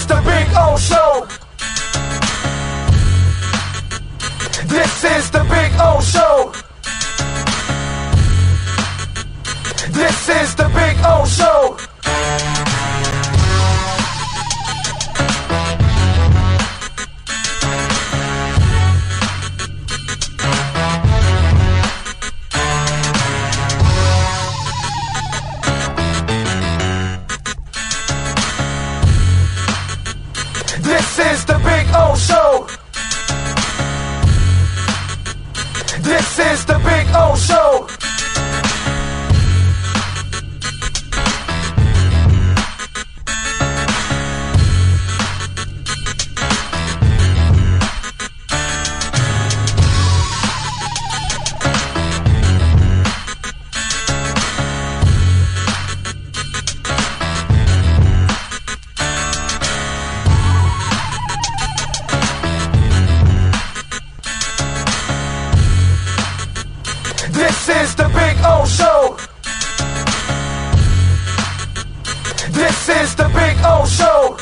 is the Big O Show. This is the Big O Show. This is the Big O Show. This is the Big O Show. This is the Big O Show. This is the Big O Show. This is the Big O Show.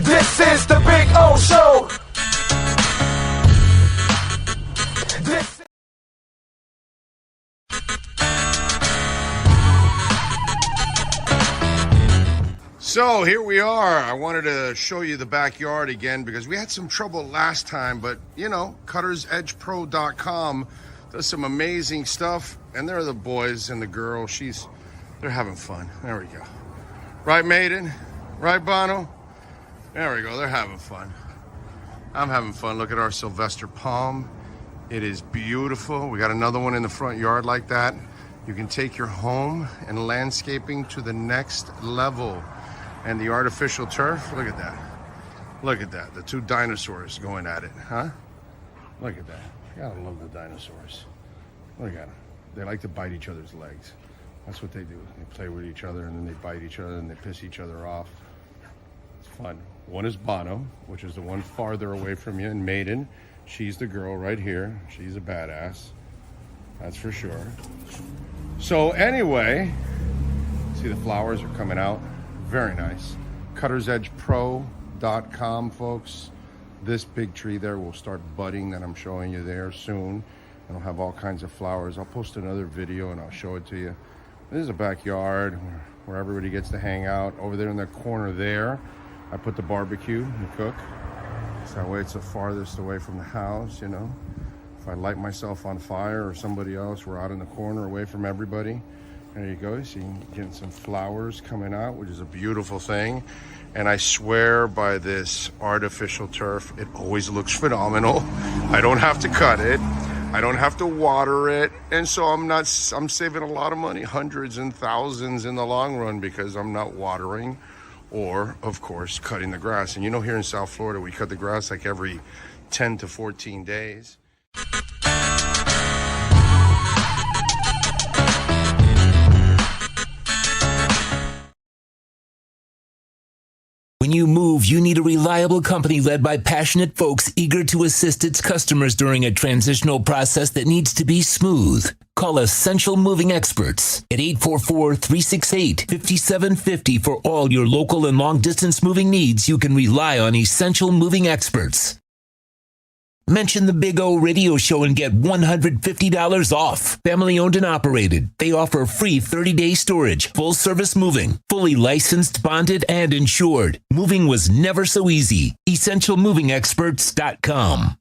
This is the Big O Show. This. So here we are. I wanted to show you the backyard again because we had some trouble last time, but you know, cuttersedgepro.com does some amazing stuff, and they're the boys and the girl. They're having fun. There we go. Right, Maiden? Right, Bono? There we go. They're having fun. I'm having fun. Look at our Sylvester palm. It is beautiful. We got another one in the front yard like that. You can take your home and landscaping to the next level. And the artificial turf, look at that. Look at that, the two dinosaurs going at it, huh? Look at that. Gotta love the dinosaurs. Look at them. They like to bite each other's legs. That's what they do. They play with each other and then they bite each other and they piss each other off. It's fun. One is Bono, which is the one farther away from you, and Maiden. She's the girl right here. She's a badass. That's for sure. So anyway, see the flowers are coming out. Very nice. cuttersedgepro.com, folks. This big tree there will start budding that I'm showing you there soon. It'll have all kinds of flowers. I'll post another video and I'll show it to you. This is a backyard where everybody gets to hang out. Over there in the corner there, I put the barbecue and cook. So that way it's the farthest away from the house, you know. If I light myself on fire or somebody else, we're out in the corner away from everybody. There you go. So you can get some flowers coming out, which is a beautiful thing. And I swear by this artificial turf, it always looks phenomenal. I don't have to cut it. I don't have to water it. And so I'm saving a lot of money, hundreds and thousands in the long run, because I'm not watering or, of course, cutting the grass. And you know, here in South Florida, we cut the grass like every 10 to 14 days. When you move, you need a reliable company led by passionate folks eager to assist its customers during a transitional process that needs to be smooth. Call Essential Moving Experts at 844-368-5750 for all your local and long-distance moving needs. You can rely on Essential Moving Experts. Mention the Big O Radio Show and get $150 off. Family owned and operated. They offer free 30-day storage, full service moving, fully licensed, bonded, and insured. Moving was never so easy. EssentialMovingExperts.com.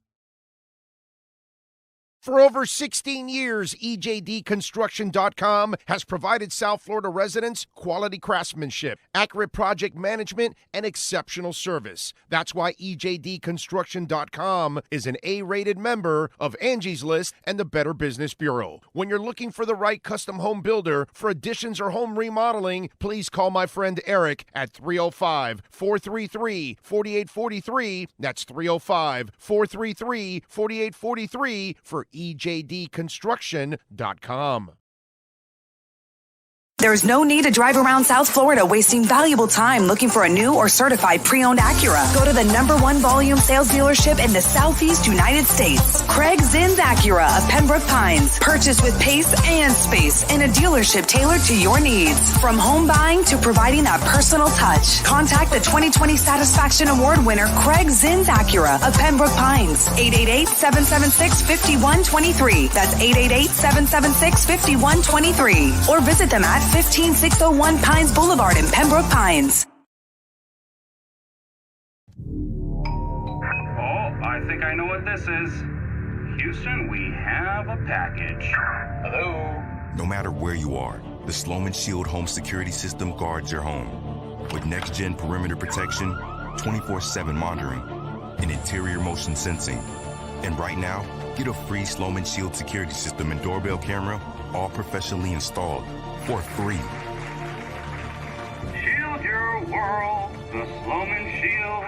For over 16 years, EJDConstruction.com has provided South Florida residents quality craftsmanship, accurate project management, and exceptional service. That's why EJDConstruction.com is an A-rated member of Angie's List and the Better Business Bureau. When you're looking for the right custom home builder for additions or home remodeling, please call my friend Eric at 305-433-4843. That's 305-433-4843 for EJDConstruction.com. There's no need to drive around South Florida wasting valuable time looking for a new or certified pre-owned Acura. Go to the #1 volume sales dealership in the Southeast United States. Craig Zinn's Acura of Pembroke Pines. Purchase with pace and space in a dealership tailored to your needs. From home buying to providing that personal touch. Contact the 2020 Satisfaction Award winner Craig Zinn's Acura of Pembroke Pines. 888-776-5123. That's 888-776-5123. Or visit them at 15601 Pines Boulevard in Pembroke Pines. Oh, I think I know what this is. Houston, we have a package. Hello? No matter where you are, the Sloman Shield home security system guards your home. With next-gen perimeter protection, 24/7 monitoring, and interior motion sensing. And right now, get a free Sloman Shield security system and doorbell camera, all professionally installed, for free. Shield your world, the Sloman Shield.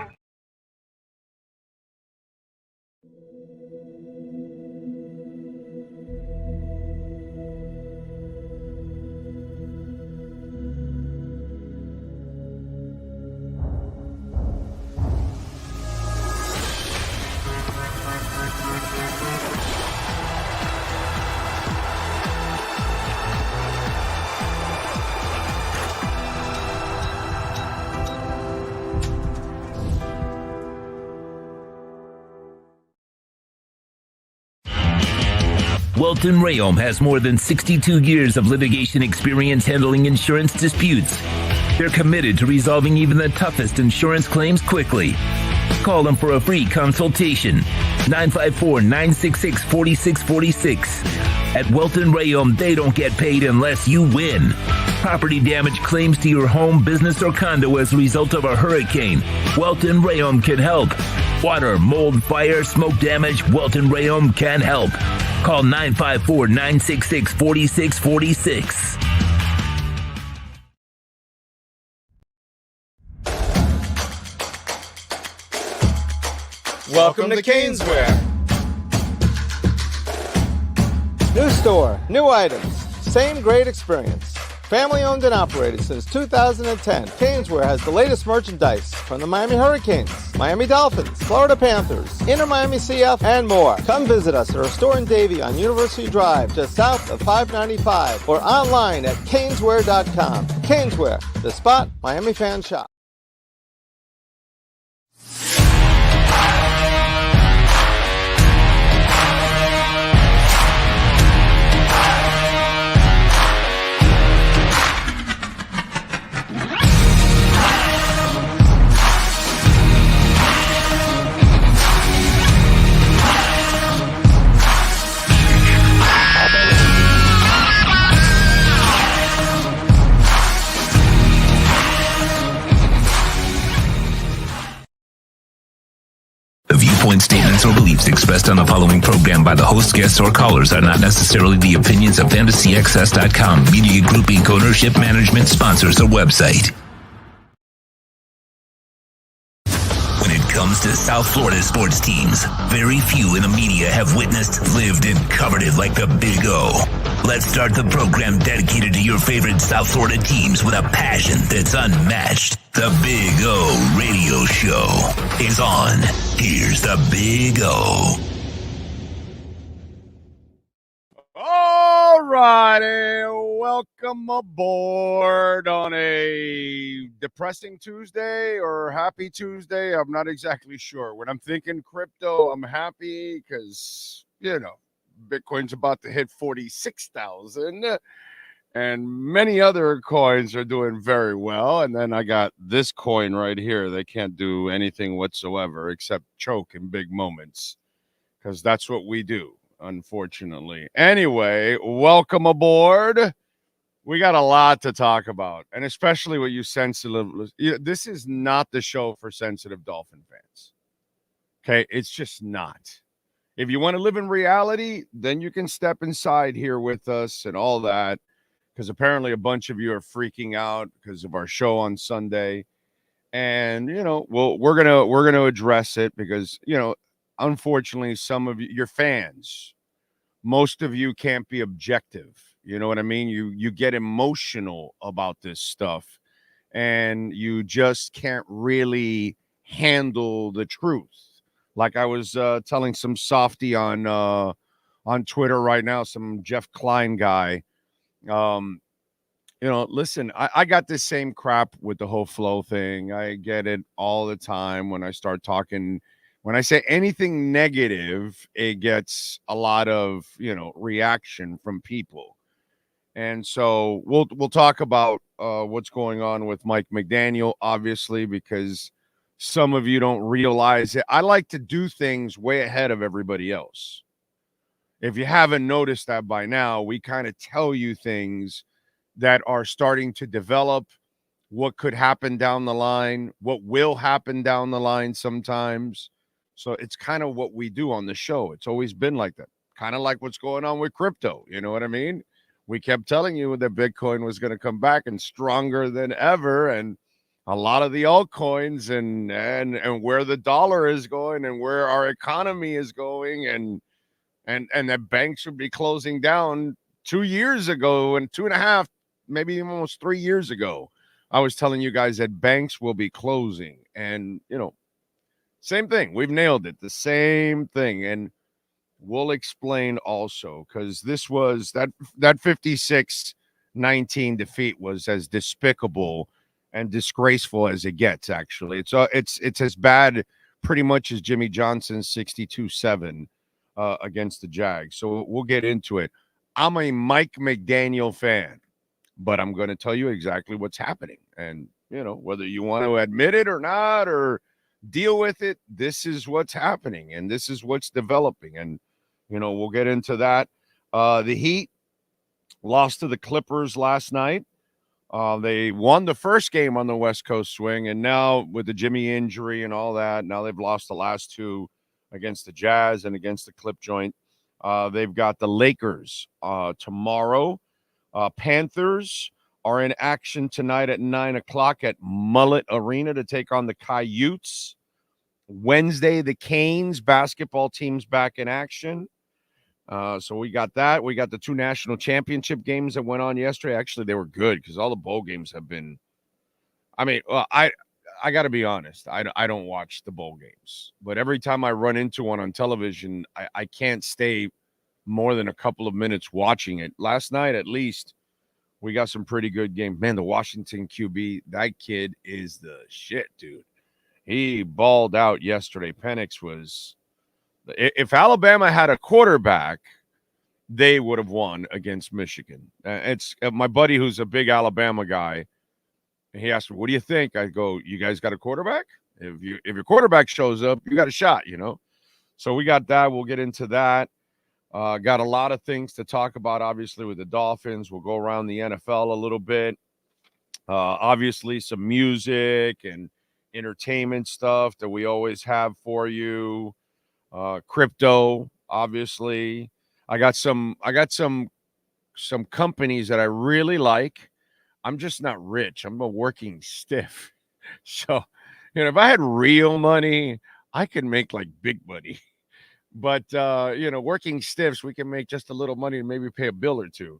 Welton Rayom has more than 62 years of litigation experience handling insurance disputes. They're committed to resolving even the toughest insurance claims quickly. Call them for a free consultation. 954-966-4646. At Welton Rayom, they don't get paid unless you win. Property damage claims to your home, business, or condo as a result of a hurricane. Welton Rayom can help. Water, mold, fire, smoke damage, Welton Rayom can help. Call 954-966-4646. Welcome to Caneswear. New store, new items, same great experience. Family owned and operated since 2010, Caneswear has the latest merchandise from the Miami Hurricanes, Miami Dolphins, Florida Panthers, Inter Miami CF, and more. Come visit us at our store in Davie on University Drive, just south of 595, or online at caneswear.com. Caneswear, the spot Miami fans shop. The viewpoints, statements, or beliefs expressed on the following program by the host, guests, or callers are not necessarily the opinions of FantasyXS.com, Media Group Inc. ownership, management, sponsors, or website. When it comes to South Florida sports teams, very few in the media have witnessed, lived, and covered it like the Big O. Let's start the program dedicated to your favorite South Florida teams with a passion that's unmatched. The Big O Radio Show is on. Here's the Big O. All righty, welcome aboard on a depressing Tuesday or happy Tuesday. I'm not exactly sure. When I'm thinking crypto, I'm happy because, Bitcoin's about to hit 46,000 and many other coins are doing very well. And then I got this coin right here. They can't do anything whatsoever except choke in big moments because that's what we do, unfortunately. Anyway, welcome aboard. We got a lot to talk about, and especially with you sensitive. This is not the show for sensitive Dolphin fans. Okay, it's just not. If you want to live in reality, then you can step inside here with us and all that, because apparently a bunch of you are freaking out because of our show on Sunday. And, we're gonna address it because, unfortunately, some of you, your fans, most of you can't be objective You know what I mean? You get emotional about this stuff, and you just can't really handle the truth. Like I was telling some softy on Twitter right now, some Jeff Klein guy. Um, listen, I got this same crap with the whole flow thing. I get it all the time when I start talking. When I say anything negative, it gets a lot of, reaction from people. And so we'll talk about what's going on with Mike McDaniel, obviously, because some of you don't realize it. I like to do things way ahead of everybody else. If you haven't noticed that by now, we kind of tell you things that are starting to develop, what could happen down the line, what will happen down the line sometimes. So it's kind of what we do on the show. It's always been like that, kind of like what's going on with crypto. You know what I mean? We kept telling you that Bitcoin was going to come back and stronger than ever, and a lot of the altcoins and where the dollar is going and where our economy is going, and that banks would be closing down 2 years ago, and 2.5, maybe almost 3 years ago. I was telling you guys that banks will be closing, and same thing. We've nailed it. The same thing. And we'll explain also, because this was that 56-19 defeat was as despicable and disgraceful as it gets. Actually, it's as bad pretty much as Jimmy Johnson's 62-7 against the Jags. So we'll get into it. I'm a Mike McDaniel fan, but I'm going to tell you exactly what's happening. And, whether you want to admit it or not, or deal with it, this is what's happening, and this is what's developing. And, we'll get into that. The Heat lost to the Clippers last night. They won the first game on the West Coast swing, and now with the Jimmy injury and all that, now they've lost the last two against the Jazz and against the Clip Joint. They've got the Lakers tomorrow. Panthers are in action tonight at 9 o'clock at Mullet Arena to take on the Coyotes. Wednesday, the Canes basketball team's back in action. So we got that. We got the two national championship games that went on yesterday. Actually, they were good because all the bowl games have been. I mean, well, I got to be honest. I don't watch the bowl games, but every time I run into one on television, I can't stay more than a couple of minutes watching it. Last night, at least, we got some pretty good games. Man, the Washington QB, that kid is the shit, dude. He balled out yesterday. Penix was. If Alabama had a quarterback, they would have won against Michigan. It's my buddy who's a big Alabama guy. He asked me, "What do you think?" I go, "You guys got a quarterback? If your quarterback shows up, you got a shot, So we got that. We'll get into that. Got a lot of things to talk about, obviously, with the Dolphins. We'll go around the NFL a little bit. Obviously, some music and entertainment stuff that we always have for you. Crypto, obviously. I got some companies that I really like. I'm just not rich. I'm a working stiff. So, if I had real money, I could make like big money. But working stiffs, we can make just a little money and maybe pay a bill or two.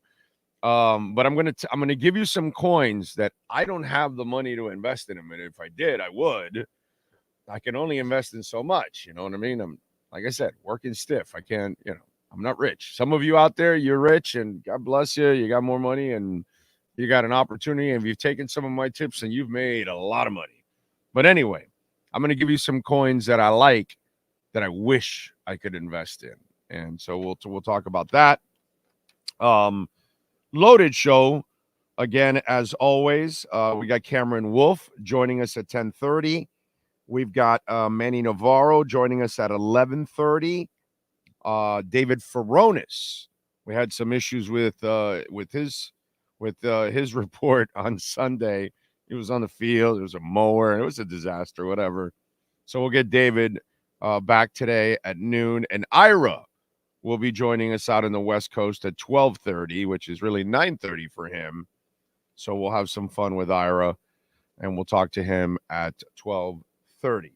But I'm gonna give you some coins that I don't have the money to invest in them. And if I did, I would. I can only invest in so much. You know what I mean? I'm, like I said, working stiff. I can't, I'm not rich. Some of you out there, you're rich, and God bless you. You got more money and you got an opportunity, and you've taken some of my tips and you've made a lot of money. But anyway, I'm going to give you some coins that I like that I wish I could invest in. And so we'll talk about that. Loaded show again, as always. We got Cameron Wolf joining us at 10:30. We've got Manny Navarro joining us at 11:30. David Furones. We had some issues with his report on Sunday. He was on the field. It was a mower, and it was a disaster, whatever. So we'll get David back today at noon. And Ira will be joining us out in the West Coast at 12:30, which is really 9:30 for him. So we'll have some fun with Ira, and we'll talk to him at 12:30.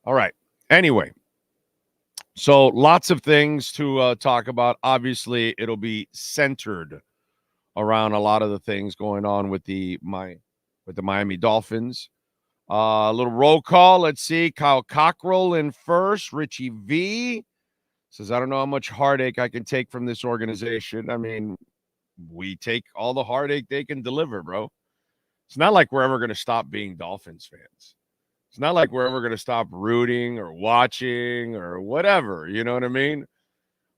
All right. Anyway, So lots of things to talk about. Obviously, it'll be centered around a lot of the things going on with the Miami Dolphins. A little roll call. Let's see. Kyle Cockrell in first. Richie V says, I don't know how much heartache I can take from this organization. I mean, we take all the heartache they can deliver, bro. It's not like we're ever going to stop being Dolphins fans. It's not like we're ever going to stop rooting or watching or whatever. You know what I mean?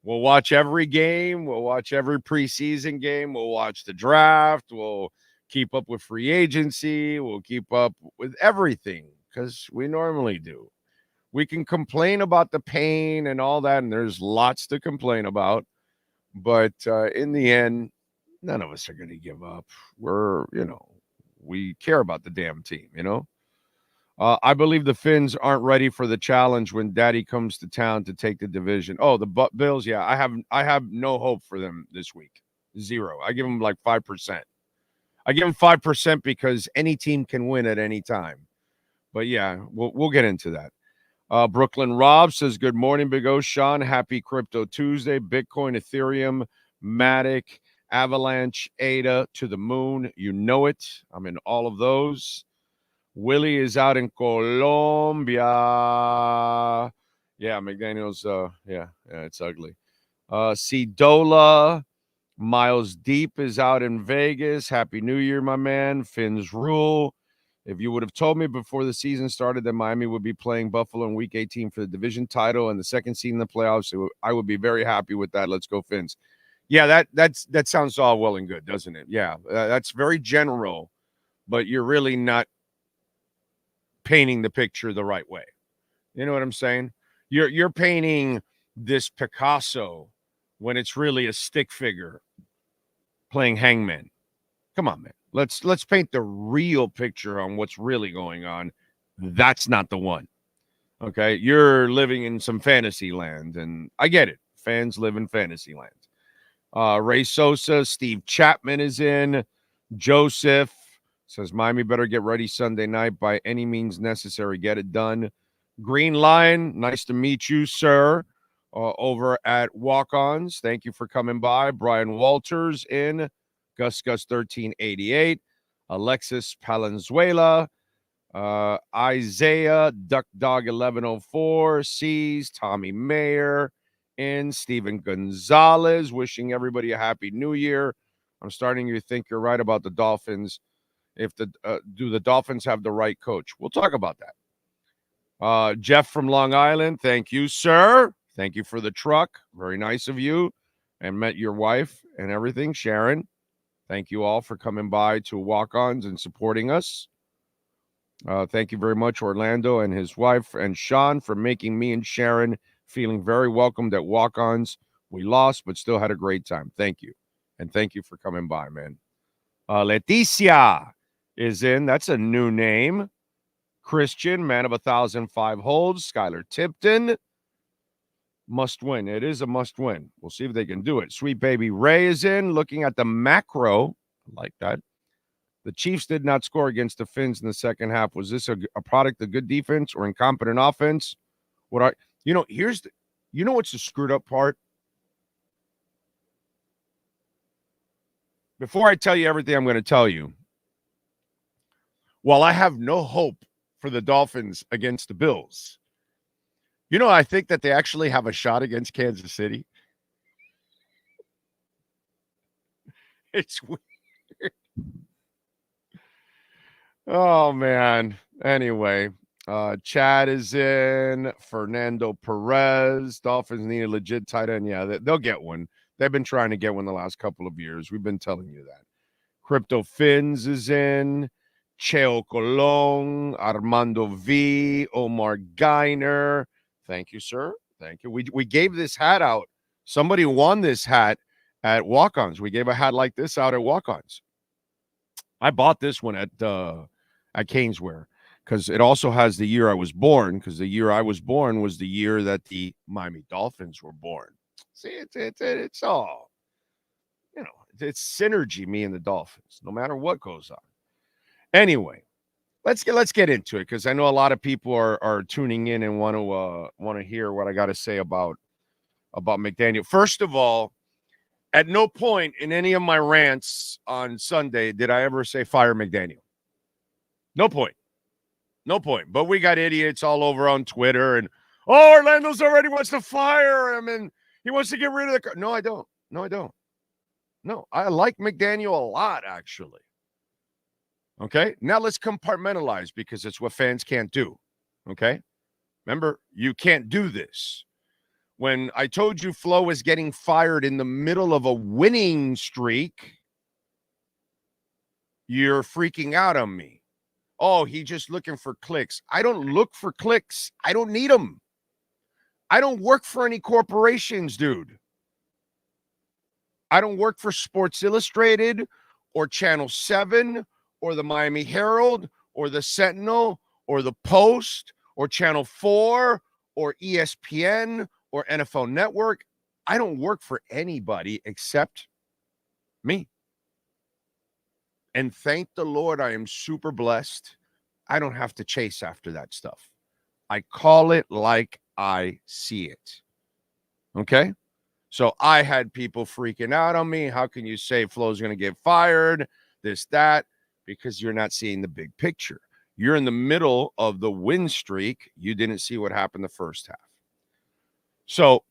We'll watch every game. We'll watch every preseason game. We'll watch the draft. We'll keep up with free agency. We'll keep up with everything because we normally do. We can complain about the pain and all that, and there's lots to complain about. But in the end, none of us are going to give up. We care about the damn team, I believe the Finns aren't ready for the challenge when Daddy comes to town to take the division. Oh, the Bills, yeah, I have no hope for them this week. 0. I give them like 5%. I give them 5% because any team can win at any time. But yeah, we'll get into that. Brooklyn Rob says, good morning, Big O. Sean, happy Crypto Tuesday. Bitcoin, Ethereum, Matic, Avalanche, ADA to the moon. You know it. I'm in all of those. Willie is out in Colombia. Yeah, McDaniel's, it's ugly. Dola, Miles Deep is out in Vegas. Happy New Year, my man. Finns rule. If you would have told me before the season started that Miami would be playing Buffalo in Week 18 for the division title and the second seed in the playoffs, I would be very happy with that. Let's go, Finns. Yeah, that sounds all well and good, doesn't it? Yeah, that's very general, but you're really not painting the picture the right way. You know what I'm saying? You're painting this Picasso when it's really a stick figure playing hangman. Come on, man. Let's paint the real picture on what's really going on. That's not the one. Okay? You're living in some fantasy land, and I get it. Fans live in fantasy land. Ray Sosa, Steve Chapman is in. Joseph says, Miami better get ready Sunday night by any means necessary. Get it done. Green Lion, nice to meet you, sir, over at Walk-Ons. Thank you for coming by. Brian Walters in. Gus 1388. Alexis Palenzuela. Isaiah, Duck Dog 1104. C's, Tommy Mayer in. Steven Gonzalez, wishing everybody a happy new year. I'm starting to think you're right about the Dolphins. Do the Dolphins have the right coach? We'll talk about that. Jeff from Long Island, thank you, sir. Thank you for the truck. Very nice of you. And met your wife and everything, Sharon. Thank you all for coming by to Walk-Ons and supporting us. Thank you very much, Orlando and his wife, and Sean for making me and Sharon feeling very welcomed at Walk-Ons. We lost, but still had a great time. Thank you. And thank you for coming by, man. Leticia is in. That's a new name. Christian, man of 1,005 holds. Skylar Tipton. Must win. It is a must win. We'll see if they can do it. Sweet Baby Ray is in. Looking at the macro. I like that. The Chiefs did not score against the Finns in the second half. Was this a product of good defense or incompetent offense? What's the screwed up part? Before I tell you everything I'm going to tell you, while I have no hope for the Dolphins against the Bills, I think that they actually have a shot against Kansas City. It's weird. Oh, man. Anyway, Chad is in. Fernando Perez. Dolphins need a legit tight end. Yeah, they'll get one. They've been trying to get one the last couple of years. We've been telling you that. Crypto Fins is in. Cheo Colon. Armando V. Omar Geiner. Thank you, sir. Thank you. We gave this hat out. Somebody won this hat at Walk-Ons. We gave a hat like this out at Walk-Ons. I bought this one at Caneswear because it also has the year I was born, because the year I was born was the year that the Miami Dolphins were born. See, it's all, it's synergy, me and the Dolphins, no matter what goes on. Anyway, let's get into it, because I know a lot of people are tuning in and want to hear what I got to say about McDaniel. First of all, at no point in any of my rants on Sunday did I ever say fire McDaniel. No point. No point. But we got idiots all over on Twitter and, oh, Orlando's already wants to fire him and he wants to get rid of the. No, I don't. No, I don't. No, I like McDaniel a lot, actually. Okay, now let's compartmentalize, because it's what fans can't do. Okay, remember, you can't do this. When I told you Flo was getting fired in the middle of a winning streak, you're freaking out on me. Oh, he's just looking for clicks. I don't look for clicks. I don't need them. I don't work for any corporations, dude. I don't work for Sports Illustrated or Channel 7 or the Miami Herald or the Sentinel or the Post or Channel 4 or ESPN or NFL Network. I don't work for anybody except me. And thank the Lord, I am super blessed. I don't have to chase after that stuff. I call it like I see it. Okay? So I had people freaking out on me. How can you say Flo's going to get fired? This, that, because you're not seeing the big picture. You're in the middle of the win streak. You didn't see what happened the first half. So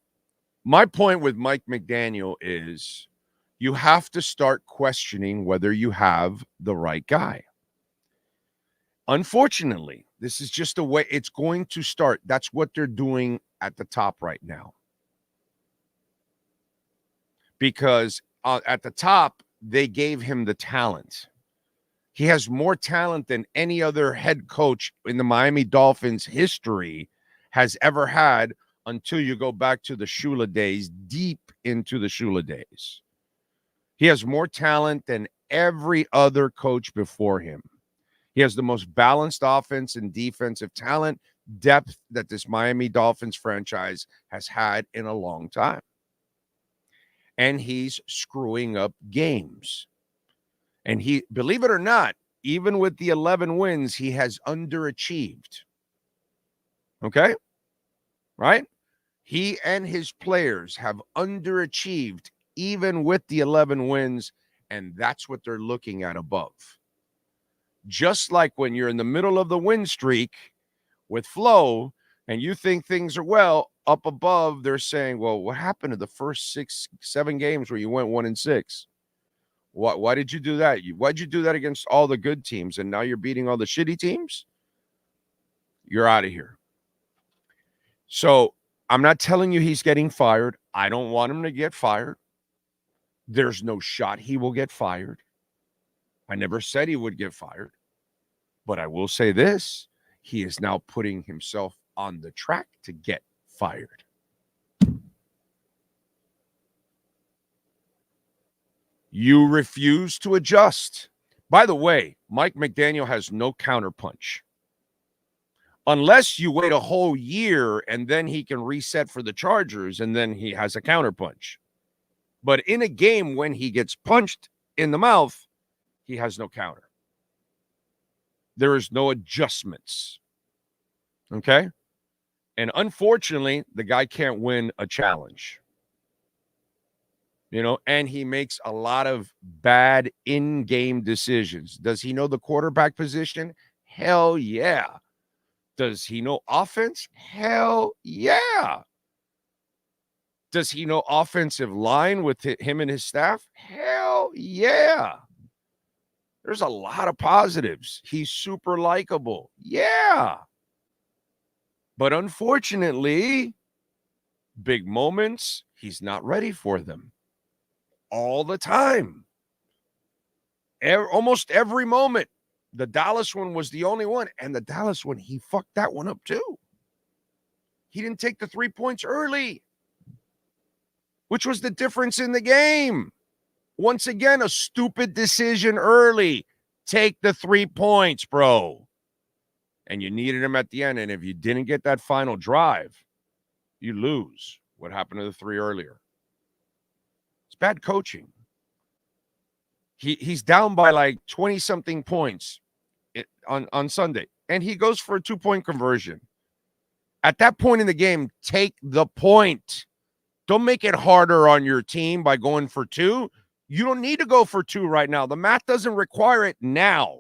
my point with Mike McDaniel is you have to start questioning whether you have the right guy. Unfortunately, this is just the way it's going to start. That's what they're doing at the top right now. Because at the top, they gave him the talent. He has more talent than any other head coach in the Miami Dolphins history has ever had, until you go back to the Shula days, deep into the Shula days. He has more talent than every other coach before him. He has the most balanced offense and defensive talent, depth that this Miami Dolphins franchise has had in a long time. And he's screwing up games. And he, believe it or not, even with the 11 wins, he has underachieved. Okay? Right? He and his players have underachieved even with the 11 wins, and that's what they're looking at above. Just like when you're in the middle of the win streak with Flo and you think things are well, up above, they're saying, well, what happened to the first 6-7 games where you went 1-6? Why did you do that? Why'd you do that against all the good teams, and now you're beating all the shitty teams? You're out of here. So I'm not telling you he's getting fired. I don't want him to get fired. There's no shot he will get fired. I never said he would get fired. But I will say this. He is now putting himself on the track to get fired. You refuse to adjust. By the way, Mike McDaniel has no counterpunch. Unless you wait a whole year and then he can reset for the Chargers and then he has a counterpunch. But in a game when he gets punched in the mouth, he has no counter. There is no adjustments. Okay? And unfortunately, the guy can't win a challenge. You know, and he makes a lot of bad in-game decisions. Does he know the quarterback position? Hell yeah. Does he know offense? Hell yeah. Does he know offensive line with him and his staff? Hell yeah. There's a lot of positives. He's super likable. Yeah. But unfortunately, big moments, he's not ready for them. All the time. Almost every moment. The Dallas one was the only one. And the Dallas one, he fucked that one up too. He didn't take the 3 points early, which was the difference in the game. Once again, a stupid decision early. Take the 3 points, bro. And you needed him at the end. And if you didn't get that final drive, you lose. What happened to the 3 earlier? It's bad coaching. He's down by like 20-something points on Sunday, and he goes for a 2-point conversion. At that point in the game, take the point. Don't make it harder on your team by going for 2. You don't need to go for 2 right now. The math doesn't require it now.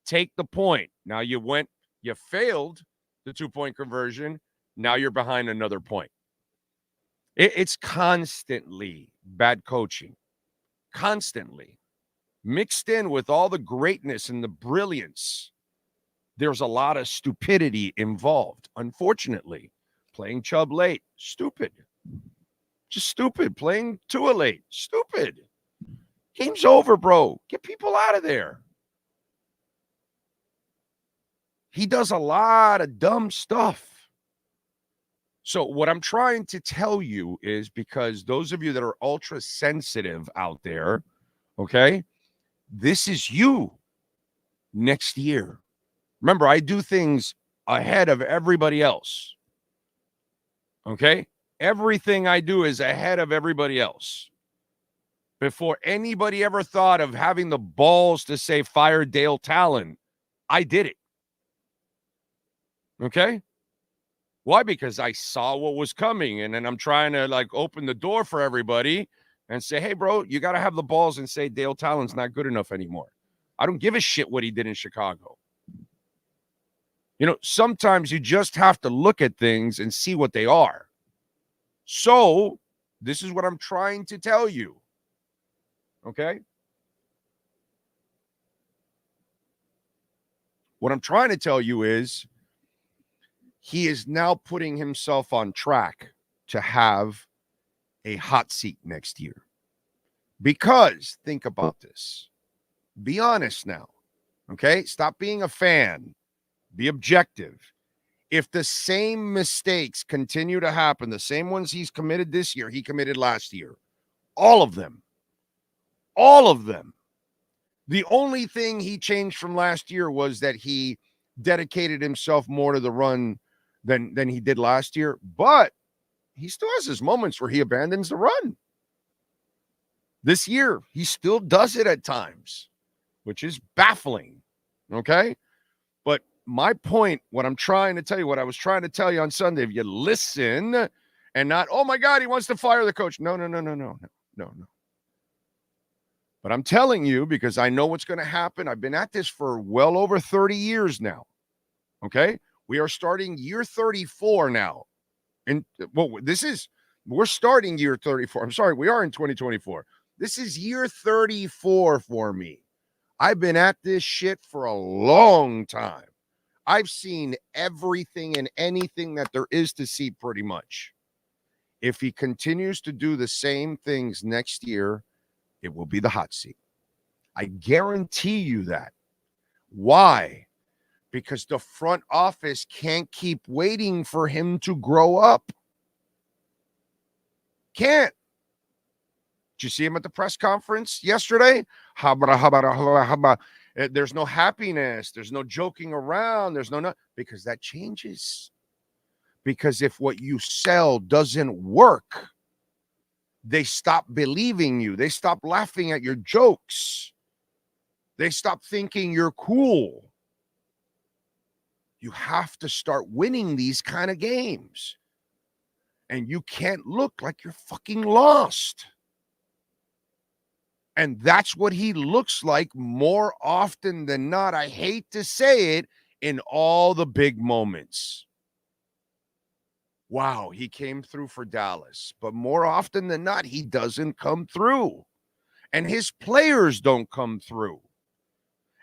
Take the point. Now you failed the 2-point conversion. Now you're behind another point. It's constantly bad coaching. Constantly. Mixed in with all the greatness and the brilliance, there's a lot of stupidity involved. Unfortunately, playing Chubb late, stupid. Just stupid. Playing Tua late, stupid. Game's over, bro. Get people out of there. He does a lot of dumb stuff. So what I'm trying to tell you is, because those of you that are ultra sensitive out there, okay, this is you next year. Remember, I do things ahead of everybody else. Okay? Everything I do is ahead of everybody else. Before anybody ever thought of having the balls to say fire Dale Talon, I did it. Okay? Why? Because I saw what was coming, and then I'm trying to open the door for everybody and say, hey, bro, you got to have the balls and say Dale Talon's not good enough anymore. I don't give a shit what he did in Chicago. Sometimes you just have to look at things and see what they are. So this is what I'm trying to tell you. Okay? What I'm trying to tell you is, he is now putting himself on track to have a hot seat next year. Because, think about this. Be honest now, okay? Stop being a fan. Be objective. If the same mistakes continue to happen, the same ones he's committed this year, he committed last year, all of them. The only thing he changed from last year was that he dedicated himself more to the run than he did last year, but he still has his moments where he abandons the run. This year, he still does it at times, which is baffling, okay? But my point, what I'm trying to tell you, what I was trying to tell you on Sunday, if you listen and not, oh my God, he wants to fire the coach. No. But I'm telling you, because I know what's going to happen. I've been at this for well over 30 years now, okay? We are starting year 34 now. And we're starting year 34. I'm sorry, we are in 2024. This is year 34 for me. I've been at this shit for a long time. I've seen everything and anything that there is to see pretty much. If he continues to do the same things next year, it will be the hot seat. I guarantee you that. Why? Because the front office can't keep waiting for him to grow up. Can't. Did you see him at the press conference yesterday? There's no happiness. There's no joking around. There's no, because that changes. Because if what you sell doesn't work, they stop believing you. They stop laughing at your jokes. They stop thinking you're cool. You have to start winning these kind of games. And you can't look like you're fucking lost. And that's what he looks like more often than not. I hate to say it, in all the big moments. Wow, he came through for Dallas. But more often than not, he doesn't come through. And his players don't come through.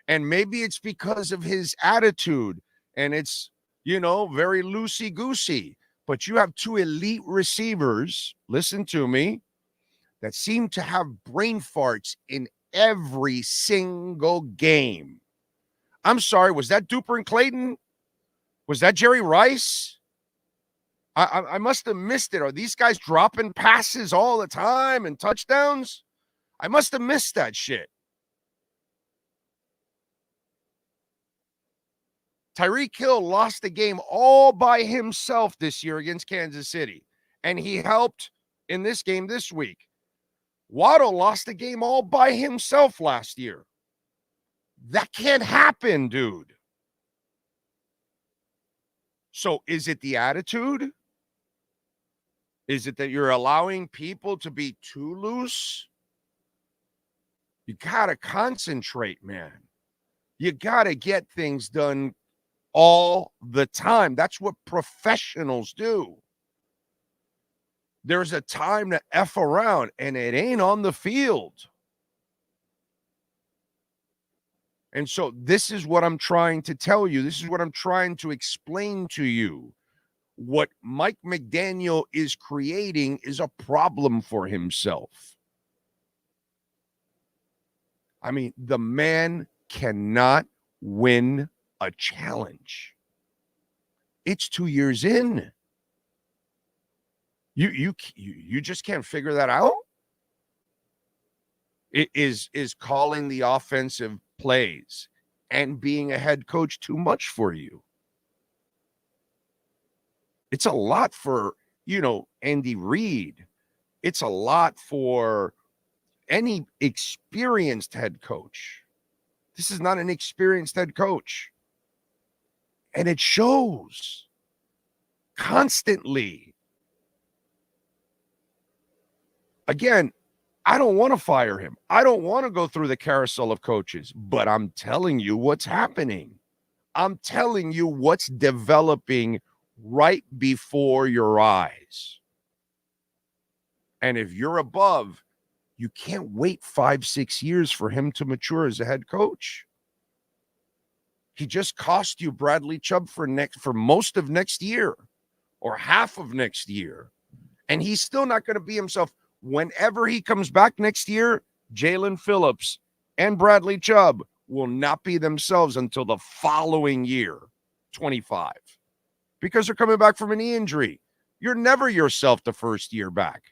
And maybe it's because of his attitude. And it's, very loosey-goosey. But you have 2 elite receivers, listen to me, that seem to have brain farts in every single game. I'm sorry, was that Duper and Clayton? Was that Jerry Rice? I must have missed it. Are these guys dropping passes all the time and touchdowns? I must have missed that shit. Tyreek Hill lost the game all by himself this year against Kansas City, and he helped in this game this week. Waddle lost the game all by himself last year. That can't happen, dude. So is it the attitude? Is it that you're allowing people to be too loose? You got to concentrate, man. You got to get things done all the time. That's what professionals do. There's a time to F around, and it ain't on the field. And so this is what I'm trying to tell you. This is what I'm trying to explain to you. What Mike McDaniel is creating is a problem for himself. I mean, the man cannot win a challenge. It's 2 years in. You just can't figure that out. It is calling the offensive plays and being a head coach too much for you? It's a lot for, Andy Reid. It's a lot for any experienced head coach. This is not an experienced head coach. And it shows constantly. Again, I don't want to fire him. I don't want to go through the carousel of coaches, but I'm telling you what's happening. I'm telling you what's developing right before your eyes. And if you're above, you can't wait 5-6 years for him to mature as a head coach. He just cost you Bradley Chubb for most of next year or half of next year. And he's still not going to be himself. Whenever he comes back next year, Jalen Phillips and Bradley Chubb will not be themselves until the following year, 25, because they're coming back from a knee injury. You're never yourself the first year back.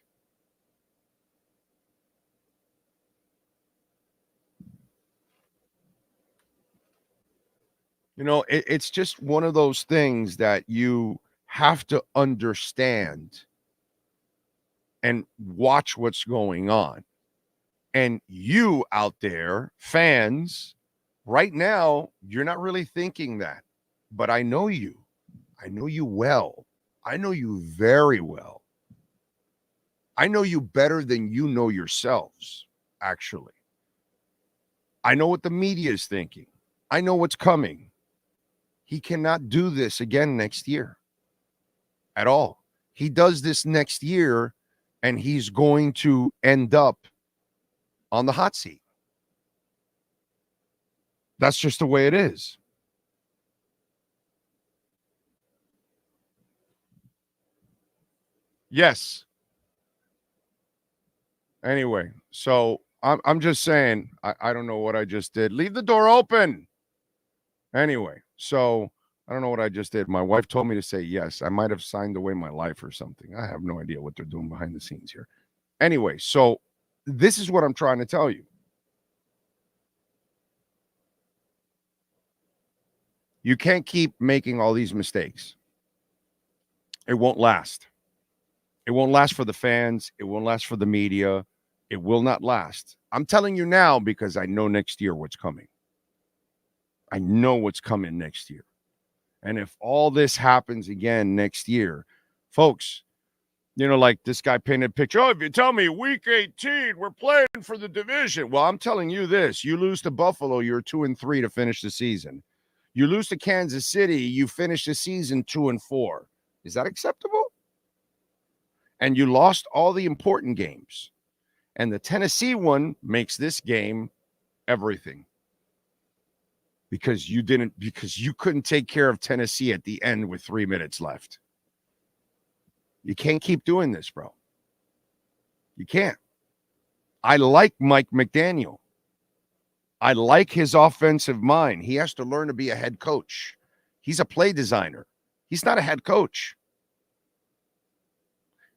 It's just one of those things that you have to understand and watch what's going on. And you out there, fans, right now, you're not really thinking that. But I know you. I know you well. I know you very well. I know you better than you know yourselves, actually. I know what the media is thinking. I know what's coming. He cannot do this again next year at all. He does this next year, and he's going to end up on the hot seat. That's just the way it is. Yes. Anyway, so I'm just saying, I don't know what I just did. Leave the door open. Anyway, so I don't know what I just did. My wife told me to say yes. I might have signed away my life or something. I have no idea what they're doing behind the scenes here. Anyway, so this is what I'm trying to tell you. You can't keep making all these mistakes. It won't last. It won't last for the fans. It won't last for the media. It will not last. I'm telling you now because I know next year what's coming. I know what's coming next year. And if all this happens again next year, folks, like this guy painted a picture. Oh, if you tell me week 18, we're playing for the division. Well, I'm telling you this. You lose to Buffalo, you're 2-3 to finish the season. You lose to Kansas City, you finish the season 2-4. Is that acceptable? And you lost all the important games. And the Tennessee one makes this game everything. Because you couldn't take care of Tennessee at the end with 3 minutes left. You can't keep doing this, bro. You can't. I like Mike McDaniel. I like his offensive mind. He has to learn to be a head coach. He's a play designer. He's not a head coach.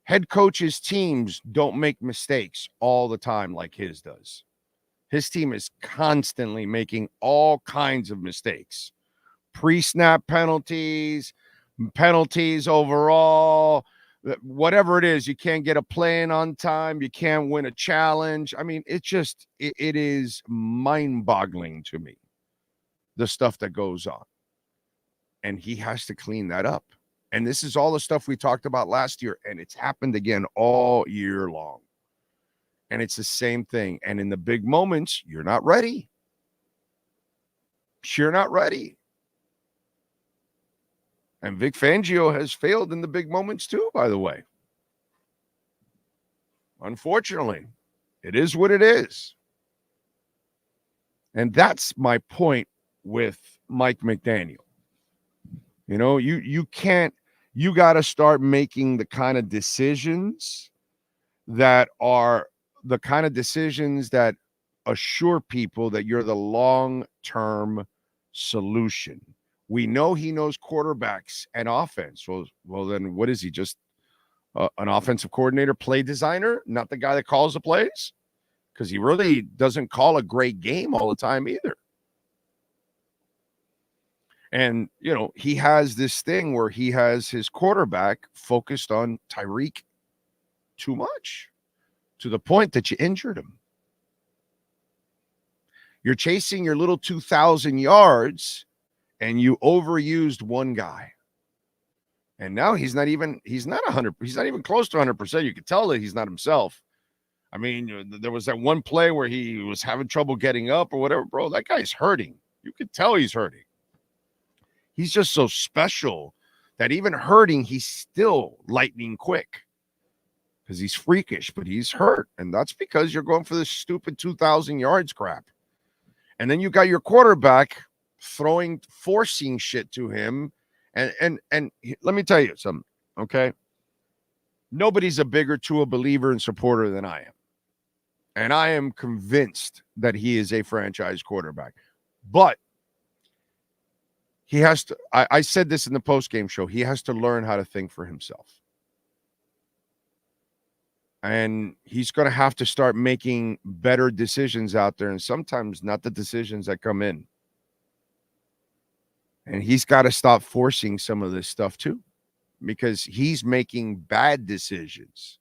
Head coaches' teams don't make mistakes all the time like his does. His team is constantly making all kinds of mistakes. Pre-snap penalties overall, whatever it is. You can't get a play in on time. You can't win a challenge. I mean, it is mind-boggling to me. the stuff that goes on. And he has to clean that up. And this is all the stuff we talked about last year, and it's happened again all year long. And it's the same thing. And in the big moments, you're not ready. You're not ready. And Vic Fangio has failed in the big moments too, by the way. Unfortunately, it is what it is. And that's my point with Mike McDaniel. You know, you got to start making the kind of decisions that are the kind of decisions that assure people that you're the long-term solution. We know he knows quarterbacks and offense. Well, then what is he, just an offensive coordinator, play designer, not the guy that calls the plays? Because he really doesn't call a great game all the time either. And, you know, he has this thing where he has his quarterback focused on Tyreek too much, to the point that you injured him. You're chasing your little 2,000 yards, and you overused one guy. And now he's not even close to 100%. You could tell that he's not himself. I mean, there was that one play where he was having trouble getting up or whatever. Bro, that guy's hurting. You could tell he's hurting. He's just so special that even hurting, he's still lightning quick because he's freakish, but he's hurt. And that's because you're going for this stupid 2,000 yards crap. And then you got your quarterback forcing shit to him. And let me tell you something, okay? Nobody's a bigger Tua believer and supporter than I am. And I am convinced that he is a franchise quarterback. But he has to, I said this in the postgame show, he has to learn how to think for himself. And he's going to have to start making better decisions out there, and sometimes not the decisions that come in. And he's got to stop forcing some of this stuff too, because he's making bad decisions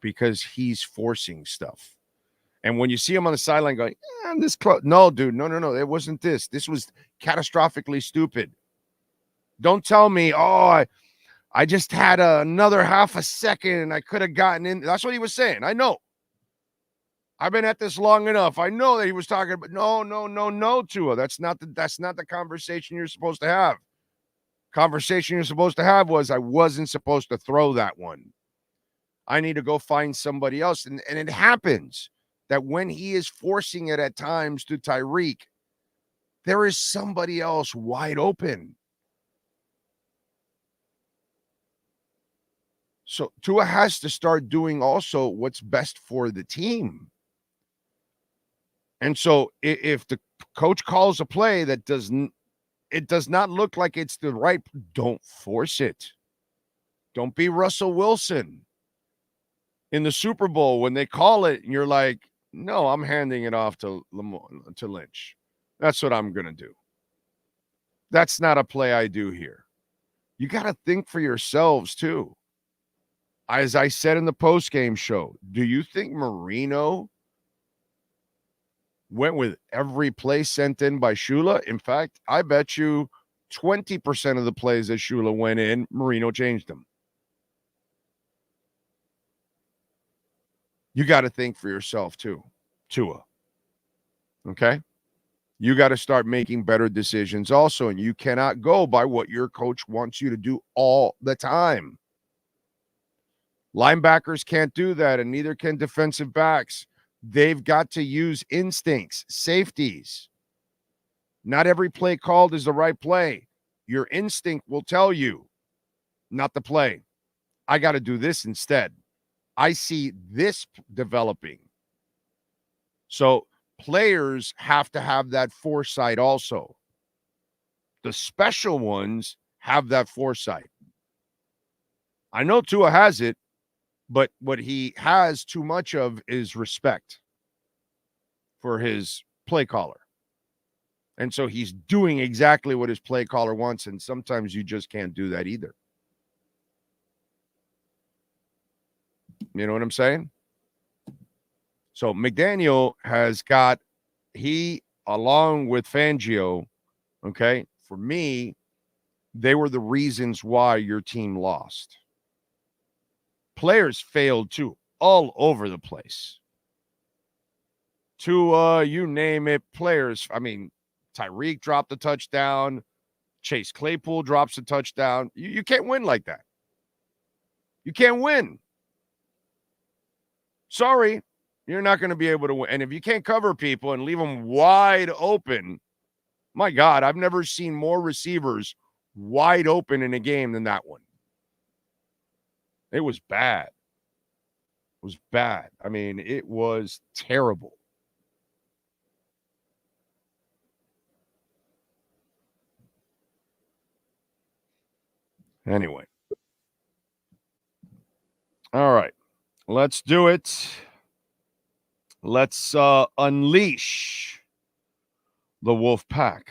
because he's forcing stuff. And when you see him on the sideline going, I'm this close. No, dude, no. It wasn't this. This was catastrophically stupid. Don't tell me, I just had another half a second and I could have gotten in. That's what he was saying. I know. I've been at this long enough. I know that he was talking about no, Tua. That's not the conversation you're supposed to have. Conversation you're supposed to have was, I wasn't supposed to throw that one. I need to go find somebody else. And it happens that when he is forcing it at times to Tyreek, there is somebody else wide open. So Tua has to start doing also what's best for the team. And so if the coach calls a play that does not look like it's the right, don't force it. Don't be Russell Wilson in the Super Bowl when they call it and you're like, no, I'm handing it off to Lynch. That's what I'm going to do. That's not a play I do here. You got to think for yourselves too. As I said in the postgame show, do you think Marino went with every play sent in by Shula? In fact, I bet you 20% of the plays that Shula went in, Marino changed them. You got to think for yourself too, Tua. Okay? You got to start making better decisions also, and you cannot go by what your coach wants you to do all the time. Linebackers can't do that, and neither can defensive backs. They've got to use instincts. Safeties. Not every play called is the right play. Your instinct will tell you, not the play. I got to do this instead. I see this developing. So players have to have that foresight also. The special ones have that foresight. I know Tua has it, but what he has too much of is respect for his play caller. And so he's doing exactly what his play caller wants, and sometimes you just can't do that either. You know what I'm saying? So McDaniel has got, along with Fangio, Okay. For me, they were the reasons why your team lost. Players failed too, all over the place. You name it, players. I mean, Tyreek dropped a touchdown. Chase Claypool drops a touchdown. You can't win like that. You can't win. Sorry, you're not going to be able to win. And if you can't cover people and leave them wide open, my God, I've never seen more receivers wide open in a game than that one. It was bad. It was bad. I mean, it was terrible. Anyway. All right. Let's do it. Let's unleash the wolf pack.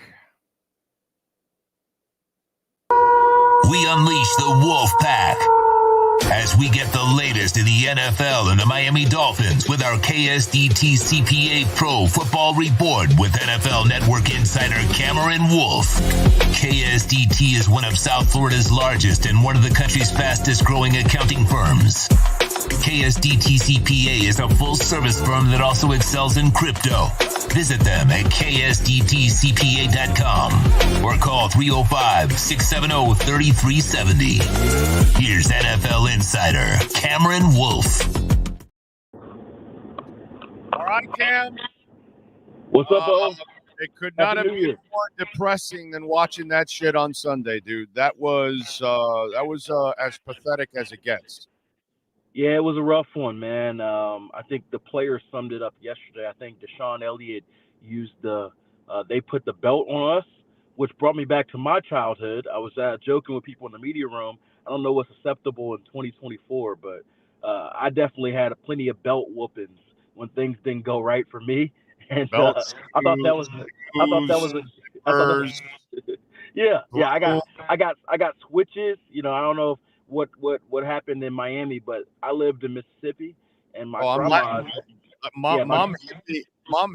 We unleash the wolf pack as we get the latest in the NFL and the Miami Dolphins with our KSDT CPA Pro Football Report with NFL Network insider Cameron Wolf. KSDT is one of South Florida's largest and one of the country's fastest growing accounting firms. KSDT CPA is a full-service firm that also excels in crypto. Visit them at ksdtcpa.com or call 305-670-3370. Here's NFL insider Cameron Wolf. All right, Cam. What's up, Bo? It could not have been more depressing than watching that shit on Sunday, dude. That was as pathetic as it gets. Yeah, it was a rough one, man. I think the players summed it up yesterday. I think Deshaun Elliott used they put the belt on us, which brought me back to my childhood. I was joking with people in the media room. I don't know what's acceptable in 2024, but I definitely had plenty of belt whoopings when things didn't go right for me. And I thought that was yeah. I got switches. You know, I don't know what happened in Miami, but I lived in Mississippi, and my grandma. Mom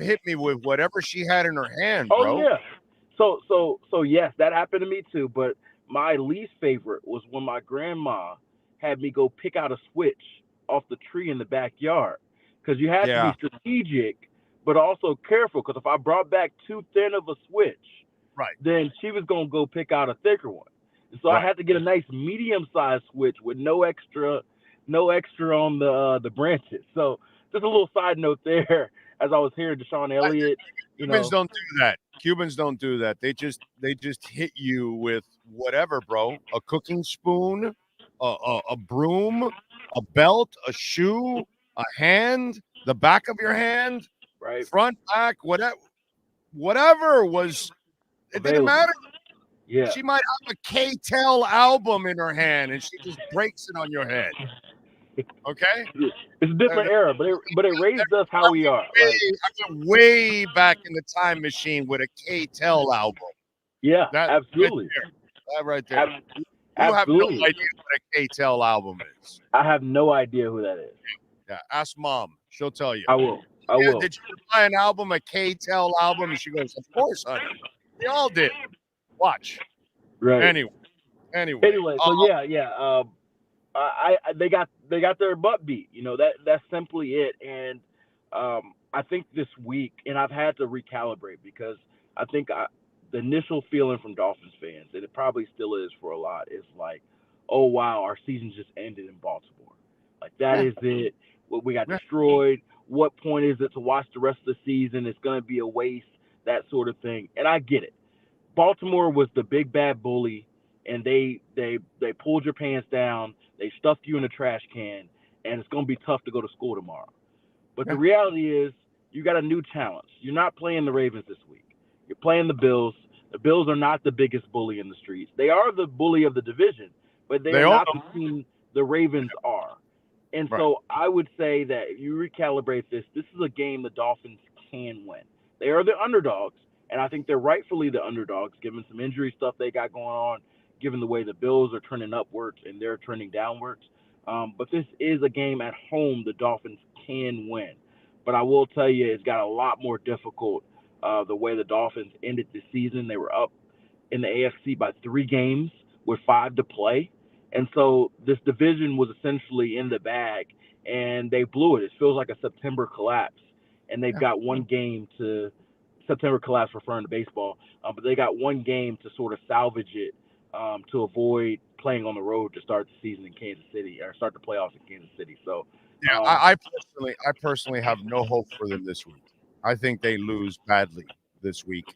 hit me with whatever she had in her hand, bro. Oh yeah. So yes, that happened to me too. But my least favorite was when my grandma had me go pick out a switch off the tree in the backyard, because you had to be strategic, but also careful. Because if I brought back too thin of a switch, then she was gonna go pick out a thicker one. So I had to get a nice medium-sized switch with no extra on the branches. So just a little side note there, as I was hearing Deshaun Elliott. Cubans don't do that. Cubans don't do that. They just hit you with whatever, bro. A cooking spoon, a broom, a belt, a shoe, a hand, the back of your hand, front, back, whatever was. It didn't matter. Yeah. She might have a K-Tel album in her hand, and she just breaks it on your head. Okay? It's a different era, but it raised us how we are. I'm way back in the time machine with a K-Tel album. Yeah, absolutely. That right there. You Absolutely. have no idea what a K-Tel album is. I have no idea who that is. Yeah, ask Mom. She'll tell you. I will. I will. Did you buy an album, a K-Tel album? And she goes, of course, honey. We all did. Watch. Right. Anyway. So yeah. They got their butt beat. You know, that's simply it. And I think this week, and I've had to recalibrate, because I think the initial feeling from Dolphins fans, and it probably still is for a lot, is like, oh wow, our season just ended in Baltimore. Like that is it. We got destroyed. What point is it to watch the rest of the season? It's going to be a waste. That sort of thing. And I get it. Baltimore was the big bad bully, and they pulled your pants down, they stuffed you in a trash can, and it's going to be tough to go to school tomorrow. But the reality is, you got a new challenge. You're not playing the Ravens this week. You're playing the Bills. The Bills are not the biggest bully in the streets. They are the bully of the division, but they are not the team the Ravens are. And so I would say that if you recalibrate this is a game the Dolphins can win. They are the underdogs. And I think they're rightfully the underdogs, given some injury stuff they got going on, given the way the Bills are trending upwards and they're trending downwards. But this is a game at home the Dolphins can win. But I will tell you, it's got a lot more difficult the way the Dolphins ended the season. They were up in the AFC by 3 games with 5 to play. And so this division was essentially in the bag, and they blew it. It feels like a September collapse, and they've got one game to September collapse, referring to baseball, but they got one game to sort of salvage it, to avoid playing on the road to start the season in Kansas City, or start the playoffs in Kansas City. So, Yeah, I personally have no hope for them this week. I think they lose badly this week.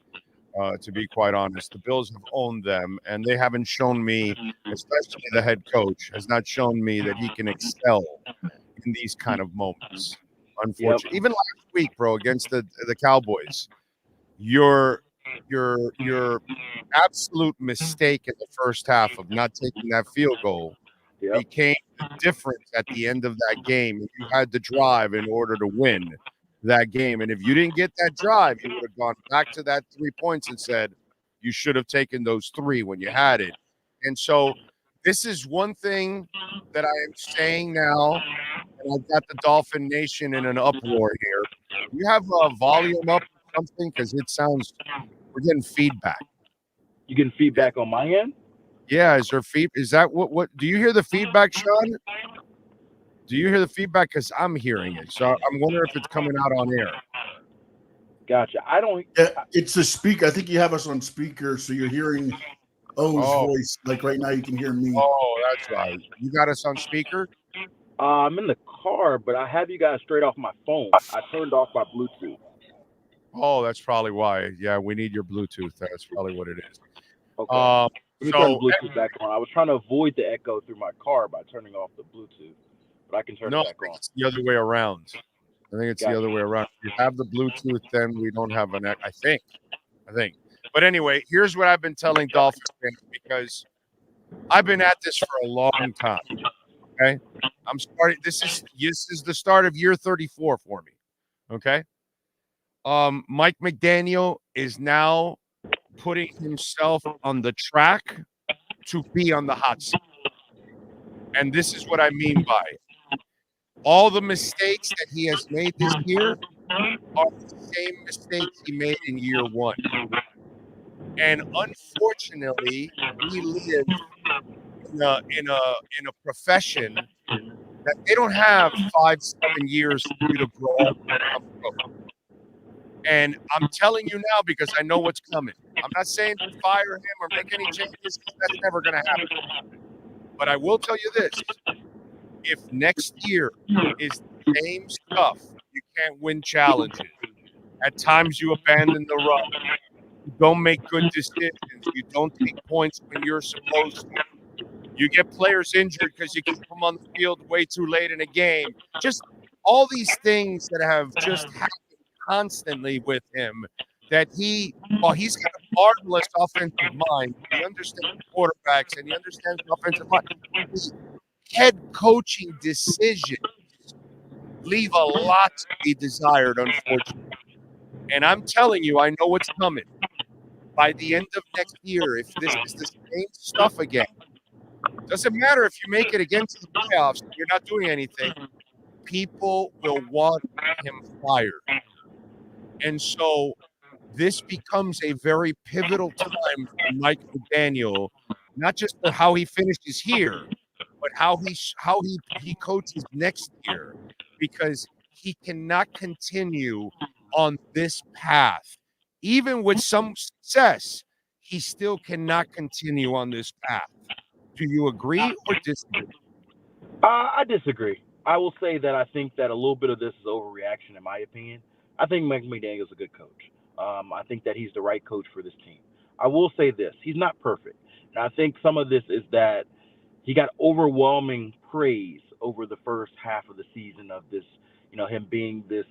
To be quite honest, the Bills have owned them, and they haven't shown me, especially the head coach, has not shown me that he can excel in these kind of moments. Unfortunately, even last week, bro, against the Cowboys, your absolute mistake in the first half of not taking that field goal became the difference at the end of that game. You had to drive in order to win that game. And if you didn't get that drive, you would have gone back to that 3 points and said you should have taken those 3 when you had it. And so this is one thing that I am saying now, and I've got the Dolphin Nation in an uproar here. You have volume up or something, because it sounds we're getting feedback. You getting feedback on my end? Yeah, is there is that what do you hear the feedback, Sean? Do you hear the feedback? Because I'm hearing it. So I'm wondering if it's coming out on air. Gotcha. I don't. Yeah, it's a speaker. I think you have us on speaker, so you're hearing O's voice. Like right now, you can hear me. Oh, that's right. You got us on speaker? I'm in the car, but I have you guys straight off my phone. I turned off my Bluetooth. Oh, that's probably why. Yeah, we need your Bluetooth. That's probably what it is. Okay. Let me turn the Bluetooth back on. I was trying to avoid the echo through my car by turning off the Bluetooth, but I can turn it back on. It's the other way around. I think it's the other way around. If you have the Bluetooth, then we don't have an echo. I think. But anyway, here's what I've been telling Dolphins fans, because I've been at this for a long time. Okay, I'm starting. This is the start of year 34 for me. Okay. Mike McDaniel is now putting himself on the track to be on the hot seat. And this is what I mean by it. All the mistakes that he has made this year are the same mistakes he made in year 1. And unfortunately, we live in a profession that they don't have 5-7 years for you to grow up and become pro. And I'm telling you now, because I know what's coming. I'm not saying to fire him or make any changes. That's never going to happen. But I will tell you this. If next year is the same stuff, you can't win challenges. At times you abandon the run. You don't make good decisions. You don't take points when you're supposed to. You get players injured because you keep them on the field way too late in a game. Just all these things that have just happened constantly with him, that he's got a marvelous offensive mind. He understands quarterbacks and he understands the offensive mind. The head coaching decisions leave a lot to be desired, unfortunately. And I'm telling you, I know what's coming. By the end of next year, if this is the same stuff again, doesn't matter if you make it against the playoffs, you're not doing anything. People will want him fired. And so this becomes a very pivotal time for Mike McDaniel, not just for how he finishes here, but how he coaches next year, because he cannot continue on this path. Even with some success, he still cannot continue on this path. Do you agree or disagree? I disagree. I will say that I think that a little bit of this is overreaction, in my opinion. I think Mike McDaniel's a good coach. I think that he's the right coach for this team. I will say this. He's not perfect. And I think some of this is that he got overwhelming praise over the first half of the season of this, him being this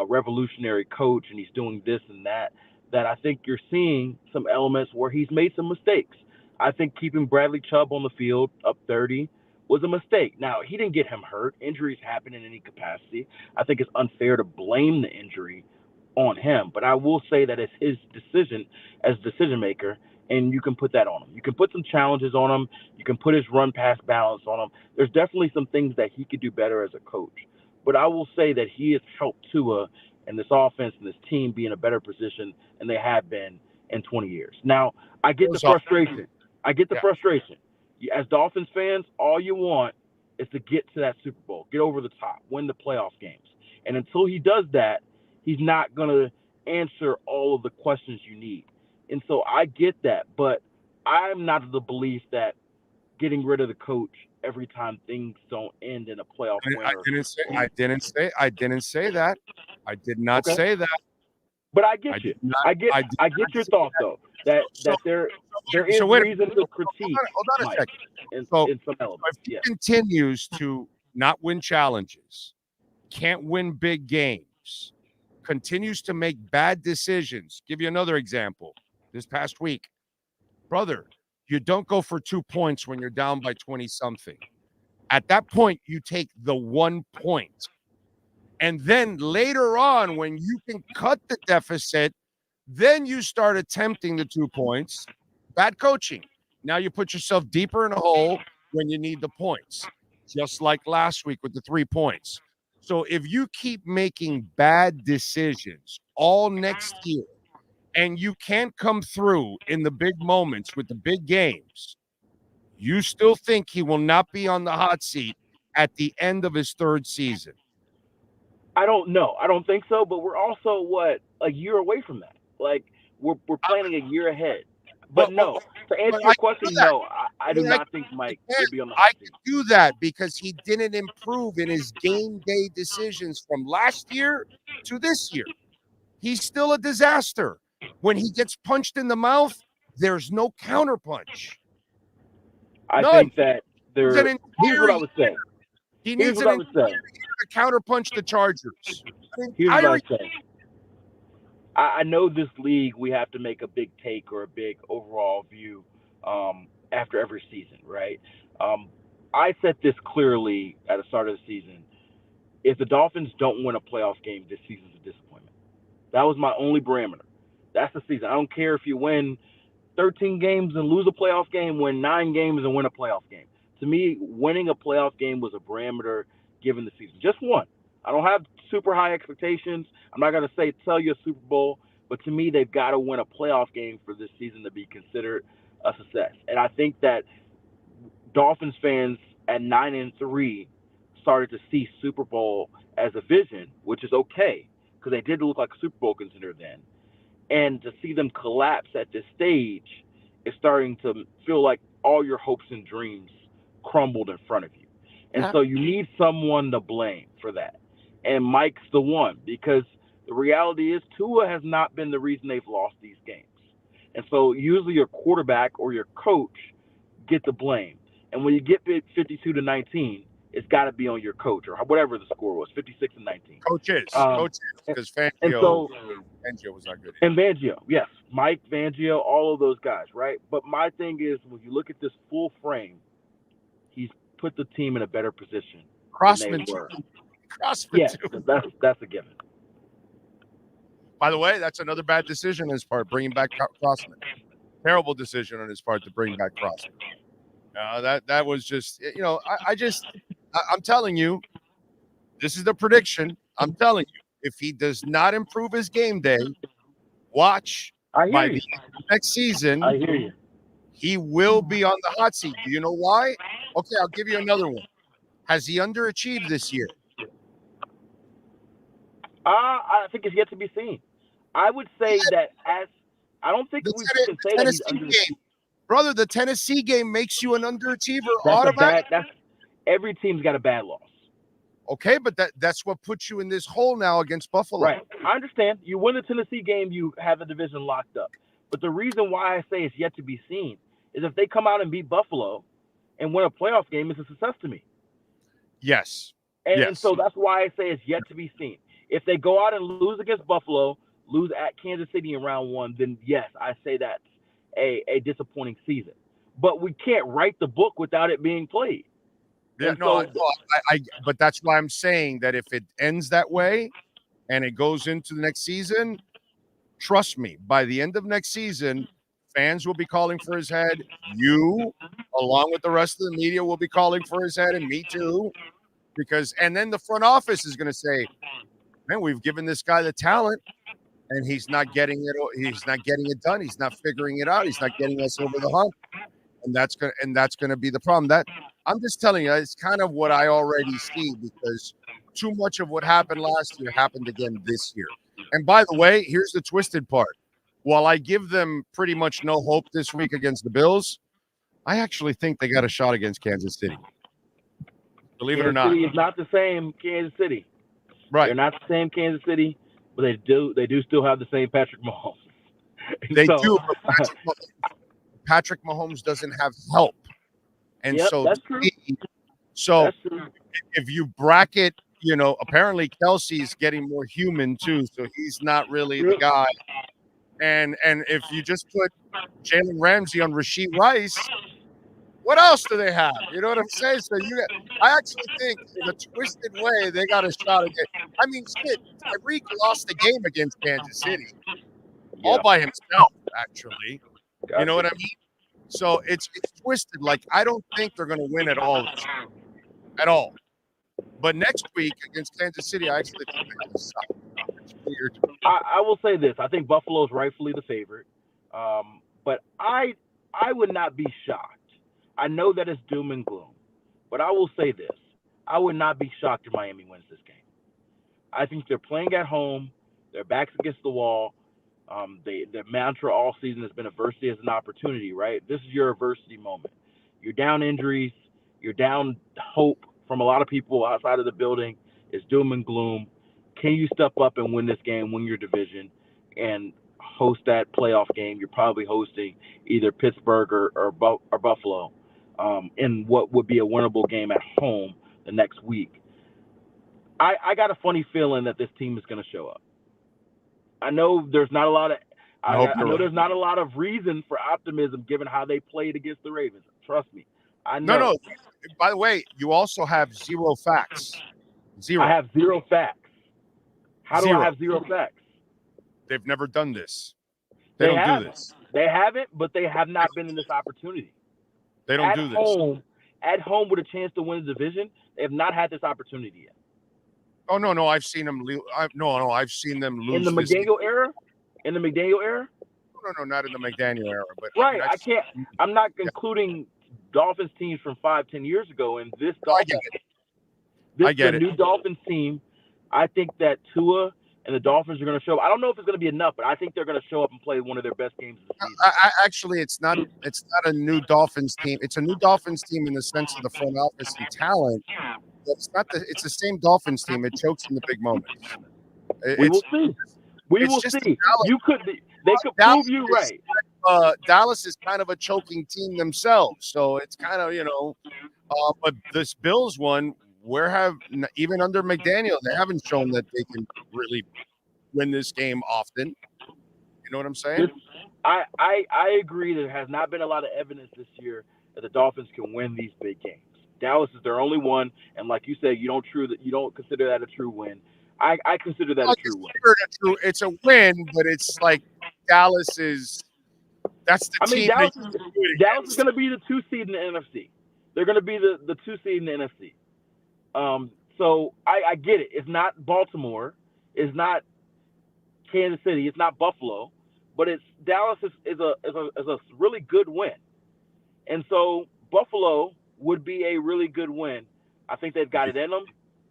revolutionary coach, and he's doing this and that I think you're seeing some elements where he's made some mistakes. I think keeping Bradley Chubb on the field up 30 was a mistake. Now, he didn't get him hurt. Injuries happen in any capacity. I think it's unfair to blame the injury on him, but I will say that it's his decision as decision maker, and you can put that on him. You can put some challenges on him. You can put his run pass balance on him. There's definitely some things that he could do better as a coach, but I will say that he has helped Tua and this offense and this team be in a better position than they have been in 20 years. Now, I get the frustration. Frustration. As Dolphins fans, all you want is to get to that Super Bowl, get over the top, win the playoff games. And until he does that, he's not going to answer all of the questions you need. And so I get that, but I'm not of the belief that getting rid of the coach every time things don't end in a playoff winner. I didn't say that. I did not say that. But I get you. I get your thought though. That there is reason to critique. Hold on a second. In some elements. If he continues to not win challenges, can't win big games, continues to make bad decisions. Give you another example. This past week, brother, you don't go for 2 points when you're down by 20-something. At that point, you take the 1 point. And then later on, when you can cut the deficit, then you start attempting the 2 points. Bad coaching. Now you put yourself deeper in a hole when you need the points, just like last week with the 3 points. So if you keep making bad decisions all next year, and you can't come through in the big moments with the big games, you still think he will not be on the hot seat at the end of his 3rd season? I don't know. I don't think so, but we're also, a year away from that. Like, we're planning a year ahead. But no, to answer your question, no, I do not think Mike will be on the hot seat. I can do that because he didn't improve in his game day decisions from last year to this year. He's still a disaster. When he gets punched in the mouth, there's no counterpunch. I think that here's what I would say. He needs an entire year to counterpunch the Chargers. Here's what I would say. I know this league, we have to make a big take or a big overall view after every season, right? I said this clearly at the start of the season. If the Dolphins don't win a playoff game, this season's a disappointment. That was my only parameter. That's the season. I don't care if you win 13 games and lose a playoff game, win 9 games and win a playoff game. To me, winning a playoff game was a parameter given the season. Just one. I don't have super high expectations. I'm not going to tell you a Super Bowl, but to me, they've got to win a playoff game for this season to be considered a success. And I think that Dolphins fans at 9-3 started to see Super Bowl as a vision, which is okay because they did look like a Super Bowl contender then. And to see them collapse at this stage is starting to feel like all your hopes and dreams crumbled in front of you. And so you need someone to blame for that. And Mike's the one, because the reality is Tua has not been the reason they've lost these games. And so usually your quarterback or your coach get the blame. And when you get 52-19, it's got to be on your coach or whatever the score was, 56-19. Coaches, because Fangio was not good. And Fangio, yes, Mike, Fangio, all of those guys, right? But my thing is, when you look at this full frame, he's put the team in a better position. Crossman, yes, that's a given. By the way, that's another bad decision on his part, bringing back Crossman. Terrible decision on his part to bring back Crossman. That was just, I'm telling you, this is the prediction. I'm telling you, if he does not improve his game day, watch by the end of next season. I hear you. He will be on the hot seat. Do you know why? Okay, I'll give you another one. Has he underachieved this year? I think it's yet to be seen. I would say that I don't think we can say that he's underachieved. Brother, the Tennessee game makes you an underachiever automatically. Every team's got a bad loss. Okay, but that's what puts you in this hole now against Buffalo. Right. I understand. You win the Tennessee game, you have the division locked up. But the reason why I say it's yet to be seen is if they come out and beat Buffalo and win a playoff game, it's a success to me. Yes. And so that's why I say it's yet to be seen. If they go out and lose against Buffalo, lose at Kansas City in round 1, then yes, I say that's a disappointing season. But we can't write the book without it being played. Yeah, but that's why I'm saying that if it ends that way and it goes into the next season, trust me, by the end of next season, fans will be calling for his head. You, along with the rest of the media, will be calling for his head, and me too. And then the front office is going to say, man, we've given this guy the talent. and he's not getting it. He's not getting it done. He's not figuring it out. He's not getting us over the hump, and that's gonna be the problem. That I'm just telling you, it's kind of what I already see because too much of what happened last year happened again this year. And by the way, here's the twisted part. While I give them pretty much no hope this week against the Bills, I actually think they got a shot against Kansas City. Believe it or not. Kansas City is not the same Kansas City. Right. They're not the same Kansas City, but they do still have the same Patrick Mahomes. They do, but Patrick Mahomes doesn't have help. And so that's true. So if you bracket, apparently Kelsey's getting more human too, so he's not really the guy. And if you just put Jalen Ramsey on Rashee Rice, what else do they have? You know what I'm saying? So I actually think in a twisted way they got a shot again. I mean, shit, Tyreek lost the game against Kansas City all by himself, actually. You know what I mean? So it's twisted. Like, I don't think they're going to win at all. But next week against Kansas City, I actually think they're going to suck. It's weird. I will say this. I think Buffalo is rightfully the favorite. But I would not be shocked. I know that it's doom and gloom. But I will say this. I would not be shocked if Miami wins this game. I think they're playing at home. Their backs against the wall. Their mantra all season has been adversity as an opportunity, right? This is your adversity moment. You're down injuries. You're down hope from a lot of people outside of the building. It's doom and gloom. Can you step up and win this game, win your division, and host that playoff game? You're probably hosting either Pittsburgh or Buffalo in what would be a winnable game at home the next week. I got a funny feeling that this team is going to show up. I know there's not a lot of I know there's not a lot of reason for optimism given how they played against the Ravens. Trust me. I know. No. By the way, you also have zero facts. Zero. I have zero facts. How do I have zero facts? They've never done this. They don't do this. They haven't, but they have not been in this opportunity. They don't do this. At home with a chance to win the division, they have not had this opportunity yet. Oh no! I've seen them. I've seen them lose in the McDaniel era. In the McDaniel era. No, not in the McDaniel era. But right, I can't. I'm not including Dolphins teams from 5-10 years ago. And this Dolphins, I get it. New Dolphins team. I think that Tua and the Dolphins are going to show up. I don't know if it's going to be enough, but I think they're going to show up and play one of their best games of the season. Actually, it's not a new Dolphins team. It's a new Dolphins team in the sense of the front office and talent. It's not it's the same Dolphins team. It chokes in the big moments. We will see. We will see. They could prove you right. Dallas is kind of a choking team themselves, so it's kind of but this Bills one, even under McDaniel, they haven't shown that they can really win this game often. You know what I'm saying? I agree. There has not been a lot of evidence this year that the Dolphins can win these big games. Dallas is their only one, and like you said, you don't consider that a true win. I consider that a true win. It's a win, but it's like Dallas is. That's the team. Dallas is going to be the 2 seed in the NFC. They're going to be the 2 seed in the NFC. So I get it. It's not Baltimore. It's not Kansas City. It's not Buffalo. But it's Dallas is a really good win, and so Buffalo would be a really good win. I think they've got it in them.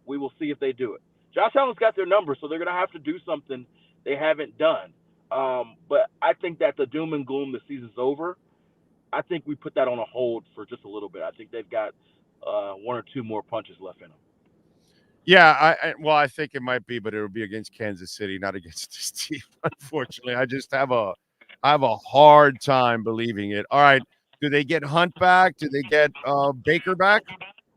We will see if they do it. Josh Allen's got their number, so they're going to have to do something they haven't done. But I think that the doom and gloom, the season's over. I think we put that on a hold for just a little bit. I think they've got 1 or 2 more punches left in them. Yeah, I think it might be, but it'll be against Kansas City, not against this team. Unfortunately, I just have a hard time believing it. All right, do they get Hunt back? Do they get Baker back?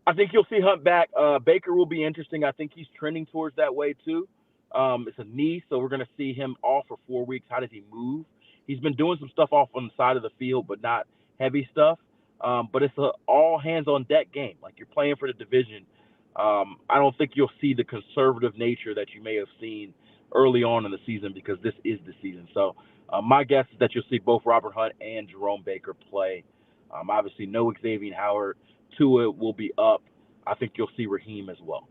I think you'll see Hunt back. Baker will be interesting. I think he's trending towards that way too. It's a knee, so we're going to see him off for 4 weeks. How does he move? He's been doing some stuff off on the side of the field, but not heavy stuff. But it's an all hands on deck game. Like, you're playing for the division. I don't think you'll see the conservative nature that you may have seen early on in the season, because this is the season. So my guess is that you'll see both Robert Hunt and Jerome Baker play. Obviously, no Xavier Howard. Tua will be up. I think you'll see Raheem as well.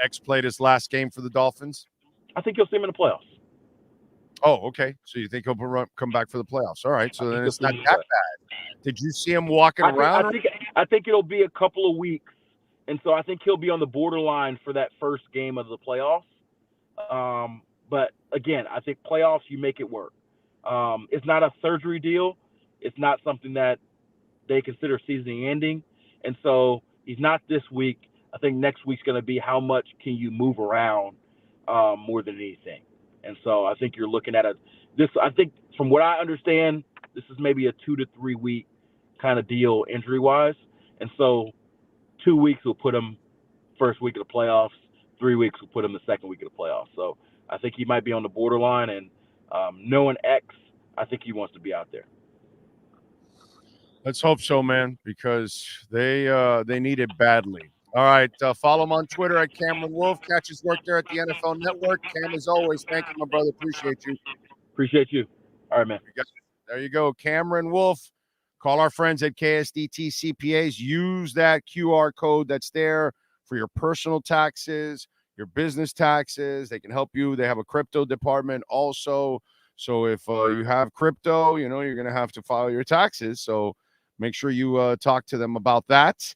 X played his last game for the Dolphins. I think you'll see him in the playoffs. Oh, okay. So you think he'll come back for the playoffs? All right. So then it's not that bad. Did you see him walking around? I think it'll be a couple of weeks, and so I think he'll be on the borderline for that first game of the playoffs. But again, I think playoffs, you make it work. It's not a surgery deal. It's not something that they consider season ending. And so he's not this week. I think next week's going to be how much can you move around more than anything. And so I think you're looking at I think from what I understand, this is maybe a 2 to 3 week kind of deal injury wise. And so 2 weeks will put him first week of the playoffs. 3 weeks will put him the second week of the playoffs. So I think he might be on the borderline, and knowing X, I think he wants to be out there. Let's hope so, man, because they need it badly. All right, follow him on Twitter at Cameron Wolf. Catch his work there at the NFL Network. Cam, as always, thank you, my brother. Appreciate you. Appreciate you. All right, man. There you go, Cameron Wolf. Call our friends at KSDT CPAs. Use that QR code that's there for your personal taxes, your business taxes. They can help you. They have a crypto department also. So if you have crypto, you're going to have to file your taxes. So make sure you talk to them about that.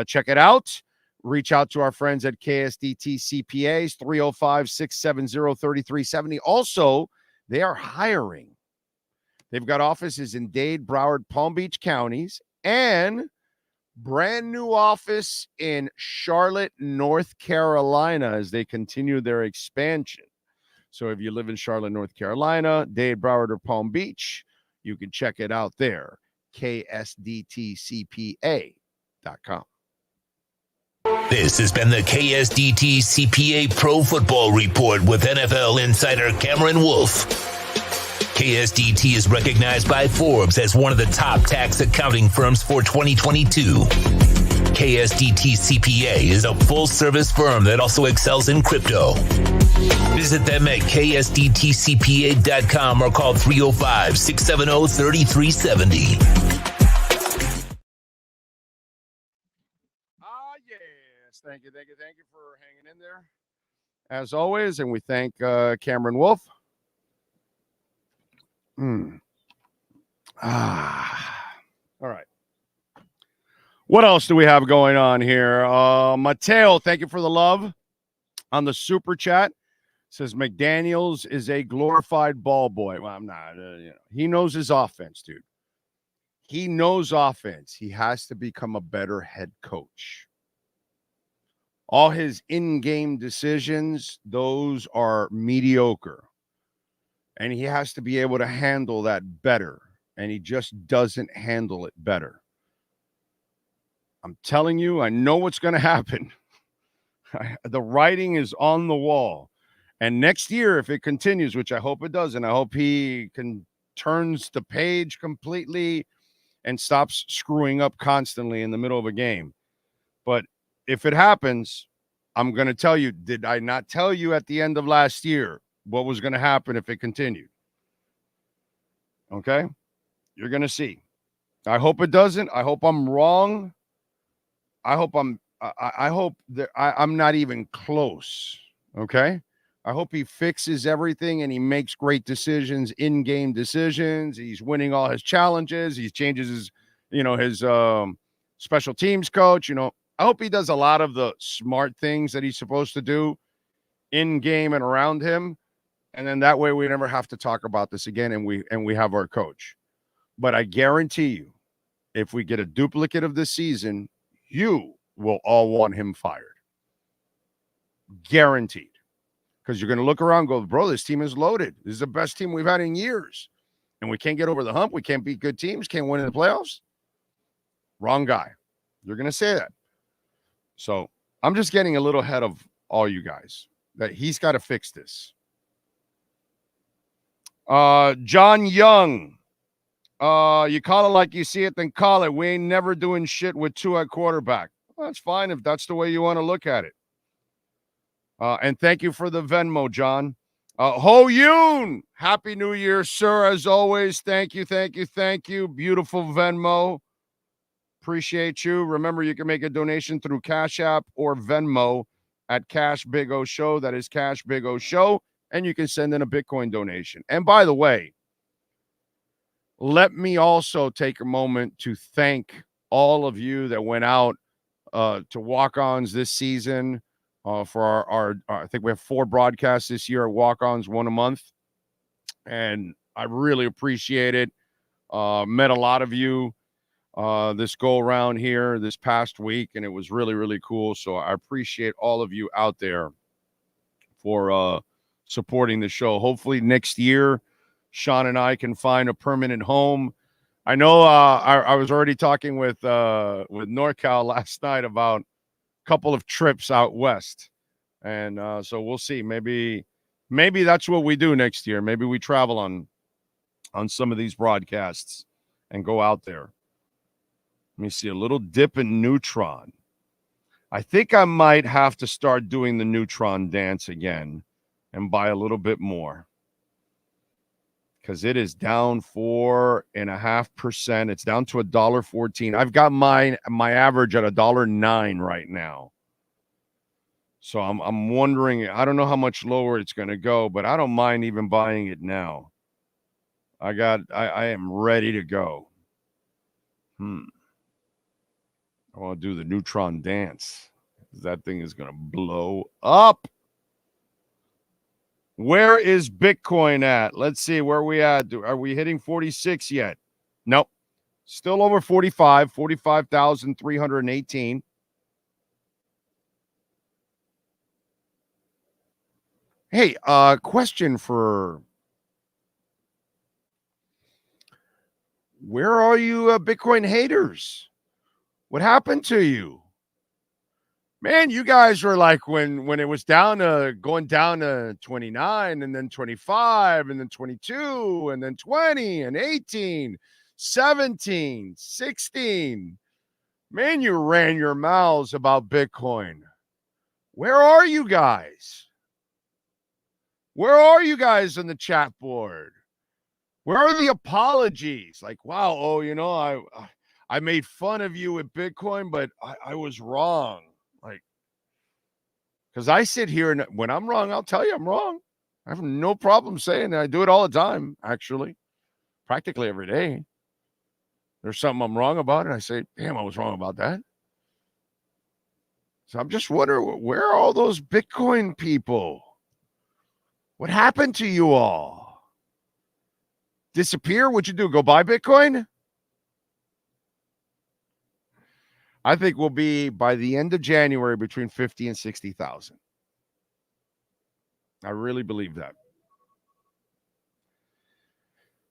Check it out. Reach out to our friends at KSDT CPAs, 305-670-3370. Also, they are hiring. They've got offices in Dade, Broward, Palm Beach counties, and brand new office in Charlotte, North Carolina, as they continue their expansion. So if you live in Charlotte, North Carolina, Dade, Broward, or Palm Beach, you can check it out there. KSDTCPA.com. This has been the KSDT CPA Pro Football Report with NFL insider Cameron Wolf. KSDT is recognized by Forbes as one of the top tax accounting firms for 2022. KSDT CPA is a full-service firm that also excels in crypto. Visit them at ksdtcpa.com or call 305-670-3370. Yes. Thank you for hanging in there, as always. And we thank Cameron Wolf. All right. What else do we have going on here? Mateo, thank you for the love on the super chat. Says McDaniels is a glorified ball boy. Well, I'm not. He knows his offense, dude. He knows offense. He has to become a better head coach. All his in-game decisions, those are mediocre. And he has to be able to handle that better. And he just doesn't handle it better. I'm telling you, I know what's going to happen. The writing is on the wall. And next year, if it continues, which I hope it does, and I hope he turns the page completely and stops screwing up constantly in the middle of a game. But if it happens, I'm going to tell you, did I not tell you at the end of last year what was going to happen if it continued? Okay? You're going to see. I hope it doesn't. I hope I'm wrong. I hope I'm not even close. Okay? I hope he fixes everything and he makes great decisions, in-game decisions. He's winning all his challenges. He changes his special teams coach. I hope he does a lot of the smart things that he's supposed to do in-game and around him. And then that way we never have to talk about this again, and we have our coach. But I guarantee you, if we get a duplicate of this season, you will all want him fired. Guaranteed. Because you're going to look around and go, bro, this team is loaded. This is the best team we've had in years. And we can't get over the hump. We can't beat good teams. Can't win in the playoffs. Wrong guy. You're going to say that. So I'm just getting a little ahead of all you guys that he's got to fix this. John Young. You call it like you see it, then call it. We ain't never doing shit with two at quarterback. Well, that's fine if that's the way you want to look at it. And thank you for the Venmo, John. Ho Yoon, Happy New Year, sir, as always. Thank you. Beautiful Venmo. Appreciate you. Remember, you can make a donation through Cash App or Venmo at Cash Big O Show. That is Cash Big O Show. and you can send in a Bitcoin donation. And by the way, let me also take a moment to thank all of you that went out to walk-ons this season for our I think we have 4 broadcasts this year at walk-ons, 1 a month. And I really appreciate it. Met a lot of you this go around here this past week, and it was really, really cool. So I appreciate all of you out there for supporting the show. Hopefully next year, Sean and I can find a permanent home. I know I was already talking with NorCal last night about a couple of trips out west. And so we'll see. Maybe that's what we do next year. Maybe we travel on some of these broadcasts and go out there. Let me see, a little dip in Neutron. I think I might have to start doing the Neutron dance again and buy a little bit more, because it is down 4.5%. It's down to $1.14. I've got my average at $1.09 right now. So I'm wondering, I don't know how much lower it's going to go, but I don't mind even buying it now. I am ready to go. I want to do the Neutron dance. That thing is going to blow up. Where is Bitcoin at? Let's see where we at. Are we hitting 46 yet? Nope. Still over 45,318. Hey, question for where are you Bitcoin haters? What happened to you? Man, you guys were like when it was going down to 29 and then 25 and then 22 and then 20 and 18, 17, 16. Man, you ran your mouths about Bitcoin. Where are you guys? Where are you guys on the chat board? Where are the apologies? Like, wow, I made fun of you with Bitcoin, but I was wrong. Like, because I sit here and when I'm wrong, I'll tell you I'm wrong. I have no problem saying that. I do it all the time, actually, practically every day. There's something I'm wrong about, and I say, damn, I was wrong about that. So I'm just wondering, where are all those Bitcoin people? What happened to you all? Disappear? What'd you do? Go buy Bitcoin? I think we'll be by the end of January between 50 and 60,000. I really believe that.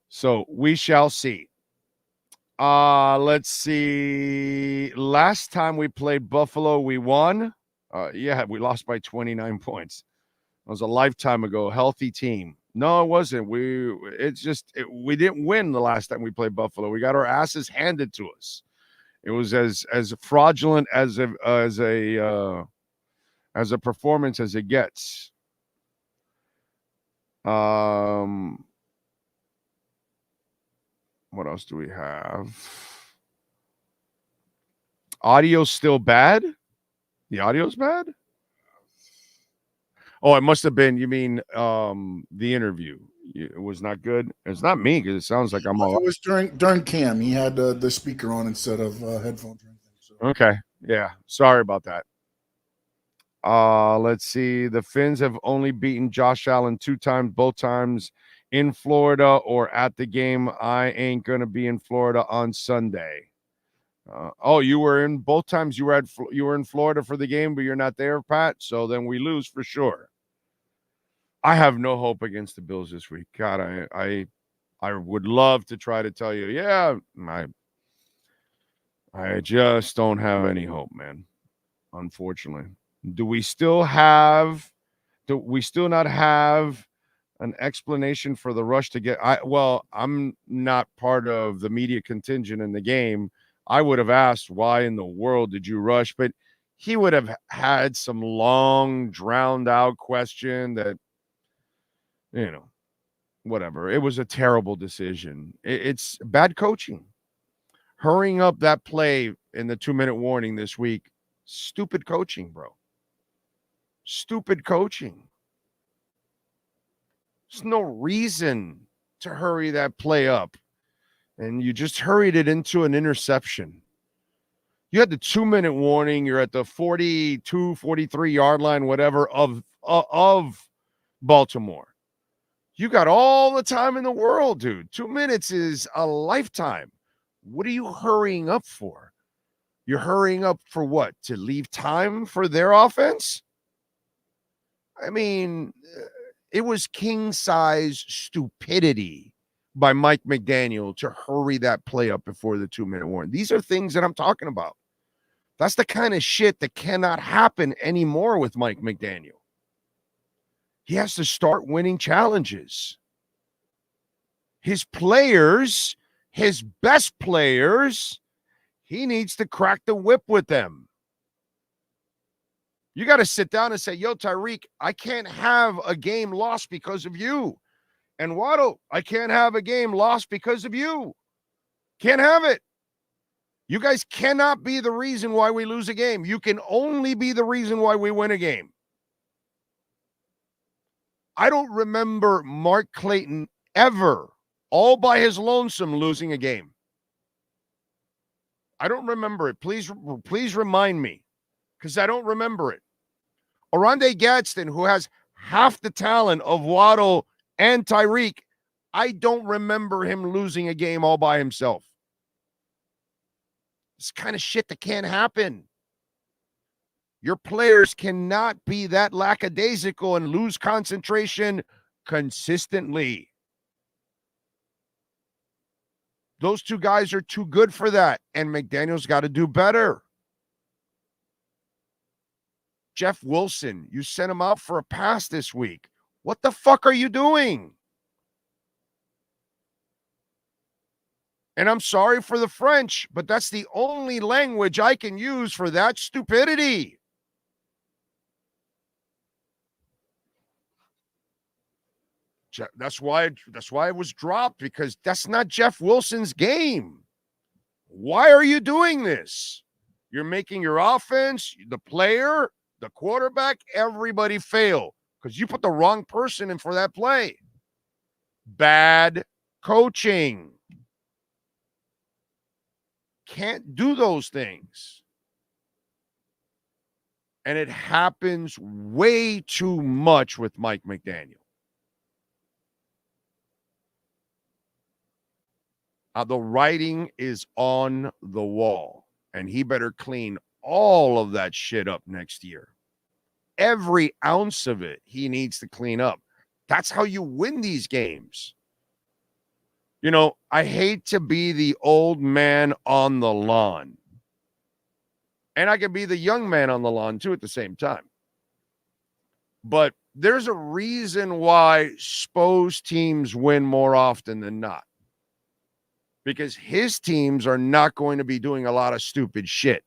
So we shall see. Let's see. Last time we played Buffalo, we won. Yeah, we lost by 29 points. It was a lifetime ago. Healthy team. No, it wasn't. We didn't win the last time we played Buffalo. We got our asses handed to us. It was as fraudulent as a performance as it gets. What else do we have? Audio's still bad? The audio's bad? Oh, it must have been, you mean the interview. It was not good. It's not me because it sounds like I'm all. It was during Cam. He had the speaker on instead of headphones. So. Okay. Yeah. Sorry about that. Let's see. The Finns have only beaten Josh Allen 2 times, both times in Florida or at the game. I ain't going to be in Florida on Sunday. You were in both times. You were in Florida for the game, but you're not there, Pat. So then we lose for sure. I have no hope against the Bills this week. God, I would love to try to tell you, yeah, I just don't have any hope, man. Unfortunately. Do we still not have an explanation for the rush to get? I'm not part of the media contingent in the game. I would have asked, why in the world did you rush? But he would have had some long, drowned out question that, whatever. It was a terrible decision. It's bad coaching. Hurrying up that play in the 2-minute warning this week. Stupid coaching, bro. Stupid coaching. There's no reason to hurry that play up. And you just hurried it into an interception. You had the 2-minute warning. You're at the 42, 43-yard line, whatever, of Baltimore. You got all the time in the world, dude. 2 minutes is a lifetime. What are you hurrying up for? You're hurrying up for what? To leave time for their offense? I mean, it was king-size stupidity by Mike McDaniel to hurry that play up before the 2-minute warning. These are things that I'm talking about. That's the kind of shit that cannot happen anymore with Mike McDaniel. He has to start winning challenges. His players, his best players, he needs to crack the whip with them. You got to sit down and say, yo, Tyreek, I can't have a game lost because of you. And Waddle, I can't have a game lost because of you. Can't have it. You guys cannot be the reason why we lose a game. You can only be the reason why we win a game. I don't remember Mark Clayton ever, all by his lonesome, losing a game. I don't remember it. Please remind me, because I don't remember it. Oronde Gadsden, who has half the talent of Waddle and Tyreek, I don't remember him losing a game all by himself. It's kind of shit that can't happen. Your players cannot be that lackadaisical and lose concentration consistently. Those two guys are too good for that, and McDaniel's got to do better. Jeff Wilson, you sent him out for a pass this week. What the fuck are you doing? And I'm sorry for the French, but that's the only language I can use for that stupidity. That's why it was dropped, because that's not Jeff Wilson's game. Why are you doing this? You're making your offense, the player, the quarterback, everybody fail because you put the wrong person in for that play. Bad coaching. Can't do those things. And it happens way too much with Mike McDaniel. The writing is on the wall, and he better clean all of that shit up next year. Every ounce of it he needs to clean up. That's how you win these games. You know, I hate to be the old man on the lawn. And I can be the young man on the lawn, too, at the same time. But there's a reason why Spo's teams win more often than not. Because his teams are not going to be doing a lot of stupid shit.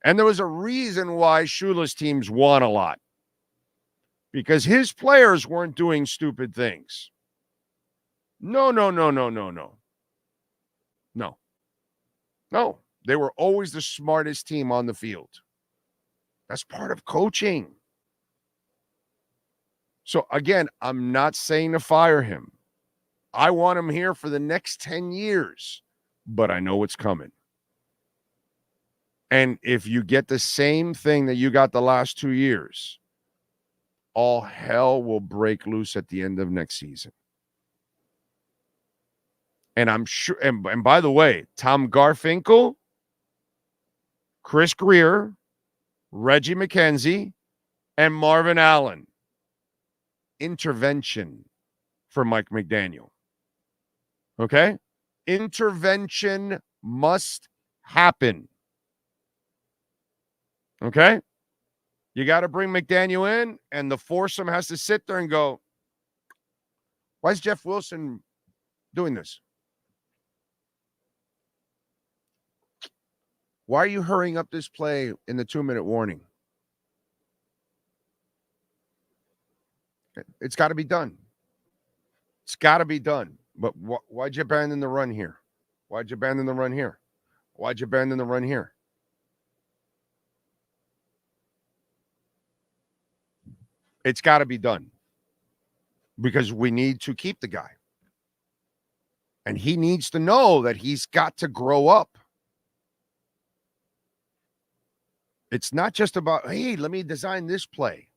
And there was a reason why Shula's teams won a lot. Because his players weren't doing stupid things. No. They were always the smartest team on the field. That's part of coaching. So, again, I'm not saying to fire him. I want him here for the next 10 years, but I know what's coming. And if you get the same thing that you got the last 2 years, all hell will break loose at the end of next season. And I'm sure, and by the way, Tom Garfinkel, Chris Greer, Reggie McKenzie, and Marvin Allen. Intervention for Mike McDaniel. Okay? Intervention must happen. Okay? You got to bring McDaniel in, and the foursome has to sit there and go, why is Jeff Wilson doing this? Why are you hurrying up this play in the 2-minute warning? It's got to be done. It's got to be done. But why'd you abandon the run here? Why'd you abandon the run here? Why'd you abandon the run here? It's got to be done. because we need to keep the guy. And he needs to know that he's got to grow up. It's not just about, hey, let me design this play.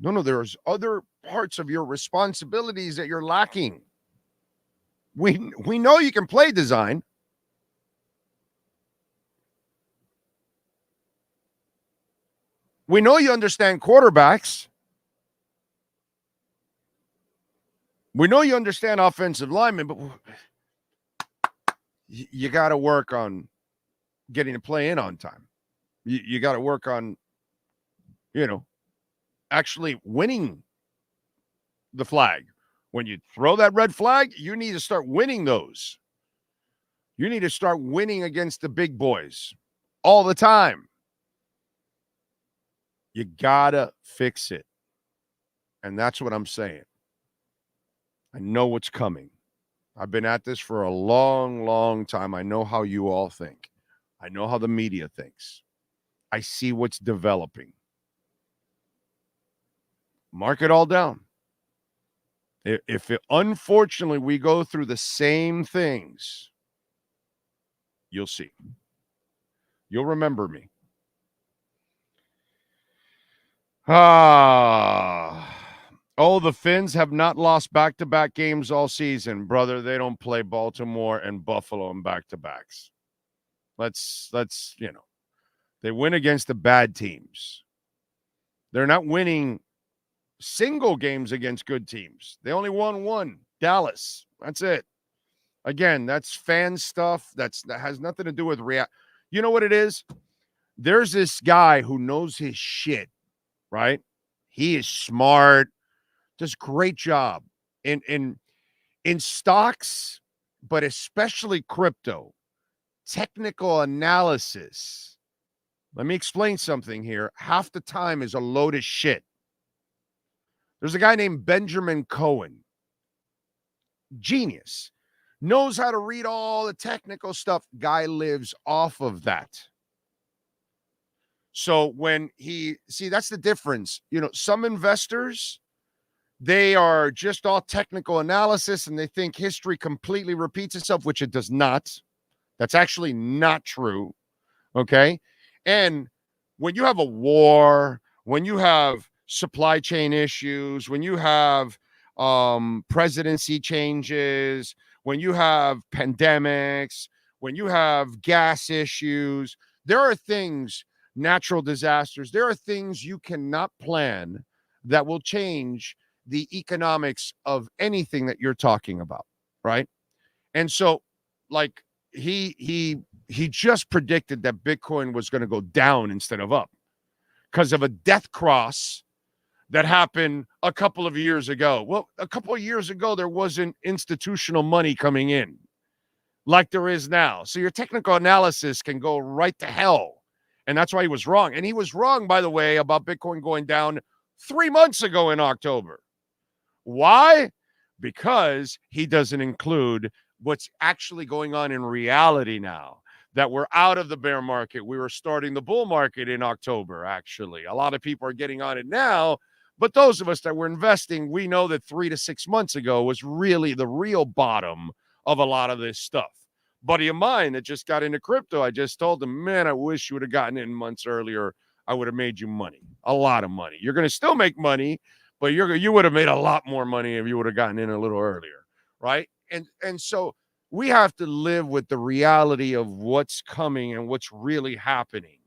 No, there's other parts of your responsibilities that you're lacking. We know you can play design. We know you understand quarterbacks. We know you understand offensive linemen, but you got to work on getting to play in on time. You got to work on, actually winning the flag. When you throw that red flag, you need to start winning those. You need to start winning against the big boys all the time. You got to fix it. And that's what I'm saying. I know what's coming. I've been at this for a long, long time. I know how you all think. I know how the media thinks. I see what's developing. Mark it all down. If unfortunately we go through the same things, you'll see. You'll remember me. The Finns have not lost back-to-back games all season. Brother, they don't play Baltimore and Buffalo in back-to-backs. Let's they win against the bad teams. They're not winning single games against good teams. They only won one, Dallas. That's it. Again, that's fan stuff. That has nothing to do with You know what it is? There's this guy who knows his shit, right? He is smart, does a great job in stocks, but especially crypto. Technical analysis. Let me explain something here. Half the time is a load of shit. There's a guy named Benjamin Cohen. Genius. Knows how to read all the technical stuff. Guy lives off of that. So when that's the difference. Some investors, they are just all technical analysis and they think history completely repeats itself, which it does not. That's actually not true. Okay. And when you have a war, when you have supply chain issues, when you have presidency changes, when you have pandemics, when you have gas issues, there are things, natural disasters, there are things you cannot plan that will change the economics of anything that you're talking about, right? And so, like, he just predicted that Bitcoin was going to go down instead of up because of a death cross that happened a couple of years ago. Well, a couple of years ago, there wasn't institutional money coming in like there is now. So your technical analysis can go right to hell. And that's why he was wrong. And he was wrong, by the way, about Bitcoin going down 3 months ago in October. Why? Because he doesn't include what's actually going on in reality now, that we're out of the bear market. We were starting the bull market in October, actually. A lot of people are getting on it now, but those of us that were investing, we know that 3 to 6 months ago was really the real bottom of a lot of this stuff. Buddy of mine that just got into crypto, I just told him, man, I wish you would have gotten in months earlier. I would have made you money, a lot of money. You're going to still make money, but you would have made a lot more money if you would have gotten in a little earlier, right? And so we have to live with the reality of what's coming and what's really happening.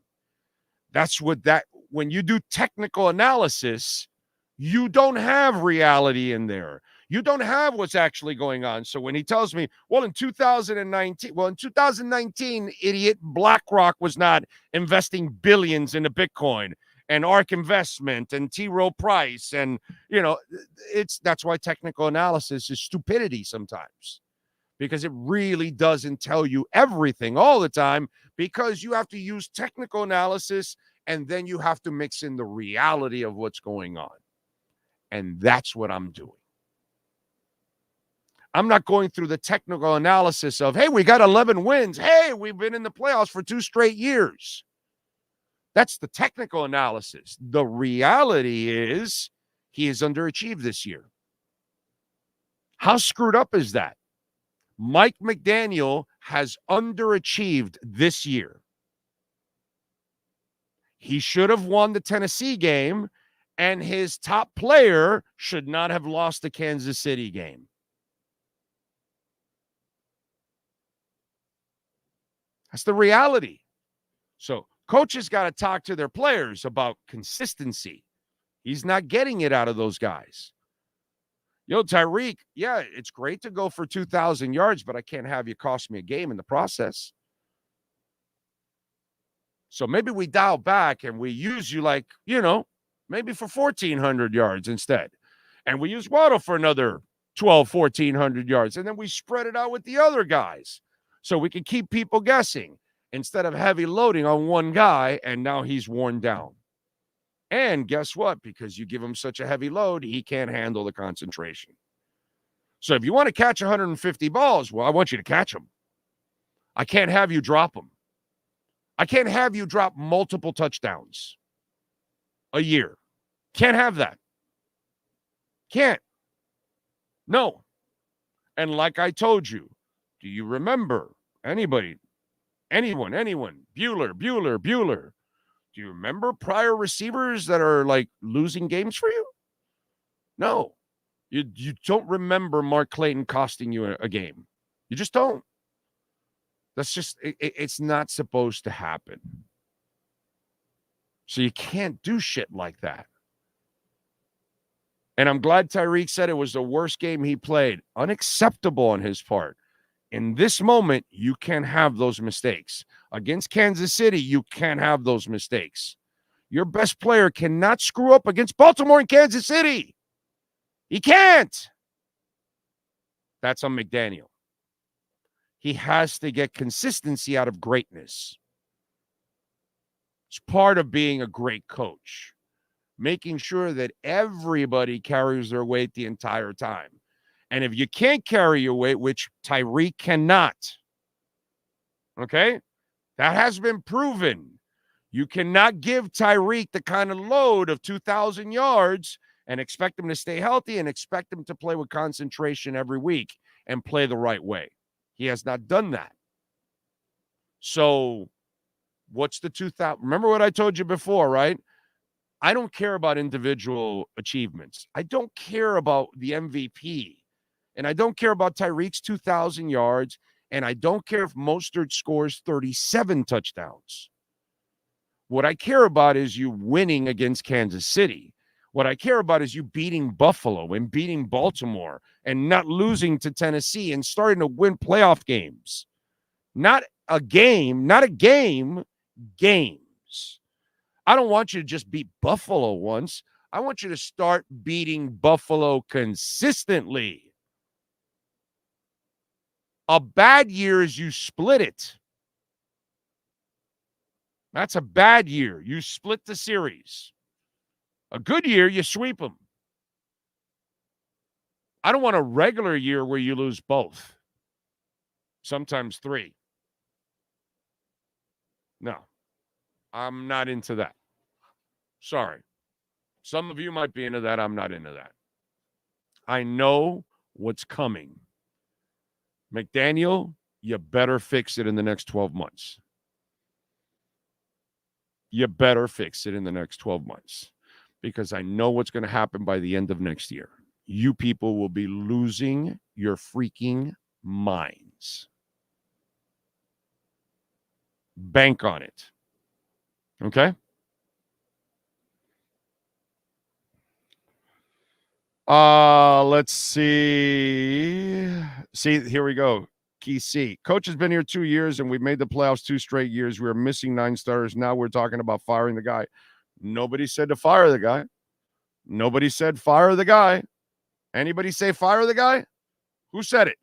That's when you do technical analysis, you don't have reality in there. You don't have what's actually going on. So when he tells me, in 2019, idiot, BlackRock was not investing billions into Bitcoin and ARK Investment and T. Rowe Price. And, that's why technical analysis is stupidity sometimes, because it really doesn't tell you everything all the time, because you have to use technical analysis and then you have to mix in the reality of what's going on. And that's what I'm doing. I'm not going through the technical analysis of, hey, we got 11 wins. Hey, we've been in the playoffs for 2 straight years. That's the technical analysis. The reality is he has underachieved this year. How screwed up is that? Mike McDaniel has underachieved this year. He should have won the Tennessee game, and his top player should not have lost the Kansas City game. That's the reality. So coaches got to talk to their players about consistency. He's not getting it out of those guys. Yo, Tyreek, yeah, it's great to go for 2,000 yards, but I can't have you cost me a game in the process. So maybe we dial back and we use you like, maybe for 1,400 yards instead. And we use Waddle for another 1,400 yards. And then we spread it out with the other guys so we can keep people guessing instead of heavy loading on one guy, and now he's worn down. And guess what? Because you give him such a heavy load, he can't handle the concentration. So if you want to catch 150 balls, well, I want you to catch them. I can't have you drop them. I can't have you drop multiple touchdowns a year. Can't have that. Can't. No. And like I told you, do you remember anybody, anyone, Bueller? Do you remember prior receivers that are like losing games for you? No. You don't remember Mark Clayton costing you a game. You just don't. That's just, it's not supposed to happen. So you can't do shit like that. And I'm glad Tyreek said it was the worst game he played. Unacceptable on his part. In this moment, you can't have those mistakes. Against Kansas City, you can't have those mistakes. Your best player cannot screw up against Baltimore and Kansas City. He can't. That's on McDaniel. He has to get consistency out of greatness. It's part of being a great coach. Making sure that everybody carries their weight the entire time. And if you can't carry your weight, which Tyreek cannot, okay, that has been proven. You cannot give Tyreek the kind of load of 2,000 yards and expect him to stay healthy and expect him to play with concentration every week and play the right way. He has not done that. So what's the 2,000? Remember what I told you before, right? I don't care about individual achievements. I don't care about the MVP. And I don't care about Tyreek's 2,000 yards. And I don't care if Mostert scores 37 touchdowns. What I care about is you winning against Kansas City. What I care about is you beating Buffalo and beating Baltimore and not losing to Tennessee and starting to win playoff games. Not a game, games. I don't want you to just beat Buffalo once. I want you to start beating Buffalo consistently. A bad year is you split it. That's a bad year. You split the series. A good year, you sweep them. I don't want a regular year where you lose both. Sometimes 3. No, I'm not into that. Sorry. Some of you might be into that. I'm not into that. I know what's coming. McDaniel, you better fix it in the next 12 months. You better fix it in the next 12 months. Because I know what's going to happen by the end of next year. You people will be losing your freaking minds. Bank on it. Okay? Let's see. See, here we go. Key C. Coach has been here 2 years, and we've made the playoffs 2 straight years. We are missing 9 starters. Now we're talking about firing the guy. Nobody said to fire the guy. Nobody said fire the guy. Anybody say fire the guy? Who said it?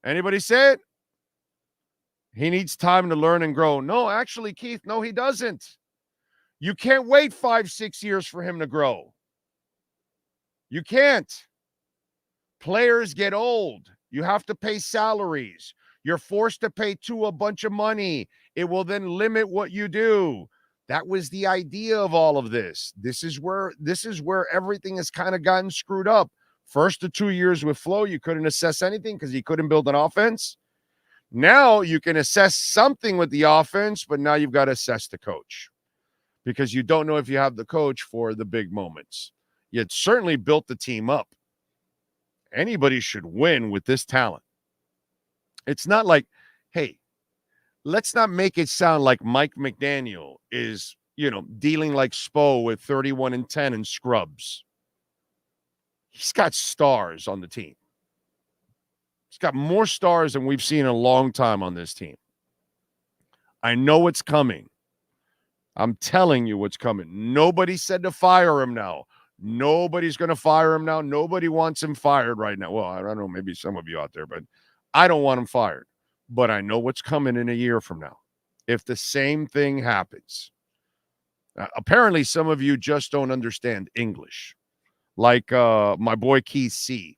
Anybody say it? He needs time to learn and grow. No, actually, Keith, no, he doesn't. You can't wait 5-6 years for him to grow. You can't. Players get old. You have to pay salaries. You're forced to pay a bunch of money. It will then limit what you do. That was the idea of all of this. This is where everything has kind of gotten screwed up. First the 2 years with Flo, you couldn't assess anything because he couldn't build an offense. Now you can assess something with the offense, but now you've got to assess the coach because you don't know if you have the coach for the big moments. You had certainly built the team up. Anybody should win with this talent. It's not like, hey, let's not make it sound like Mike McDaniel is, dealing like Spo with 31-10 and scrubs. He's got stars on the team. He's got more stars than we've seen in a long time on this team. I know what's coming. I'm telling you what's coming. Nobody said to fire him now. Nobody's going to fire him now. Nobody wants him fired right now. Well, I don't know, maybe some of you out there, but I don't want him fired. But I know what's coming in a year from now. If the same thing happens. Apparently, some of you just don't understand English. Like my boy Keith C.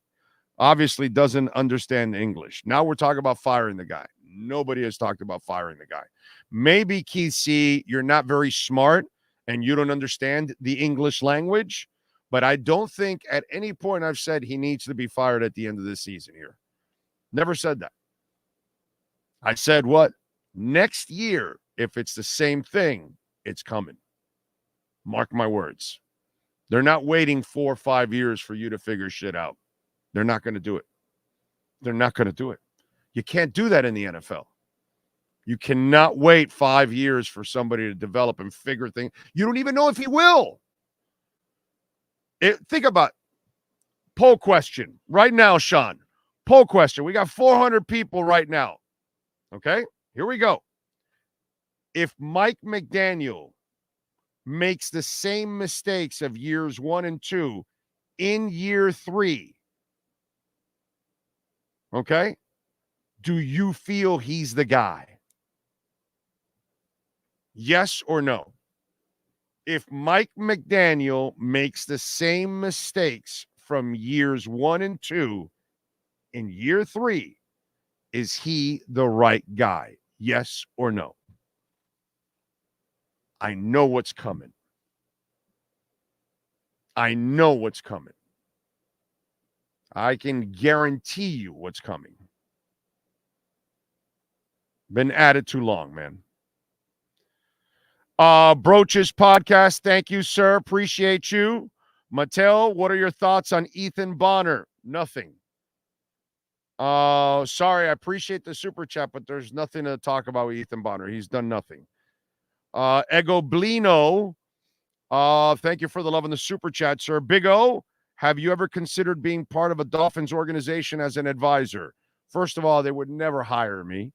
obviously doesn't understand English. Now we're talking about firing the guy. Nobody has talked about firing the guy. Maybe, Keith C., you're not very smart and you don't understand the English language, but I don't think at any point I've said he needs to be fired at the end of this season here. Never said that. I said what? Next year, if it's the same thing, it's coming. Mark my words. They're not waiting 4 or 5 years for you to figure shit out. They're not going to do it. They're not going to do it. You can't do that in the NFL. You cannot wait 5 years for somebody to develop and figure things. You don't even know if he will. Think about it. Poll question right now, Sean. Poll question. We got 400 people right now. Okay, here we go. If Mike McDaniel makes the same mistakes of years 1 and 2 in year 3, okay, do you feel he's the guy? Yes or no? If Mike McDaniel makes the same mistakes from years 1 and 2 in year 3, is he the right guy? Yes or no? I know what's coming. I know what's coming. I can guarantee you what's coming. Been at it too long, man. Broaches podcast. Thank you, sir. Appreciate you. Mattel, what are your thoughts on Ethan Bonner? Nothing. Sorry, I appreciate the super chat, but there's nothing to talk about with Ethan Bonner. He's done nothing. Ego Blino, thank you for the love in the super chat, sir. Big O, have you ever considered being part of a Dolphins organization as an advisor? First of all, they would never hire me.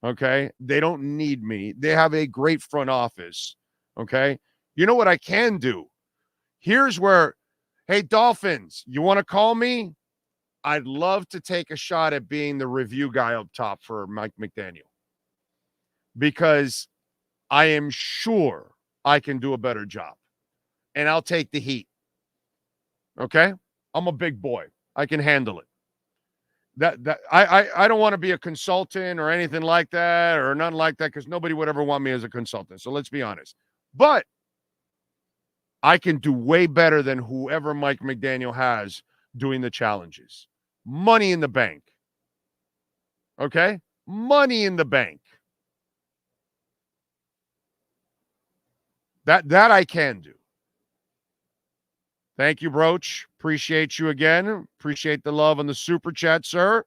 Okay. They don't need me. They have a great front office. Okay. You know what I can do? Here's where, hey, Dolphins, you want to call me? I'd love to take a shot at being the review guy up top for Mike McDaniel because I am sure I can do a better job and I'll take the heat. Okay. I'm a big boy. I can handle it. I don't want to be a consultant or anything like that or nothing like that because nobody would ever want me as a consultant. So let's be honest. But I can do way better than whoever Mike McDaniel has doing the challenges. Money in the bank. Okay? Money in the bank. That I can do. Thank you, Broach. Appreciate you again. Appreciate the love on the super chat, sir.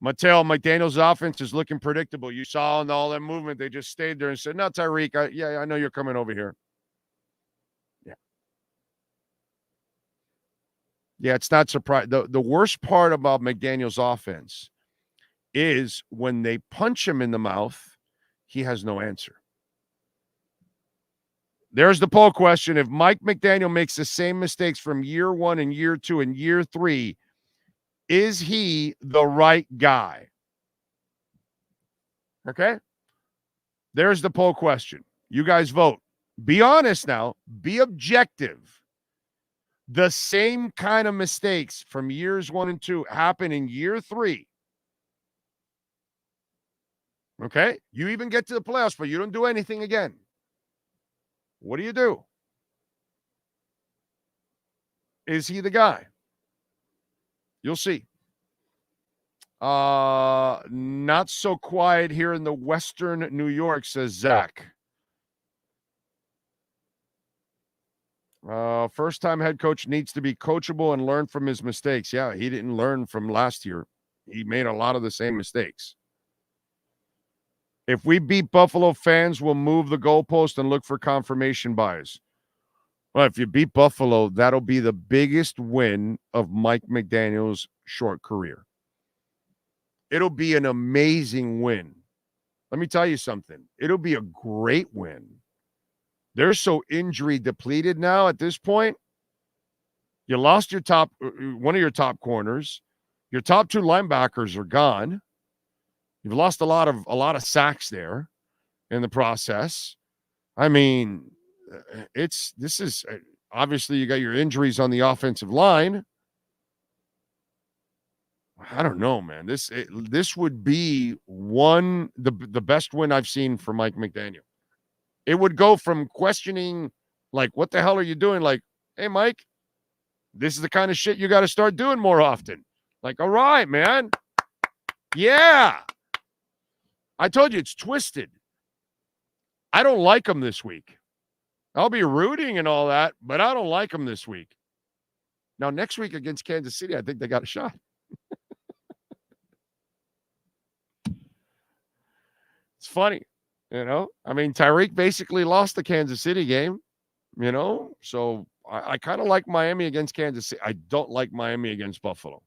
Mattel, McDaniel's offense is looking predictable. You saw in all that movement, they just stayed there and said, no, Tyreek, I know you're coming over here. Yeah, it's not surprising. The worst part about McDaniel's offense is when they punch him in the mouth, he has no answer. There's the poll question. If Mike McDaniel makes the same mistakes from year 1 and year 2 and year 3, is he the right guy? Okay? There's the poll question. You guys vote. Be honest now. Be objective. The same kind of mistakes from years 1 and 2 happen in year 3. Okay? You even get to the playoffs, but you don't do anything again. What do you do? Is he the guy? You'll see. Not so quiet here in the Western New York, says Zach. First-time head coach needs to be coachable and learn from his mistakes. Yeah, he didn't learn from last year. He made a lot of the same mistakes. If we beat Buffalo, fans will move the goalpost and look for confirmation bias. Well, if you beat Buffalo, that'll be the biggest win of Mike McDaniel's short career. It'll be an amazing win. Let me tell you something. It'll be a great win. They're so injury depleted now at this point. You lost one of your top corners. Your top two linebackers are gone. You've lost a lot of sacks there in the process. I mean, this is obviously you got your injuries on the offensive line. I don't know, man. This would be the best win I've seen for Mike McDaniel. It would go from questioning, like, what the hell are you doing? Like, hey, Mike, this is the kind of shit you got to start doing more often. Like, all right, man. Yeah. I told you it's twisted. I don't like him this week. I'll be rooting and all that, but I don't like him this week. Now, next week against Kansas City, I think they got a shot. It's funny. I mean, Tyreek basically lost the Kansas City game, so I kind of like Miami against Kansas City. I don't like Miami against Buffalo.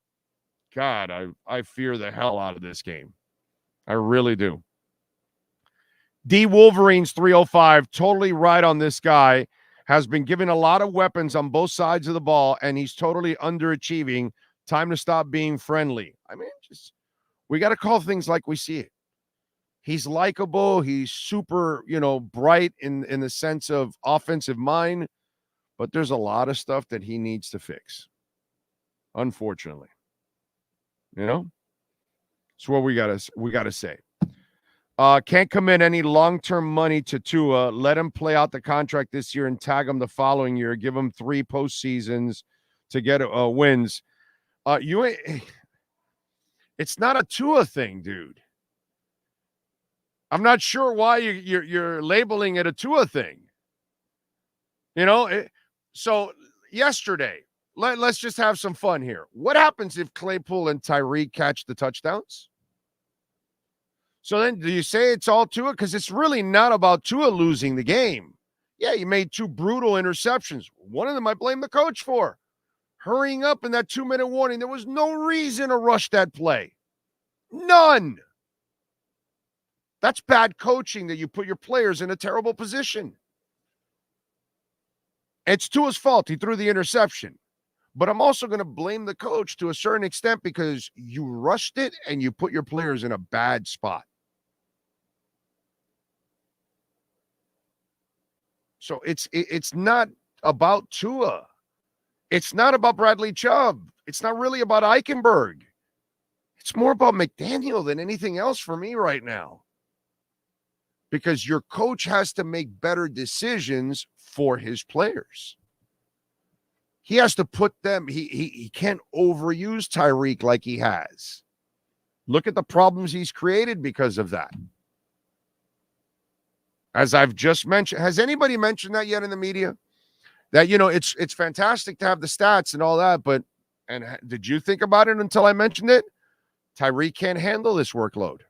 God, I fear the hell out of this game. I really do. D Wolverines 305, totally right on this guy. Has been given a lot of weapons on both sides of the ball, and he's totally underachieving. Time to stop being friendly. I mean, we got to call things like we see it. He's likable. He's super, bright in the sense of offensive mind, but there's a lot of stuff that he needs to fix. Unfortunately, it's what we gotta say. Can't commit any long-term money to Tua. Let him play out the contract this year and tag him the following year. Give him 3 postseasons to get wins. It's not a Tua thing, dude. I'm not sure why you're labeling it a Tua thing. So yesterday, let's just have some fun here. What happens if Claypool and Tyreek catch the touchdowns? So then do you say it's all Tua? Because it's really not about Tua losing the game. Yeah, you made 2 brutal interceptions. One of them I blame the coach for. Hurrying up in that 2-minute warning. There was no reason to rush that play. None. That's bad coaching that you put your players in a terrible position. It's Tua's fault. He threw the interception. But I'm also going to blame the coach to a certain extent because you rushed it and you put your players in a bad spot. So it's not about Tua. It's not about Bradley Chubb. It's not really about Eichenberg. It's more about McDaniel than anything else for me right now. Because your coach has to make better decisions for his players. He has to put them, he can't overuse Tyreek like he has. Look at the problems he's created because of that. As I've just mentioned, has anybody mentioned that yet in the media? That, it's fantastic to have the stats and all that, but, and did you think about it until I mentioned it? Tyreek can't handle this workload.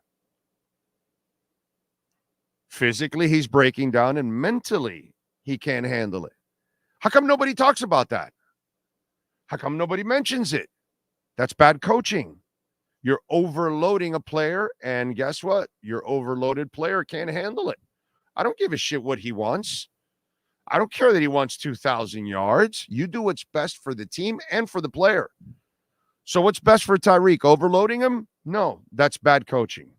Physically, he's breaking down, and mentally, he can't handle it. How come nobody talks about that? How come nobody mentions it? That's bad coaching. You're overloading a player, and guess what? Your overloaded player can't handle it. I don't give a shit what he wants. I don't care that he wants 2,000 yards. You do what's best for the team and for the player. So what's best for Tyreek? Overloading him? No, that's bad coaching.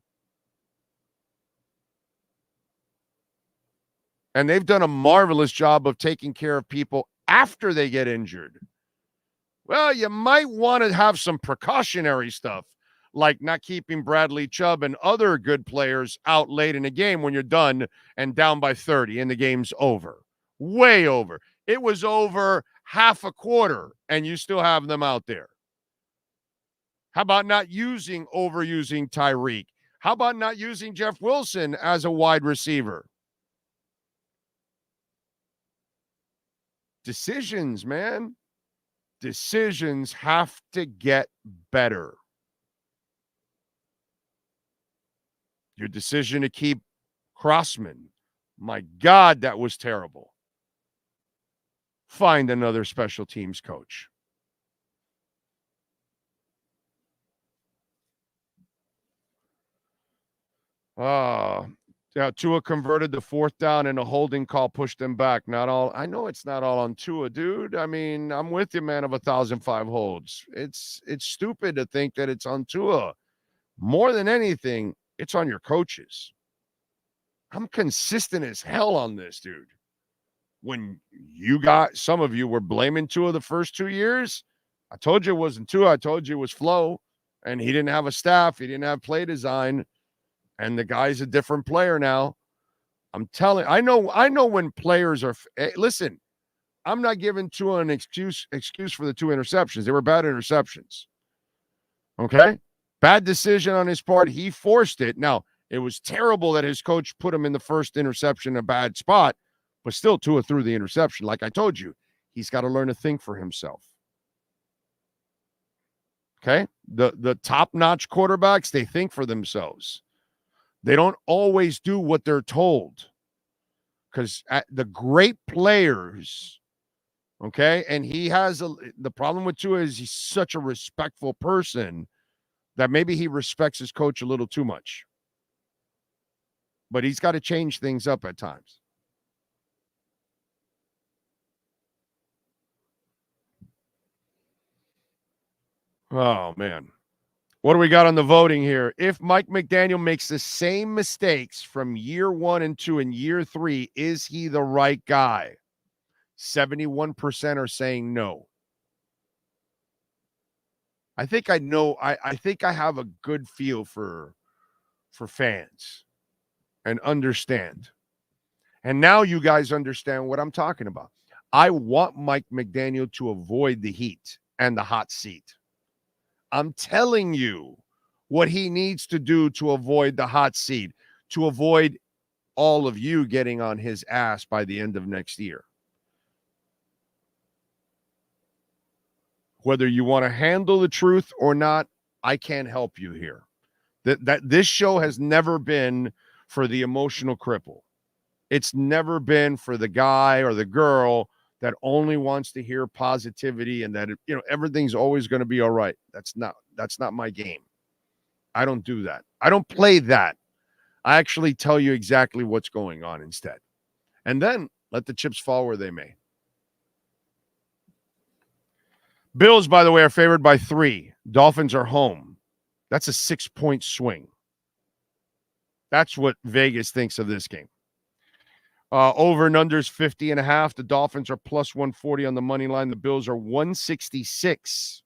And they've done a marvelous job of taking care of people after they get injured. Well, you might want to have some precautionary stuff, like not keeping Bradley Chubb and other good players out late in a game when you're done and down by 30 and the game's over. Way over. It was over half a quarter, and you still have them out there. How about not overusing Tyreek? How about not using Jeff Wilson as a wide receiver? Decisions, man. Decisions have to get better. Your decision to keep Crossman, my God, that was terrible. Find another special teams coach. Yeah, Tua converted the fourth down and a holding call pushed them back. I know it's not all on Tua, dude. I mean, I'm with you, man, of 1,005 holds. It's stupid to think that it's on Tua. More than anything, it's on your coaches. I'm consistent as hell on this, dude. When some of you were blaming Tua the first 2 years, I told you it wasn't Tua. I told you it was Flo, and he didn't have a staff. He didn't have play design. And the guy's a different player now. I'm telling. I know when players are. Listen, I'm not giving Tua an excuse for the 2 interceptions. They were bad interceptions. Okay, bad decision on his part. He forced it. Now it was terrible that his coach put him in the first interception in a bad spot, but still Tua threw the interception. Like I told you, he's got to learn to think for himself. Okay, the top-notch quarterbacks, they think for themselves. They don't always do what they're told, because the great players, okay, and he has the problem with Tua is he's such a respectful person that maybe he respects his coach a little too much. But he's got to change things up at times. Oh, man. What do we got on the voting here? If Mike McDaniel makes the same mistakes from year 1 and 2 and year 3, is he the right guy? 71% are saying no. I think I know. I think I have a good feel for fans and understand. And now you guys understand what I'm talking about. I want Mike McDaniel to avoid the heat and the hot seat. I'm telling you what he needs to do to avoid the hot seat, to avoid all of you getting on his ass by the end of next year. Whether you want to handle the truth or not, I can't help you here. That this show has never been for the emotional cripple. It's never been for the guy or the girl that only wants to hear positivity and that everything's always going to be all right. That's not my game. I don't do that. I don't play that. I actually tell you exactly what's going on instead. And then let the chips fall where they may. Bills, by the way, are favored by 3. Dolphins are home. That's a 6-point swing. That's what Vegas thinks of this game. Over and unders 50.5. The Dolphins are plus 140 on the money line. The Bills are 166.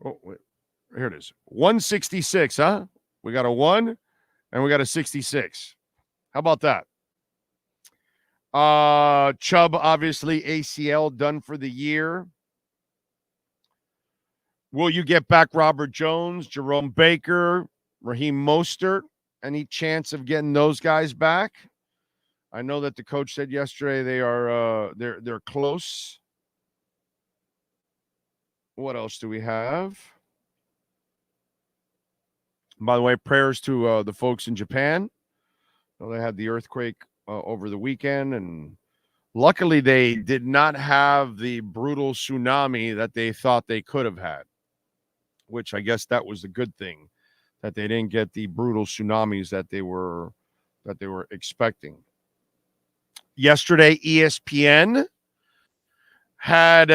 Oh, wait. Here it is. 166, huh? We got a 1 and we got a 66. How about that? Chubb, obviously, ACL done for the year. Will you get back Robert Jones, Jerome Baker, Raheem Mostert? Any chance of getting those guys back? I know that the coach said yesterday they're close. What else do we have? By the way, prayers to the folks in Japan. Well, they had the earthquake over the weekend, and luckily they did not have the brutal tsunami that they thought they could have had, which I guess that was the good thing, that they didn't get the brutal tsunamis that they were expecting. Yesterday, ESPN had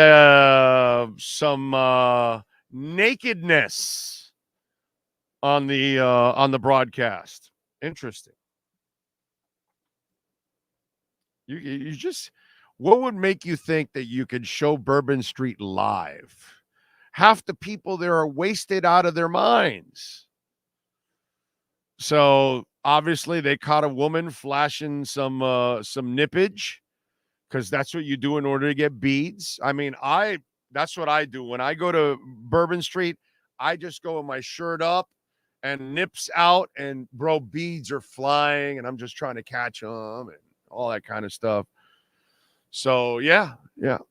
some nakedness on the broadcast. Interesting. You just, what would make you think that you could show Bourbon Street live? Half the people there are wasted out of their minds. So obviously they caught a woman flashing some nippage, because that's what you do in order to get beads. I mean, That's what I do. When I go to Bourbon Street, I just go with my shirt up and nips out, and bro, beads are flying, and I'm just trying to catch them and all that kind of stuff. So yeah. Yep.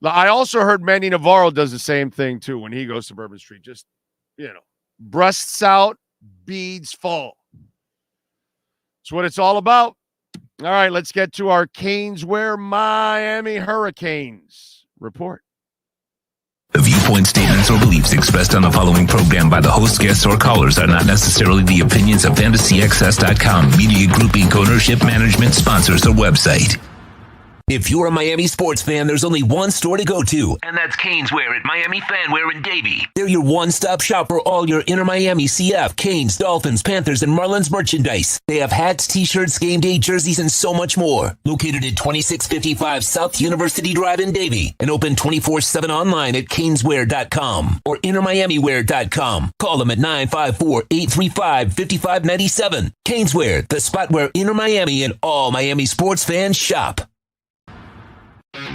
I also heard Manny Navarro does the same thing too when he goes to Bourbon Street. Just, breasts out, beads fall. That's what it's all about. All right, let's get to our Canes Wear Miami Hurricanes report. The viewpoint statements or beliefs expressed on the following program by the host, guests, or callers are not necessarily the opinions of FantasyXS.com, Media Group Inc. ownership, management, sponsors, or website. If you're a Miami sports fan, there's only one store to go to, and that's Canes Wear at Miami Fanwear in Davie. They're your one-stop shop for all your inner Miami CF, Canes, Dolphins, Panthers, and Marlins merchandise. They have hats, t-shirts, game day jerseys, and so much more. Located at 2655 South University Drive in Davie, and open 24/7 online at caneswear.com or innermiamiwear.com. Call them at 954-835-5597. Canes Wear, the spot where inner Miami and all Miami sports fans shop.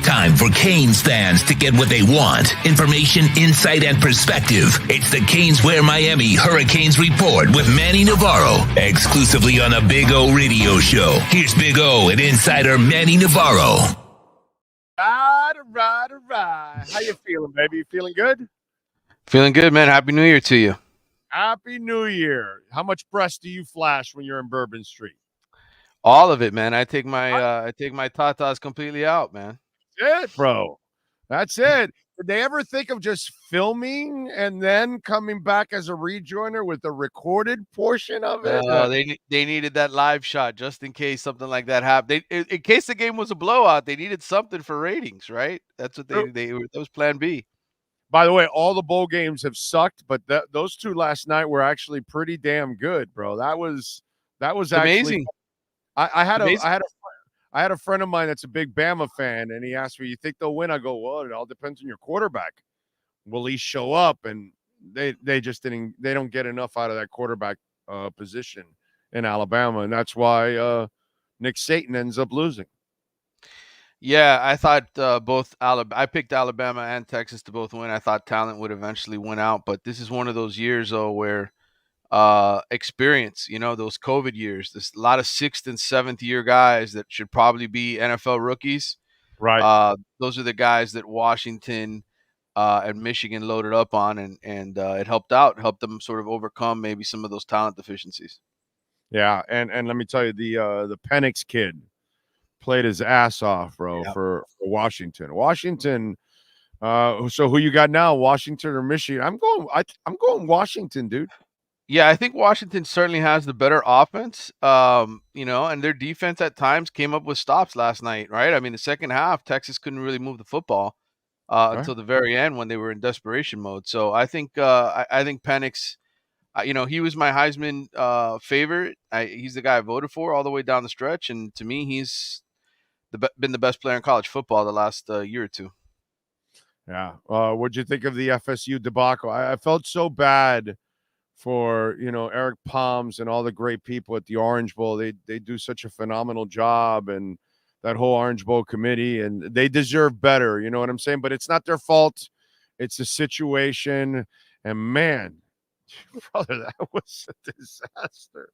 Time for Canes fans to get what they want. Information, insight, and perspective. It's the Canes Wear Miami Hurricanes Report with Manny Navarro, exclusively on the Big O Radio Show. Here's Big O and insider Manny Navarro. All right. How you feeling, baby? You feeling good? Feeling good, man. Happy New Year to you. Happy New Year. How much breast do you flash when you're in Bourbon Street? All of it, man. I take my tatas completely out, man. That's it, bro. That's it. Did they ever think of just filming and then coming back as a rejoiner with the recorded portion of it? They needed that live shot just in case something like that happened. In case the game was a blowout, they needed something for ratings, right? That's what that was plan B. By the way, all the bowl games have sucked, but those two last night were actually pretty damn good, bro. That was actually amazing. I had a friend of mine that's a big Bama fan, and he asked me, "You think they'll win?" I go, "Well, it all depends on your quarterback. Will he show up?" And they just didn't. They don't get enough out of that quarterback position in Alabama, and that's why Nick Saban ends up losing. Yeah, I thought I picked Alabama and Texas to both win. I thought talent would eventually win out, but this is one of those years, though, where experience, those COVID years, there's a lot of 6th and 7th year guys that should probably be NFL rookies. Right. Those are the guys that Washington and Michigan loaded up on, and it helped them sort of overcome maybe some of those talent deficiencies. Yeah, and let me tell you, the Penix kid played his ass off, bro, for Washington. So who you got now, Washington or Michigan? I'm going Washington, dude. Yeah, I think Washington certainly has the better offense, and their defense at times came up with stops last night, right? I mean, the second half, Texas couldn't really move the football until the very end when they were in desperation mode. So I think I think Penix, he was my Heisman favorite. He's the guy I voted for all the way down the stretch, and to me, he's been the best player in college football the last year or two. Yeah. What'd you think of the FSU debacle? I felt so bad for Eric Palms and all the great people at the Orange Bowl. They do such a phenomenal job, and that whole Orange Bowl committee, and they deserve better. You know what I'm saying? But it's not their fault. It's a situation, and man, brother, that was a disaster.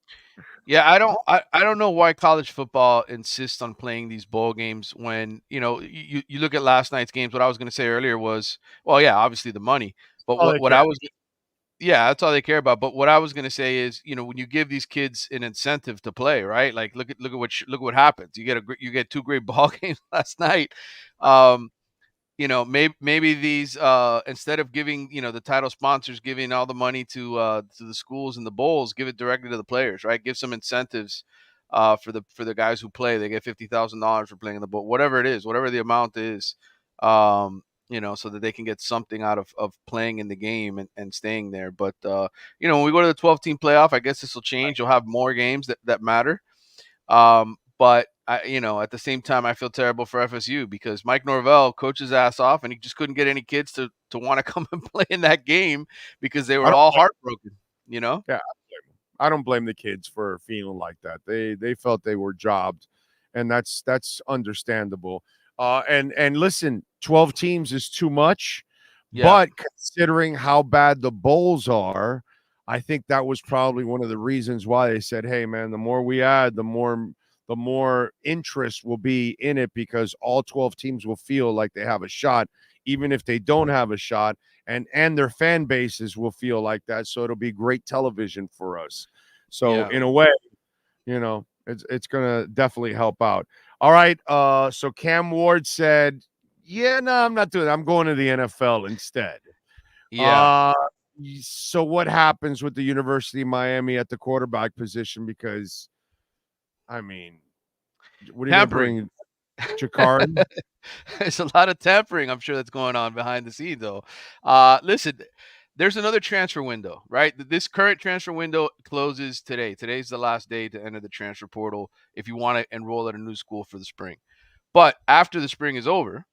Yeah, I don't know why college football insists on playing these bowl games when you look at last night's games. What I was going to say earlier was, well, yeah, obviously the money, but yeah, that's all they care about. But what I was going to say is, when you give these kids an incentive to play, right? Like, look at what happens. You get two great ball games last night. Maybe these instead of giving the title sponsors giving all the money to the schools and the bowls, give it directly to the players, right? Give some incentives for the guys who play. They get $50,000 for playing in the bowl, whatever it is, whatever the amount is. So that they can get something out of playing in the game and staying there. But, when we go to the 12-team playoff, I guess this will change. You'll have more games that matter. But, at the same time, I feel terrible for FSU because Mike Norvell coached his ass off, and he just couldn't get any kids to want to come and play in that game because they were all heartbroken, Yeah, I don't blame the kids for feeling like that. They felt they were jobbed, and that's understandable. And listen, 12 teams is too much, Yeah. but considering how bad the bowls are, I think that was probably one of the reasons why they said, "Hey, man, the more we add, the more interest will be in it because all 12 teams will feel like they have a shot, even if they don't have a shot, and their fan bases will feel like that. So it'll be great television for us. So Yeah. in a way, it's gonna definitely help out. All right. So Cam Ward said, "Yeah, no, I'm not doing that. I'm going to the NFL instead." Yeah. So what happens with the University of Miami at the quarterback position? Because I mean, what are you going to Tampering. bring, Jakari? There's a lot of tampering, I'm sure, that's going on behind the scenes, though. Listen, there's another transfer window, right? This current transfer window closes today. Today's the last day to enter the transfer portal if you want to enroll at a new school for the spring. But after the spring is over,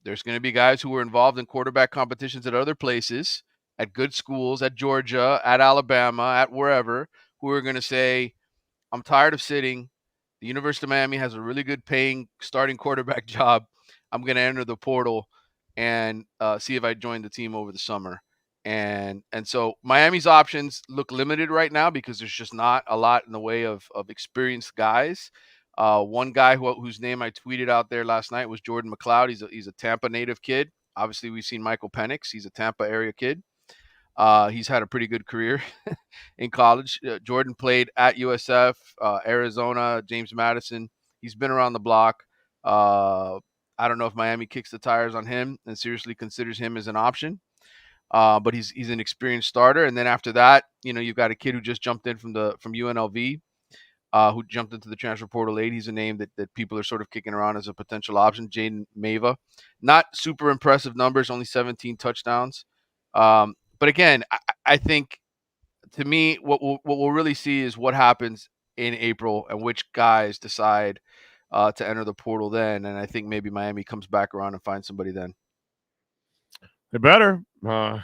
there's going to be guys who were involved in quarterback competitions at other places, at good schools, at Georgia, at Alabama, at wherever, who are going to say, I'm tired of sitting. The University of Miami has a really good paying starting quarterback job. I'm going to enter the portal and see if I join the team over the summer. And so Miami's options look limited right now because there's just not a lot in the way of experienced guys. One guy whose name I tweeted out there last night was Jordan McLeod. He's a Tampa native kid. Obviously, we've seen Michael Penix. He's a Tampa area kid. He's had a pretty good career in college. Jordan played at USF, Arizona, James Madison. He's been around the block. I don't know if Miami kicks the tires on him and seriously considers him as an option. But he's an experienced starter. And then after that, you've got a kid who just jumped in from UNLV, who jumped into the transfer portal late. He's a name that people are sort of kicking around as a potential option. Jaden Mava, not super impressive numbers, only 17 touchdowns. But again, I think to me, what we'll really see is what happens in April and which guys decide to enter the portal then. And I think maybe Miami comes back around and finds somebody then. They better. I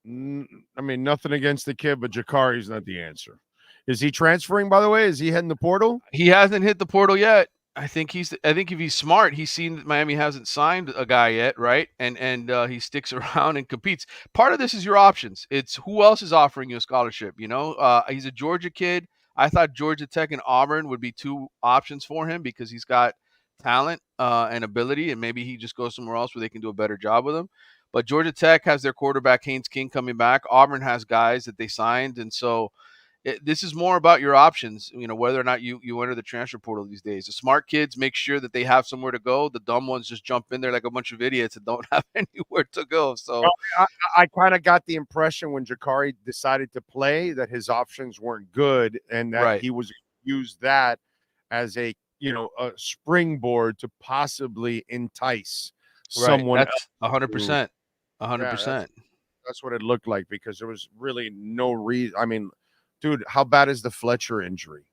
mean, nothing against the kid, but Jakari's not the answer. Is he transferring, by the way? Is he heading the portal? He hasn't hit the portal yet. I think if he's smart, he's seen that Miami hasn't signed a guy yet, right? And he sticks around and competes. Part of this is your options. It's who else is offering you a scholarship. He's a Georgia kid. I thought Georgia Tech and Auburn would be two options for him because he's got talent and ability, and maybe he just goes somewhere else where they can do a better job with him. But Georgia Tech has their quarterback Haynes King coming back. Auburn has guys that they signed, and so this is more about your options, whether or not you enter the transfer portal these days. The smart kids make sure that they have somewhere to go. The dumb ones just jump in there like a bunch of idiots and don't have anywhere to go. So I kind of got the impression when Jakari decided to play that his options weren't good and that he was use that as a springboard to possibly entice someone. That's 100%. 100%. That's what it looked like because there was really no reason. I mean, dude, how bad is the Fletcher injury?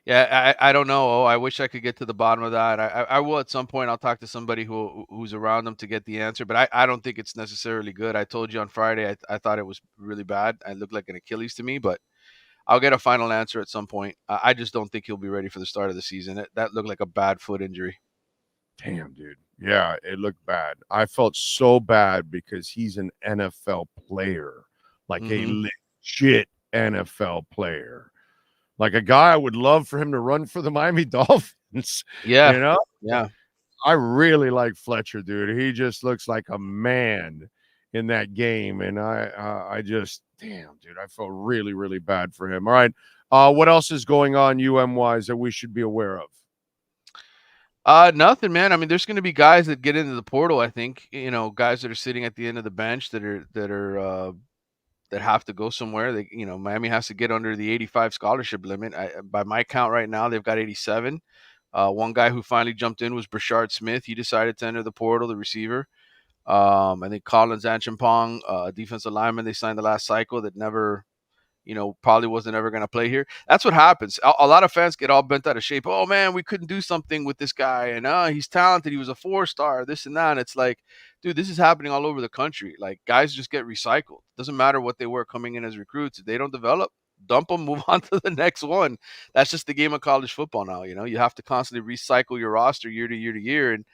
Yeah, I don't know. I wish I could get to the bottom of that. I will at some point. I'll talk to somebody who's around them to get the answer, but I don't think it's necessarily good. I told you on Friday I thought it was really bad. It looked like an Achilles to me, but I'll get a final answer at some point. I just don't think he'll be ready for the start of the season. That looked like a bad foot injury. Damn, dude. Yeah, it looked bad. I felt so bad because he's an NFL player, like a legit NFL player, like a guy I would love for him to run for the Miami Dolphins. Yeah. Yeah. I really like Fletcher, dude. He just looks like a man in that game. And I just, damn, dude, I felt really, really bad for him. All right. What else is going on wise that we should be aware of? Nothing, man. I mean, there's going to be guys that get into the portal. I think, guys that are sitting at the end of the bench that have to go somewhere. Miami has to get under the 85 scholarship limit. By my count right now, they've got 87. One guy who finally jumped in was Brashard Smith. He decided to enter the portal, the receiver. I think Collins Anchampong, defensive lineman, they signed the last cycle that never, probably wasn't ever going to play here. That's what happens. A lot of fans get all bent out of shape. Oh, man, we couldn't do something with this guy. And he's talented. He was a 4-star, this and that. And it's like, dude, this is happening all over the country. Like, guys just get recycled. Doesn't matter what they were coming in as recruits. If they don't develop, dump them, move on to the next one. That's just the game of college football now. You have to constantly recycle your roster year to year to year. And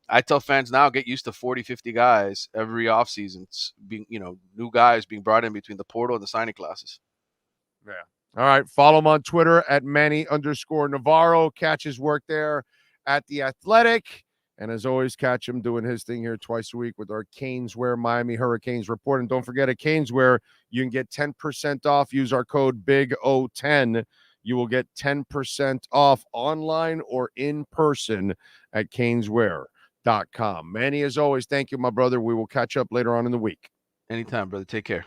I tell fans now, get used to 40, 50 guys every offseason, being, new guys being brought in between the portal and the signing classes. Yeah. All right. Follow him on Twitter at Manny_Navarro. Catch his work there at The Athletic. And as always, catch him doing his thing here twice a week with our Caneswear Miami Hurricanes report. And don't forget, at Caneswear, you can get 10% off. Use our code BIG010. You will get 10% off online or in person at Caneswear.com. Manny, as always, thank you, my brother. We will catch up later on in the week. Anytime, brother. Take care.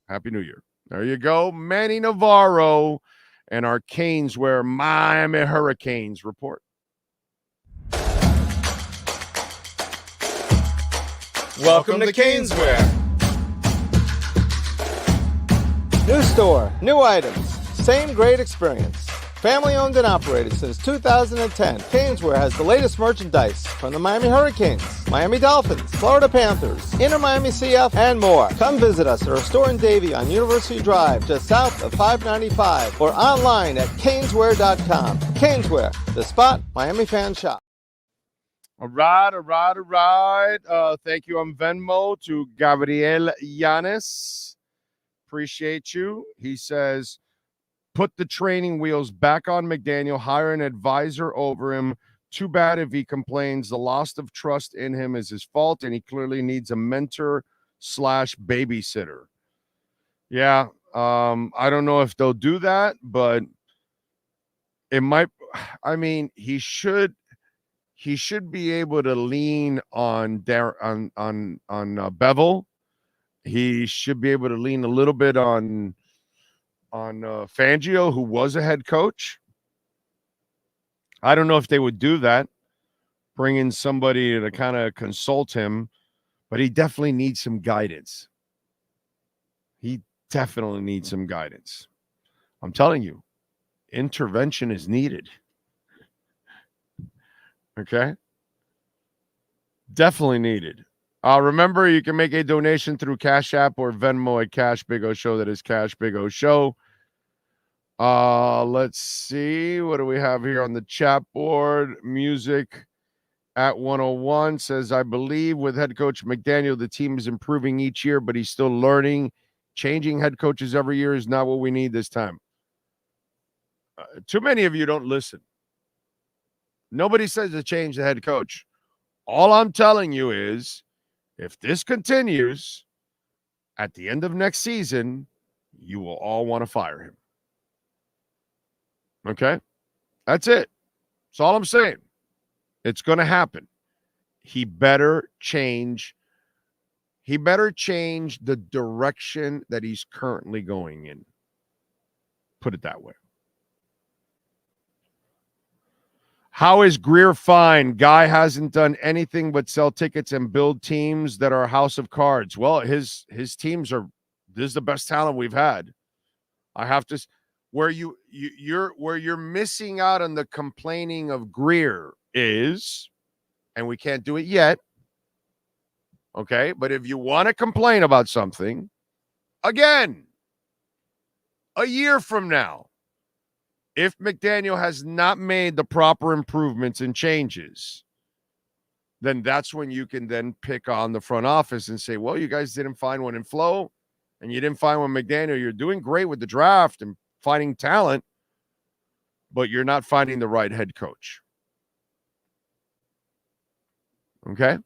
Happy New Year. There you go. Manny Navarro and our Caneswear Miami Hurricanes report. Welcome to Caneswear. New store, new items, same great experience. Family owned and operated since 2010, Caneswear has the latest merchandise from the Miami Hurricanes, Miami Dolphins, Florida Panthers, Inter Miami CF, and more. Come visit us at our store in Davie on University Drive, just south of 595, or online at Caneswear.com. Caneswear, the spot Miami fans shop. All right. Thank you on Venmo to Gabriel Yanis. Appreciate you. He says, put the training wheels back on McDaniel, hire an advisor over him. Too bad if he complains. The loss of trust in him is his fault, and he clearly needs a mentor/babysitter. Yeah, I don't know if they'll do that, but it might. I mean, he should be able to lean on Bevel. He should be able to lean a little bit on Fangio, who was a head coach. I don't know if they would do that, bring in somebody to kind of consult him, but he definitely needs some guidance. I'm telling you, intervention is needed. Okay? Definitely needed. Remember, you can make a donation through Cash App or Venmo at Cash Big O Show. That is Cash Big O Show. Let's see. What do we have here on the chat board? Music at 101 says, I believe with head coach McDaniel, the team is improving each year, but he's still learning. Changing head coaches every year is not what we need this time. Too many of you don't listen. Nobody says to change the head coach. All I'm telling you is, if this continues, at the end of next season, you will all want to fire him. Okay? That's it. That's all I'm saying. It's going to happen. He better change the direction that he's currently going in. Put it that way. How is Greer fine? Guy hasn't done anything but sell tickets and build teams that are a house of cards. Well, his teams are, this is the best talent we've had. I have to, where you're missing out on the complaining of Greer is, and we can't do it yet. Okay. But if you want to complain about something, again, a year from now, if McDaniel has not made the proper improvements and changes, then that's when you can then pick on the front office and say, well, you guys didn't find one in Flo, and you didn't find one McDaniel. You're doing great with the draft and finding talent, but you're not finding the right head coach. Okay?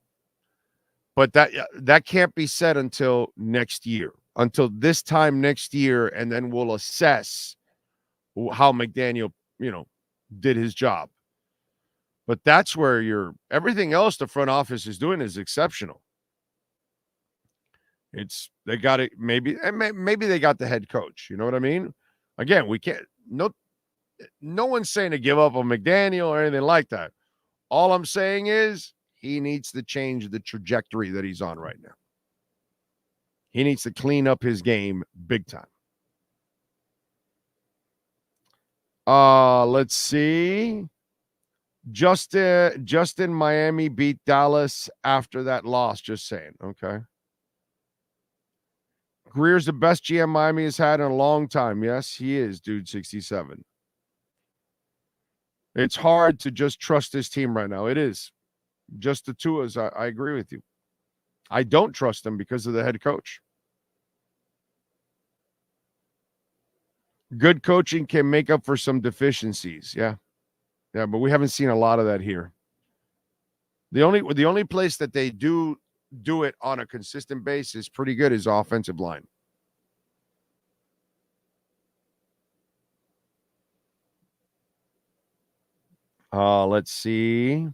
But that can't be said until next year, until this time next year, and then we'll assess how McDaniel, did his job. But that's where everything else the front office is doing is exceptional. They got it. Maybe they got the head coach. You know what I mean? Again, we can't, no one's saying to give up on McDaniel or anything like that. All I'm saying is he needs to change the trajectory that he's on right now. He needs to clean up his game big time. Let's see. Justin Miami beat Dallas after that loss. Just saying. Okay. Greer's the best GM Miami has had in a long time. Yes, he is, dude, 67. It's hard to just trust this team right now. It is. Just the Tuas, I agree with you. I don't trust them because of the head coach. Good coaching can make up for some deficiencies. Yeah. Yeah, but we haven't seen a lot of that here. The only place that they do it on a consistent basis pretty good is offensive line. Let's see.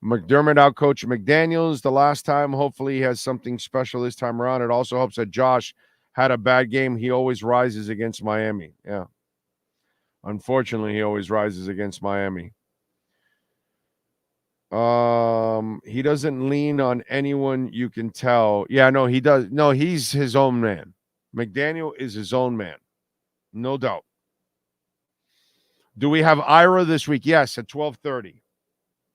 McDermott outcoached McDaniels the last time. Hopefully he has something special this time around. It also helps that Josh had a bad game. He always rises against Miami. Yeah. Unfortunately, he always rises against Miami. He doesn't lean on anyone, you can tell. Yeah, no, he does. No, he's his own man. McDaniel is his own man. No doubt. Do we have Ira this week? Yes, at 12:30.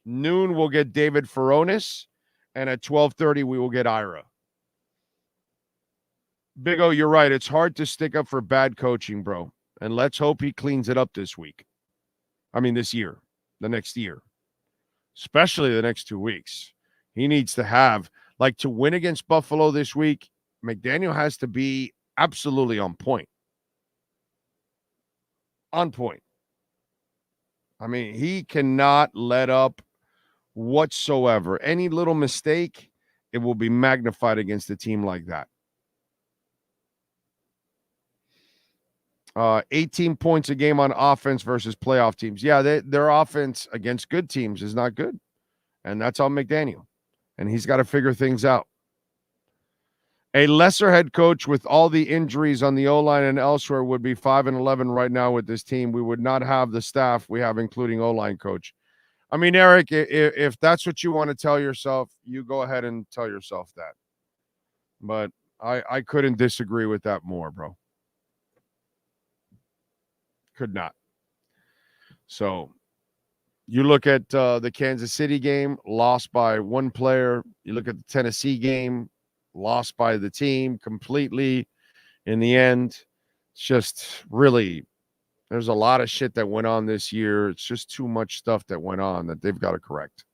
Noon, we'll get David Furones, and at 12:30, we will get Ira. Big O, you're right. It's hard to stick up for bad coaching, bro. And let's hope he cleans it up this week. I mean, this year, the next year, especially the next 2 weeks. He needs to have, like, to win against Buffalo this week, McDaniel has to be absolutely on point. On point. I mean, he cannot let up whatsoever. Any little mistake, it will be magnified against a team like that. 18 points a game on offense versus playoff teams. Yeah, their offense against good teams is not good. And that's on McDaniel. And he's got to figure things out. A lesser head coach with all the injuries on the O-line and elsewhere would be 5-11 right now with this team. We would not have the staff we have, including O-line coach. I mean, Eric, if that's what you want to tell yourself, you go ahead and tell yourself that. But I couldn't disagree with that more, bro. Could not. So you look at the Kansas City game, lost by one player. You look at the Tennessee game, lost by the team completely in the end. It's just really, there's a lot of shit that went on this year. It's just too much stuff that went on that they've got to correct.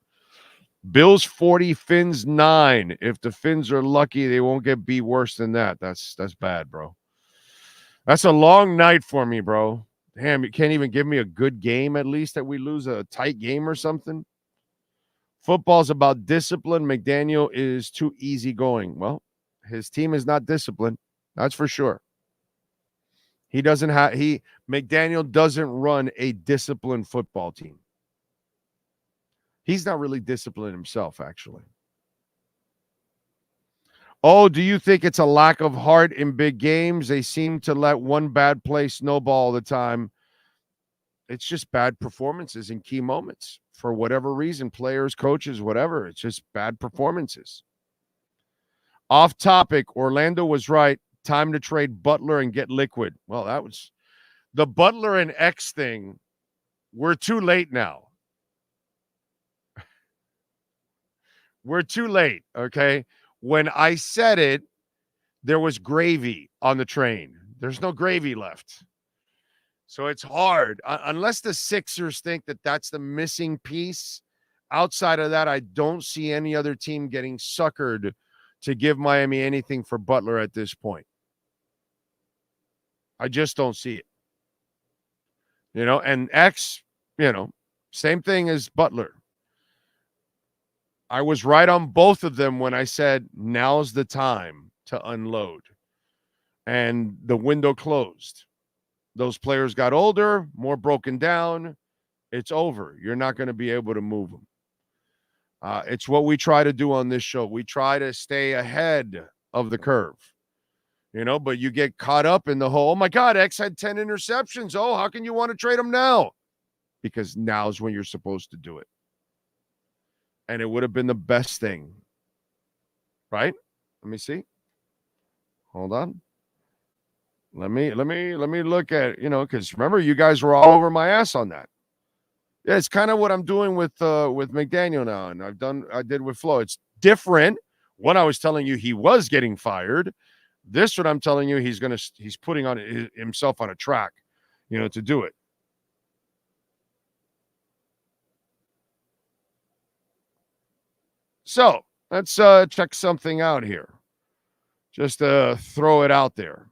Bills 40, Fins 9. If the Fins are lucky, they won't get beat worse than that. That's bad, bro. That's a long night for me, bro. Damn, you can't even give me a good game at least that we lose a tight game or something. Football's about discipline. McDaniel is too easygoing. Well, his team is not disciplined. That's for sure. McDaniel doesn't run a disciplined football team. He's not really disciplined himself, actually. Oh, do you think it's a lack of heart in big games? They seem to let one bad play snowball all the time. It's just bad performances in key moments for whatever reason, players, coaches, whatever. It's just bad performances. Off topic, Orlando was right. Time to trade Butler and get liquid. Well, that was the Butler and X thing. We're too late now. We're too late, okay? When I said it, there was gravy on the train. There's no gravy left. So it's hard. Unless the Sixers think that that's the missing piece. Outside of that, I don't see any other team getting suckered to give Miami anything for Butler at this point. I just don't see it. You know, and X, you know, same thing as Butler. I was right on both of them when I said now's the time to unload. And the window closed. Those players got older, more broken down. It's over. You're not going to be able to move them. It's what we try to do on this show. We try to stay ahead of the curve. You know, but you get caught up in the whole, oh my God, X had 10 interceptions. Oh, how can you want to trade him now? Because now's when you're supposed to do it. And it would have been the best thing. Right? Let me see. Hold on. Let me look at, you know, because remember, you guys were all over my ass on that. Yeah, it's kind of what I'm doing with McDaniel now, and I did with Flo. It's different. One, I was telling you he was getting fired. This what I'm telling you, he's putting on himself on a track, to do it. So let's check something out here. Just throw it out there.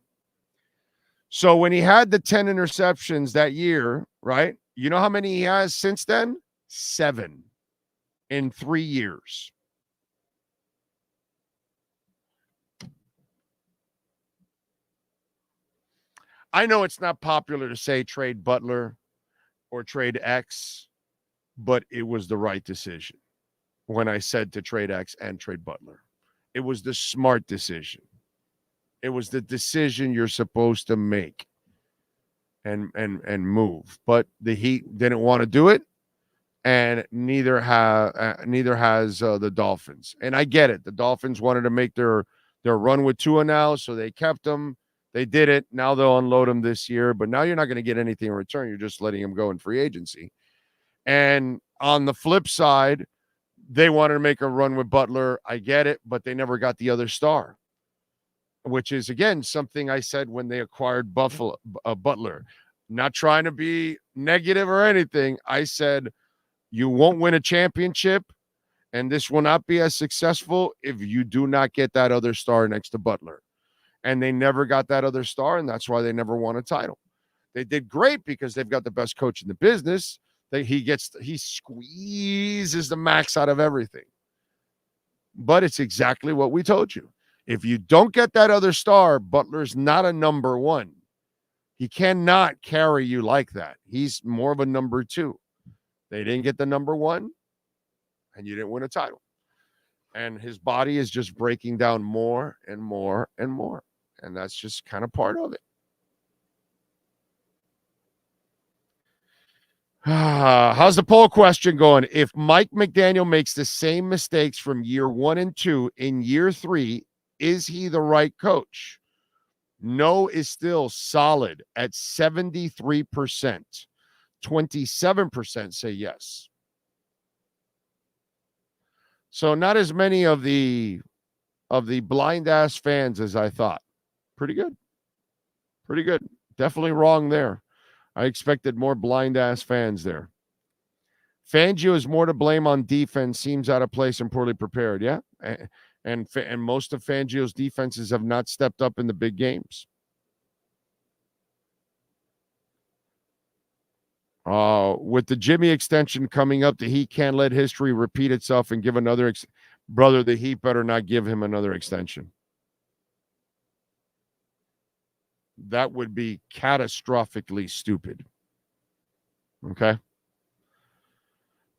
So when he had the 10 interceptions that year, right? You know how many he has since then? 7 in 3 years. I know it's not popular to say trade Butler or trade X, but it was the right decision when I said to trade X and trade Butler. It was the smart decision. It was the decision you're supposed to make and move. But the Heat didn't want to do it, and neither has the Dolphins. And I get it. The Dolphins wanted to make their run with Tua now, so they kept him. They did it. Now they'll unload him this year, but now you're not going to get anything in return. You're just letting him go in free agency. And on the flip side, they wanted to make a run with Butler. I get it, but they never got the other star, which is, again, something I said when they acquired Butler. Not trying to be negative or anything. I said, you won't win a championship, and this will not be as successful if you do not get that other star next to Butler. And they never got that other star, and that's why they never won a title. They did great because they've got the best coach in the business. He squeezes the max out of everything. But it's exactly what we told you. If you don't get that other star, Butler's not a number 1. He cannot carry you like that. He's more of a number 2. They didn't get the number 1, and you didn't win a title. And his body is just breaking down more and more and more. And that's just kind of part of it. How's the poll question going? If Mike McDaniel makes the same mistakes from year 1 and 2 in year 3, is he the right coach? No is still solid at 73%. 27% say yes. So not as many of the blind ass fans as I thought. Pretty good. Pretty good. Definitely wrong there. I expected more blind ass fans there. Fangio is more to blame on defense, seems out of place and poorly prepared. Yeah. And most of Fangio's defenses have not stepped up in the big games. With the Jimmy extension coming up, the Heat can't let history repeat itself and give another brother. The Heat better not give him another extension. That would be catastrophically stupid. Okay.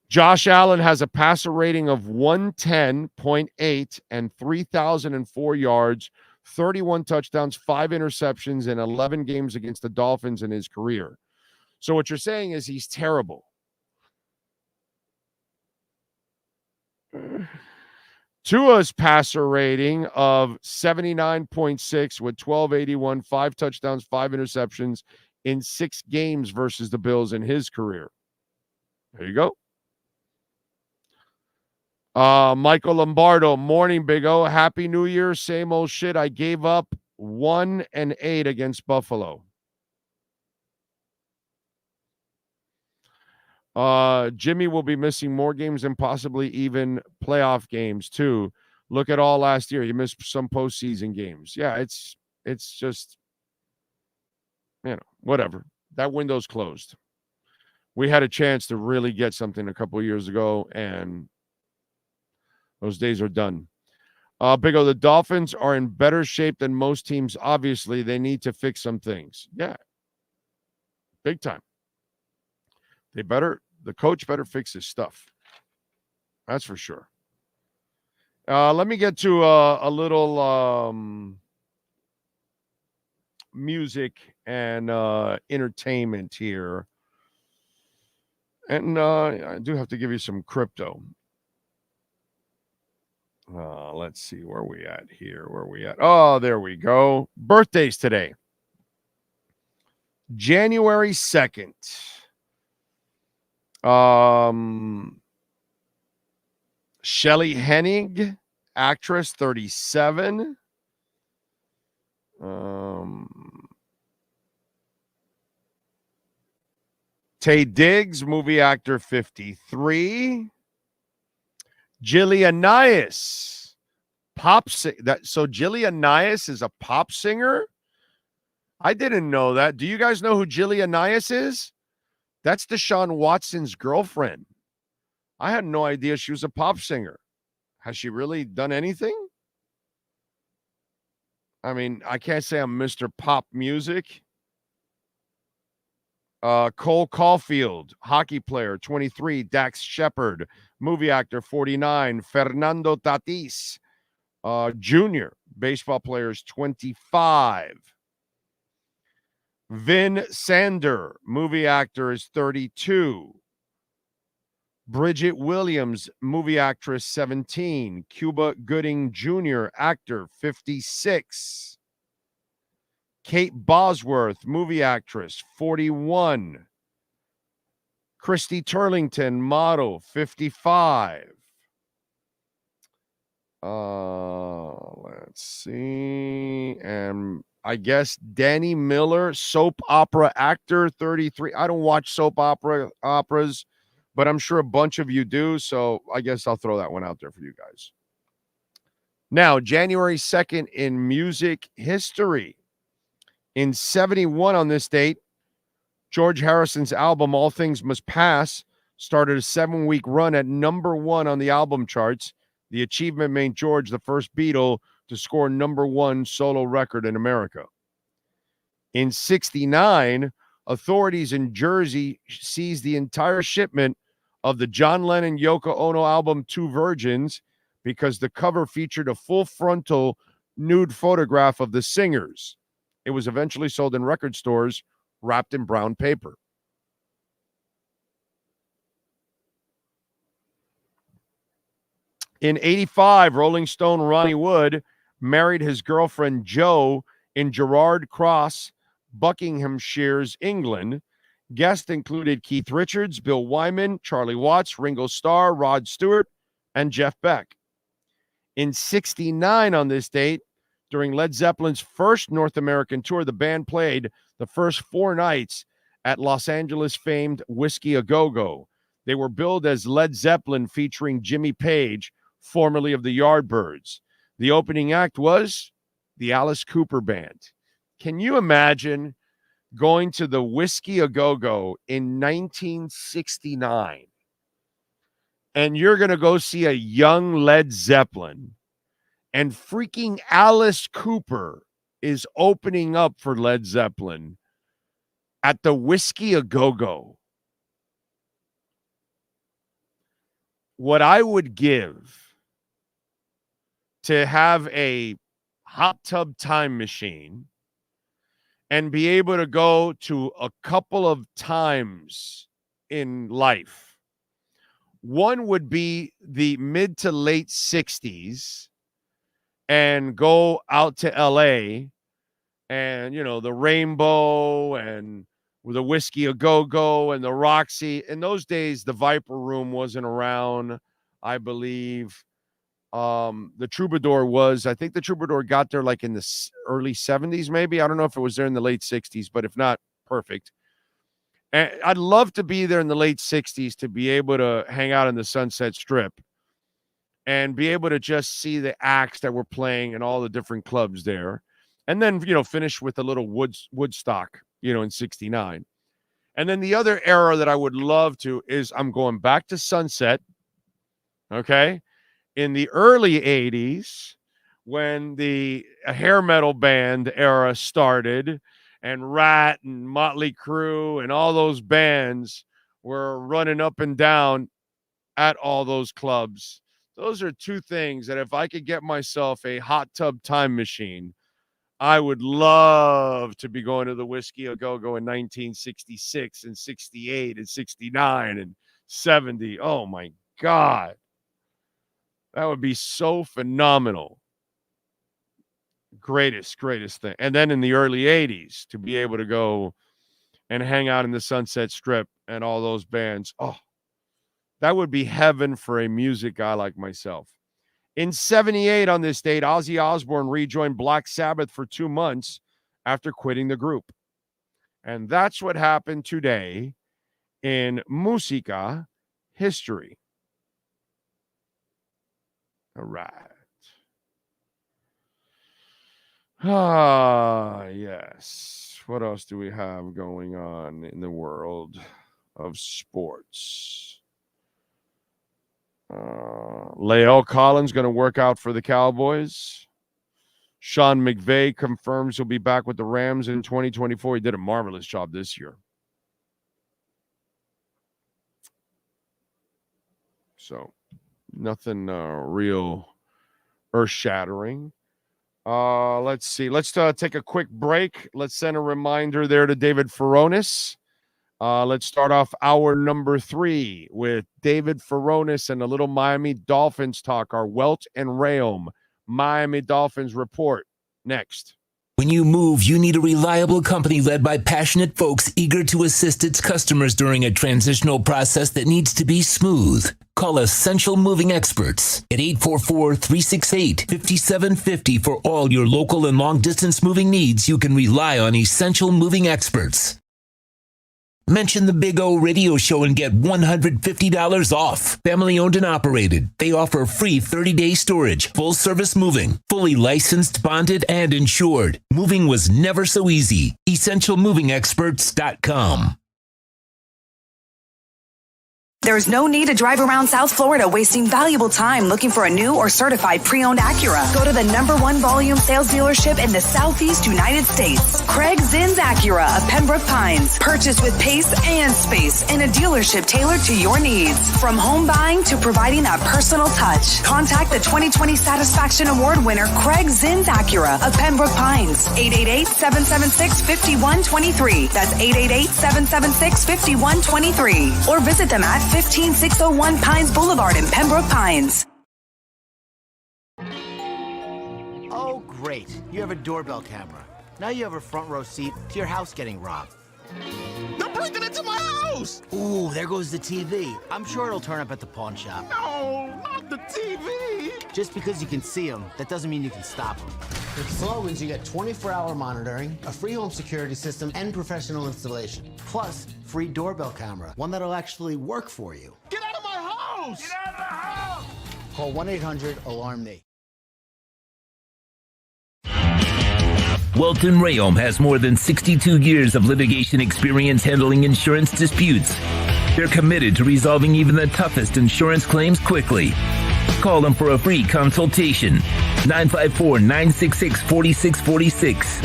Josh Allen has a passer rating of 110.8 and 3,004 yards, 31 touchdowns, 5 interceptions in 11 games against the Dolphins in his career. So what you're saying is he's terrible. Tua's passer rating of 79.6 with 1281, 5 touchdowns, 5 interceptions in 6 games versus the Bills in his career. There you go. Michael Lombardo, morning, Big O. Happy New Year. Same old shit. I gave up 1-8 against Buffalo. Jimmy will be missing more games and possibly even playoff games too. Look at all last year. He missed some postseason games. Yeah, it's just, whatever. That window's closed. We had a chance to really get something a couple of years ago, and those days are done. Big O, the Dolphins are in better shape than most teams. Obviously, they need to fix some things. Yeah, big time. The coach better fix his stuff. That's for sure. Let me get to a little music and entertainment here. And I do have to give you some crypto. Let's see where we at here. Where we at? Oh, there we go. Birthdays today. January 2nd. Shelley Hennig, actress, 37. Tay Diggs, movie actor, 53. Jillian Nias, pop singer. So Jillian Nias is a pop singer? I didn't know that. Do you guys know who Jillian Nias is? That's Deshaun Watson's girlfriend. I had no idea she was a pop singer. Has she really done anything? I mean, I can't say I'm Mr. Pop Music. Cole Caulfield, hockey player, 23. Dax Shepard, movie actor, 49. Fernando Tatis, junior, baseball players, 25. Vin Sander, movie actor, is 32. Bridget Williams, movie actress, 17. Cuba Gooding Jr., actor, 56. Kate Bosworth, movie actress, 41. Christy Turlington, model, 55. Let's see. And I guess Danny Miller, soap opera actor, 33. I don't watch soap operas, but I'm sure a bunch of you do. So I guess I'll throw that one out there for you guys. Now, January 2nd in music history. In 71 on this date, George Harrison's album, All Things Must Pass, started a 7-week run at number 1 on the album charts. The achievement made George the first Beatle to score number 1 solo record in America. In 69, authorities in Jersey seized the entire shipment of the John Lennon Yoko Ono album Two Virgins because the cover featured a full frontal nude photograph of the singers. It was eventually sold in record stores wrapped in brown paper. In 85, Rolling Stone Ronnie Wood married his girlfriend Jo in Gerrard Cross, Buckinghamshire, England. Guests included Keith Richards, Bill Wyman, Charlie Watts, Ringo Starr, Rod Stewart, and Jeff Beck. In 69 on this date, during Led Zeppelin's first North American tour, the band played the first 4 nights at Los Angeles famed Whiskey A Go-Go. They were billed as Led Zeppelin featuring Jimmy Page, formerly of the Yardbirds. The opening act was the Alice Cooper Band. Can you imagine going to the Whiskey A Go-Go in 1969 and you're going to go see a young Led Zeppelin and freaking Alice Cooper is opening up for Led Zeppelin at the Whiskey A Go-Go? What I would give to have a hot tub time machine and be able to go to a couple of times in life. One would be the mid to late 60s and go out to LA and, you know, the Rainbow and the Whiskey A Go-Go and the Roxy. In those days, the Viper Room wasn't around, I believe. The Troubadour was. I think the Troubadour got there like in the early 70s, maybe. I don't know if it was there in the late 60s, but if not, perfect. And I'd love to be there in the late 60s to be able to hang out in the Sunset Strip and be able to just see the acts that were playing in all the different clubs there. And then, you know, finish with a little Woodstock, you know, in 69. And then the other era that I would love to is I'm going back to Sunset, okay? In the early 80s, when the hair metal band era started and Rat and Motley Crue and all those bands were running up and down at all those clubs. Those are two things that if I could get myself a hot tub time machine, I would love to be going to the Whiskey A Go-Go in 1966 and 68 and 69 and 70. Oh, my God. That would be so phenomenal. Greatest thing. And then in the early 80s, to be able to go and hang out in the Sunset Strip and all those bands. Oh, that would be heaven for a music guy like myself. In 78 on this date, Ozzy Osbourne rejoined Black Sabbath for 2 months after quitting the group. And that's what happened today in Musica history. All right. Yes. What else do we have going on in the world of sports? Lael Collins going to work out for the Cowboys. Sean McVay confirms he'll be back with the Rams in 2024. He did a marvelous job this year. So nothing real earth-shattering. Let's see. Let's take a quick break. Let's send a reminder there to David Furones. Let's start off hour number 3 with David Furones and a little Miami Dolphins talk. Our Welt and Rayom Miami Dolphins report next. When you move, you need a reliable company led by passionate folks eager to assist its customers during a transitional process that needs to be smooth. Call Essential Moving Experts at 844-368-5750 for all your local and long-distance moving needs. You can rely on Essential Moving Experts. Mention the Big O Radio Show and get $150 off. Family owned and operated. They offer free 30-day storage, full service moving, fully licensed, bonded, and insured. Moving was never so easy. EssentialMovingExperts.com. There's no need to drive around South Florida wasting valuable time looking for a new or certified pre-owned Acura. Go to the #1 volume sales dealership in the Southeast United States. Craig Zinn's Acura of Pembroke Pines. Purchase with pace and space in a dealership tailored to your needs. From home buying to providing that personal touch. Contact the 2020 Satisfaction Award winner Craig Zinn's Acura of Pembroke Pines. 888-776-5123. That's 888-776-5123. Or visit them at 15601 Pines Boulevard in Pembroke Pines. Oh, great. You have a doorbell camera. Now you have a front row seat to your house getting robbed. They're breaking into my house! Ooh, there goes the TV. I'm sure it'll turn up at the pawn shop. No, not the TV! Just because you can see them, that doesn't mean you can stop them. With Slogans, you get 24-hour monitoring, a free home security system, and professional installation. Plus, free doorbell camera, one that'll actually work for you. Get out of my house! Get out of the house! Call 1-800-ALARM-ME. Welton Rayom has more than 62 years of litigation experience handling insurance disputes. They're committed to resolving even the toughest insurance claims quickly. Call them for a free consultation. 954-966-4646.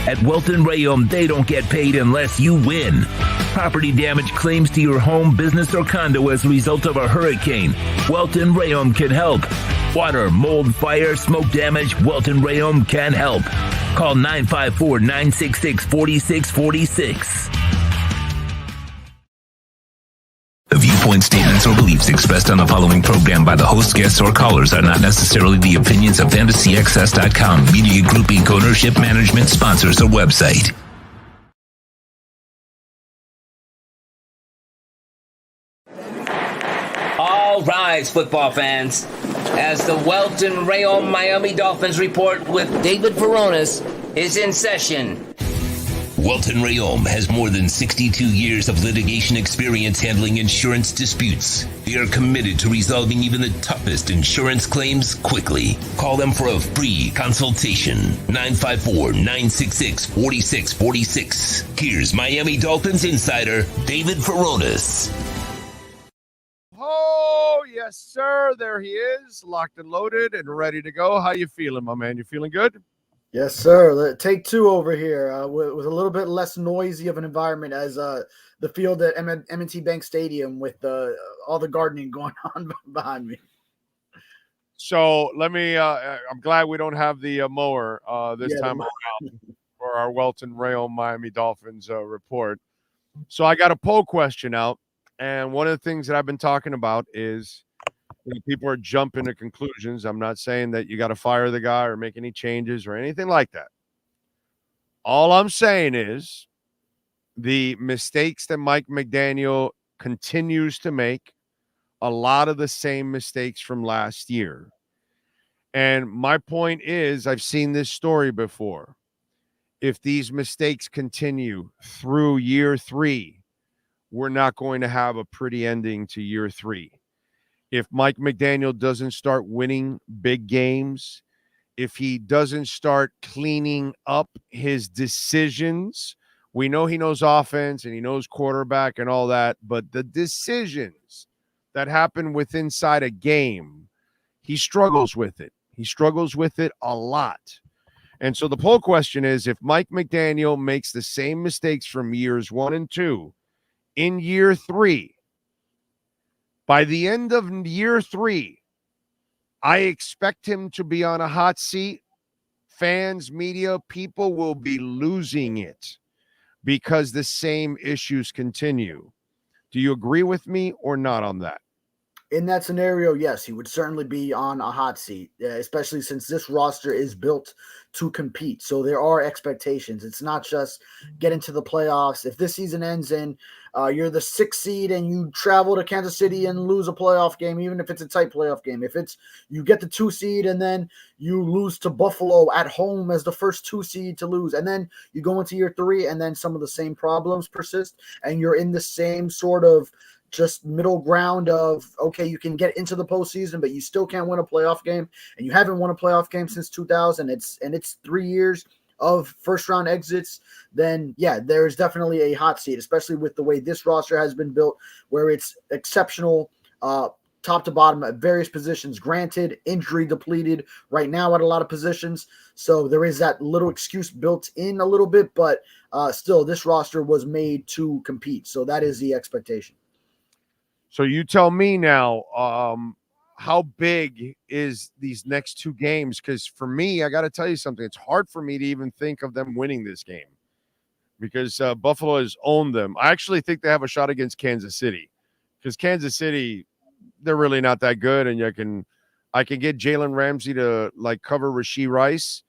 At Welton Rayom, they don't get paid unless you win. Property damage claims to your home, business, or condo as a result of a hurricane. Welton Rayom can help. Water, mold, fire, smoke damage, Welton Rayom can help. Call 954-966-4646. The viewpoint statements or beliefs expressed on the following program by the host, guests, or callers are not necessarily the opinions of FantasyXS.com, Media Group Inc. ownership, management, sponsors, or website. All rise, football fans, as the Welton Rayom Miami Dolphins report with David Furones is in session. Welton Rayom has more than 62 years of litigation experience handling insurance disputes. They are committed to resolving even the toughest insurance claims quickly. Call them for a free consultation. 954-966-4646. Here's Miami Dolphins insider David Furones. Oh, yes, sir. There he is, locked and loaded and ready to go. How you feeling, my man? You feeling good? Yes, sir. Take two over here with a little bit less noisy of an environment as the field at M&T Bank Stadium with all the gardening going on behind me. So let me I'm glad we don't have the mower this time around for our Welton Rayom Miami Dolphins report. So I got a poll question out, and one of the things that I've been talking about is people are jumping to conclusions. I'm not saying that you got to fire the guy or make any changes or anything like that. All I'm saying is the mistakes that Mike McDaniel continues to make, a lot of the same mistakes from last year. And my point is, I've seen this story before. If these mistakes continue through year 3, we're not going to have a pretty ending to year 3. If Mike McDaniel doesn't start winning big games, if he doesn't start cleaning up his decisions, we know he knows offense and he knows quarterback and all that, but the decisions that happen within inside a game, he struggles with it. He struggles with it a lot. And so the poll question is, if Mike McDaniel makes the same mistakes from years 1 and 2 in year 3, by the end of year 3, I expect him to be on a hot seat. Fans, media, people will be losing it because the same issues continue. Do you agree with me or not on that? In that scenario, yes, he would certainly be on a hot seat, especially since this roster is built to compete. So there are expectations. It's not just get into the playoffs. If this season ends and you're the 6th seed and you travel to Kansas City and lose a playoff game, even if it's a tight playoff game, if it's you get the 2 seed and then you lose to Buffalo at home as the first 2 seed to lose, and then you go into year 3 and then some of the same problems persist and you're in the same sort of just middle ground of, okay, you can get into the postseason, but you still can't win a playoff game, and you haven't won a playoff game since 2000. It's 3 years of first round exits. Then yeah, there is definitely a hot seat, especially with the way this roster has been built, where it's exceptional, top to bottom at various positions. Granted, injury depleted right now at a lot of positions, so there is that little excuse built in a little bit, but still, this roster was made to compete, so that is the expectation. So you tell me now, how big is these next 2 games? Because for me, I got to tell you something. It's hard for me to even think of them winning this game because Buffalo has owned them. I actually think they have a shot against Kansas City because Kansas City, they're really not that good. And I can get Jalen Ramsey to like cover Rashee Rice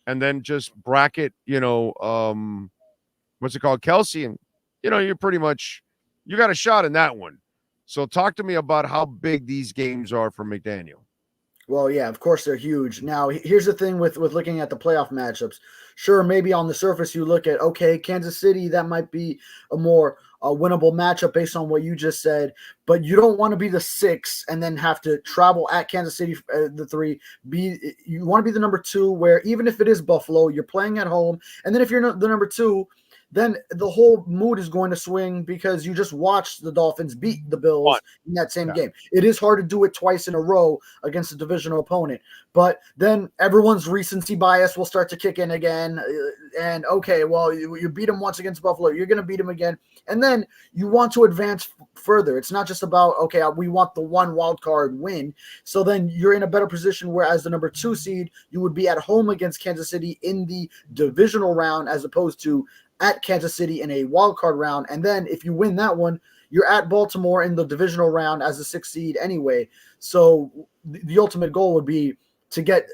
and then just bracket, what's it called? Kelsey. And, you're pretty much, you got a shot in that one. So talk to me about how big these games are for McDaniel. Well, yeah, of course they're huge. Now, here's the thing with looking at the playoff matchups. Sure, maybe on the surface you look at, okay, Kansas City, that might be a more winnable matchup based on what you just said, but you don't want to be the 6 and then have to travel at Kansas City, the 3. You want to be the number 2, where even if it is Buffalo, you're playing at home, and then if you're the number 2, then the whole mood is going to swing because you just watched the Dolphins beat the Bills in that same game. It is hard to do it twice in a row against a divisional opponent, but then everyone's recency bias will start to kick in again. And okay, well, you beat them once against Buffalo, you're going to beat them again. And then you want to advance further. It's not just about, okay, we want the 1 wild card win. So then you're in a better position where as the number 2 seed, you would be at home against Kansas City in the divisional round as opposed to at Kansas City in a wild card round. And then if you win that one, you're at Baltimore in the divisional round as the 6th seed anyway. So the ultimate goal would be to get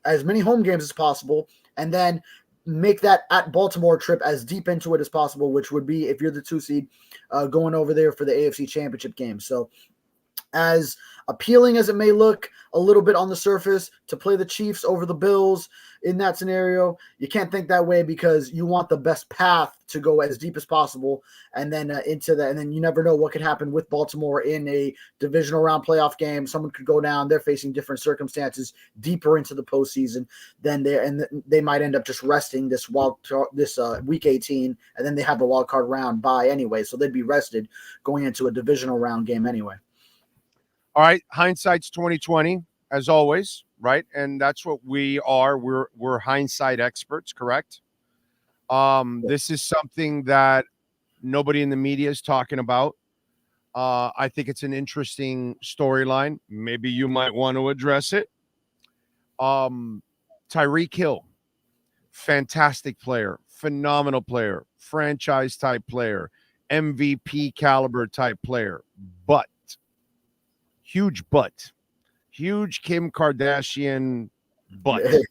as many home games as possible and then make that at Baltimore trip as deep into it as possible, which would be, if you're the 2 seed, going over there for the AFC Championship game. So as appealing as it may look a little bit on the surface to play the Chiefs over the Bills in that scenario, you can't think that way because you want the best path to go as deep as possible and then into that. And then you never know what could happen with Baltimore in a divisional round playoff game. Someone could go down. They're facing different circumstances deeper into the postseason than they might end up just resting this week 18, and then they have the wild card round bye anyway. So they'd be rested going into a divisional round game anyway. All right, hindsight's 2020, as always, right? And that's what we are. We're hindsight experts, correct? This is something that nobody in the media is talking about. I think it's an interesting storyline. Maybe you might want to address it. Tyreek Hill, fantastic player, phenomenal player, franchise-type player, MVP caliber type player, but huge Kim Kardashian butt. Okay?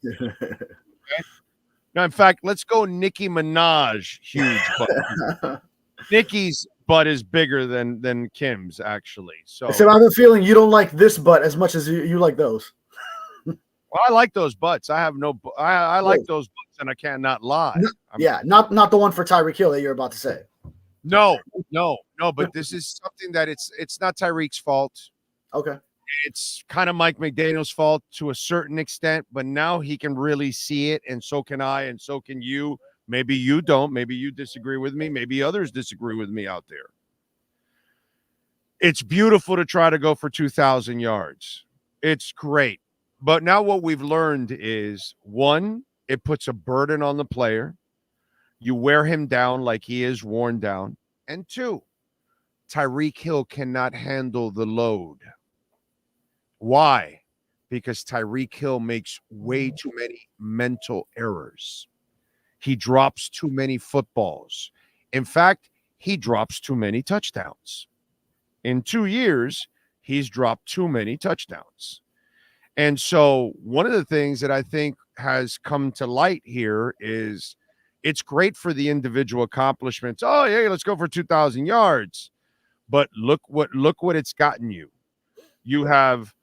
Now, in fact, let's go Nicki Minaj, huge butt. Nicki's butt is bigger than Kim's, actually. So I have a feeling you don't like this butt as much as you like those. Well, I like those butts. I like those butts, and I cannot lie. Not the one for Tyreek Hill that you're about to say. No. But this is something that it's not Tyreek's fault. Okay. It's kind of Mike McDaniel's fault to a certain extent, but now he can really see it, and so can I, and so can you. Maybe you don't. Maybe you disagree with me. Maybe others disagree with me out there. It's beautiful to try to go for 2,000 yards. It's great. But now what we've learned is, one, it puts a burden on the player. You wear him down like he is worn down. And two, Tyreek Hill cannot handle the load. Why? Because Tyreek Hill makes way too many mental errors. He drops too many footballs. In fact, he drops too many touchdowns. In 2 years, he's dropped too many touchdowns. And so one of the things that I think has come to light here is it's great for the individual accomplishments. Oh, yeah, let's go for 2,000 yards. But look what it's gotten you. You have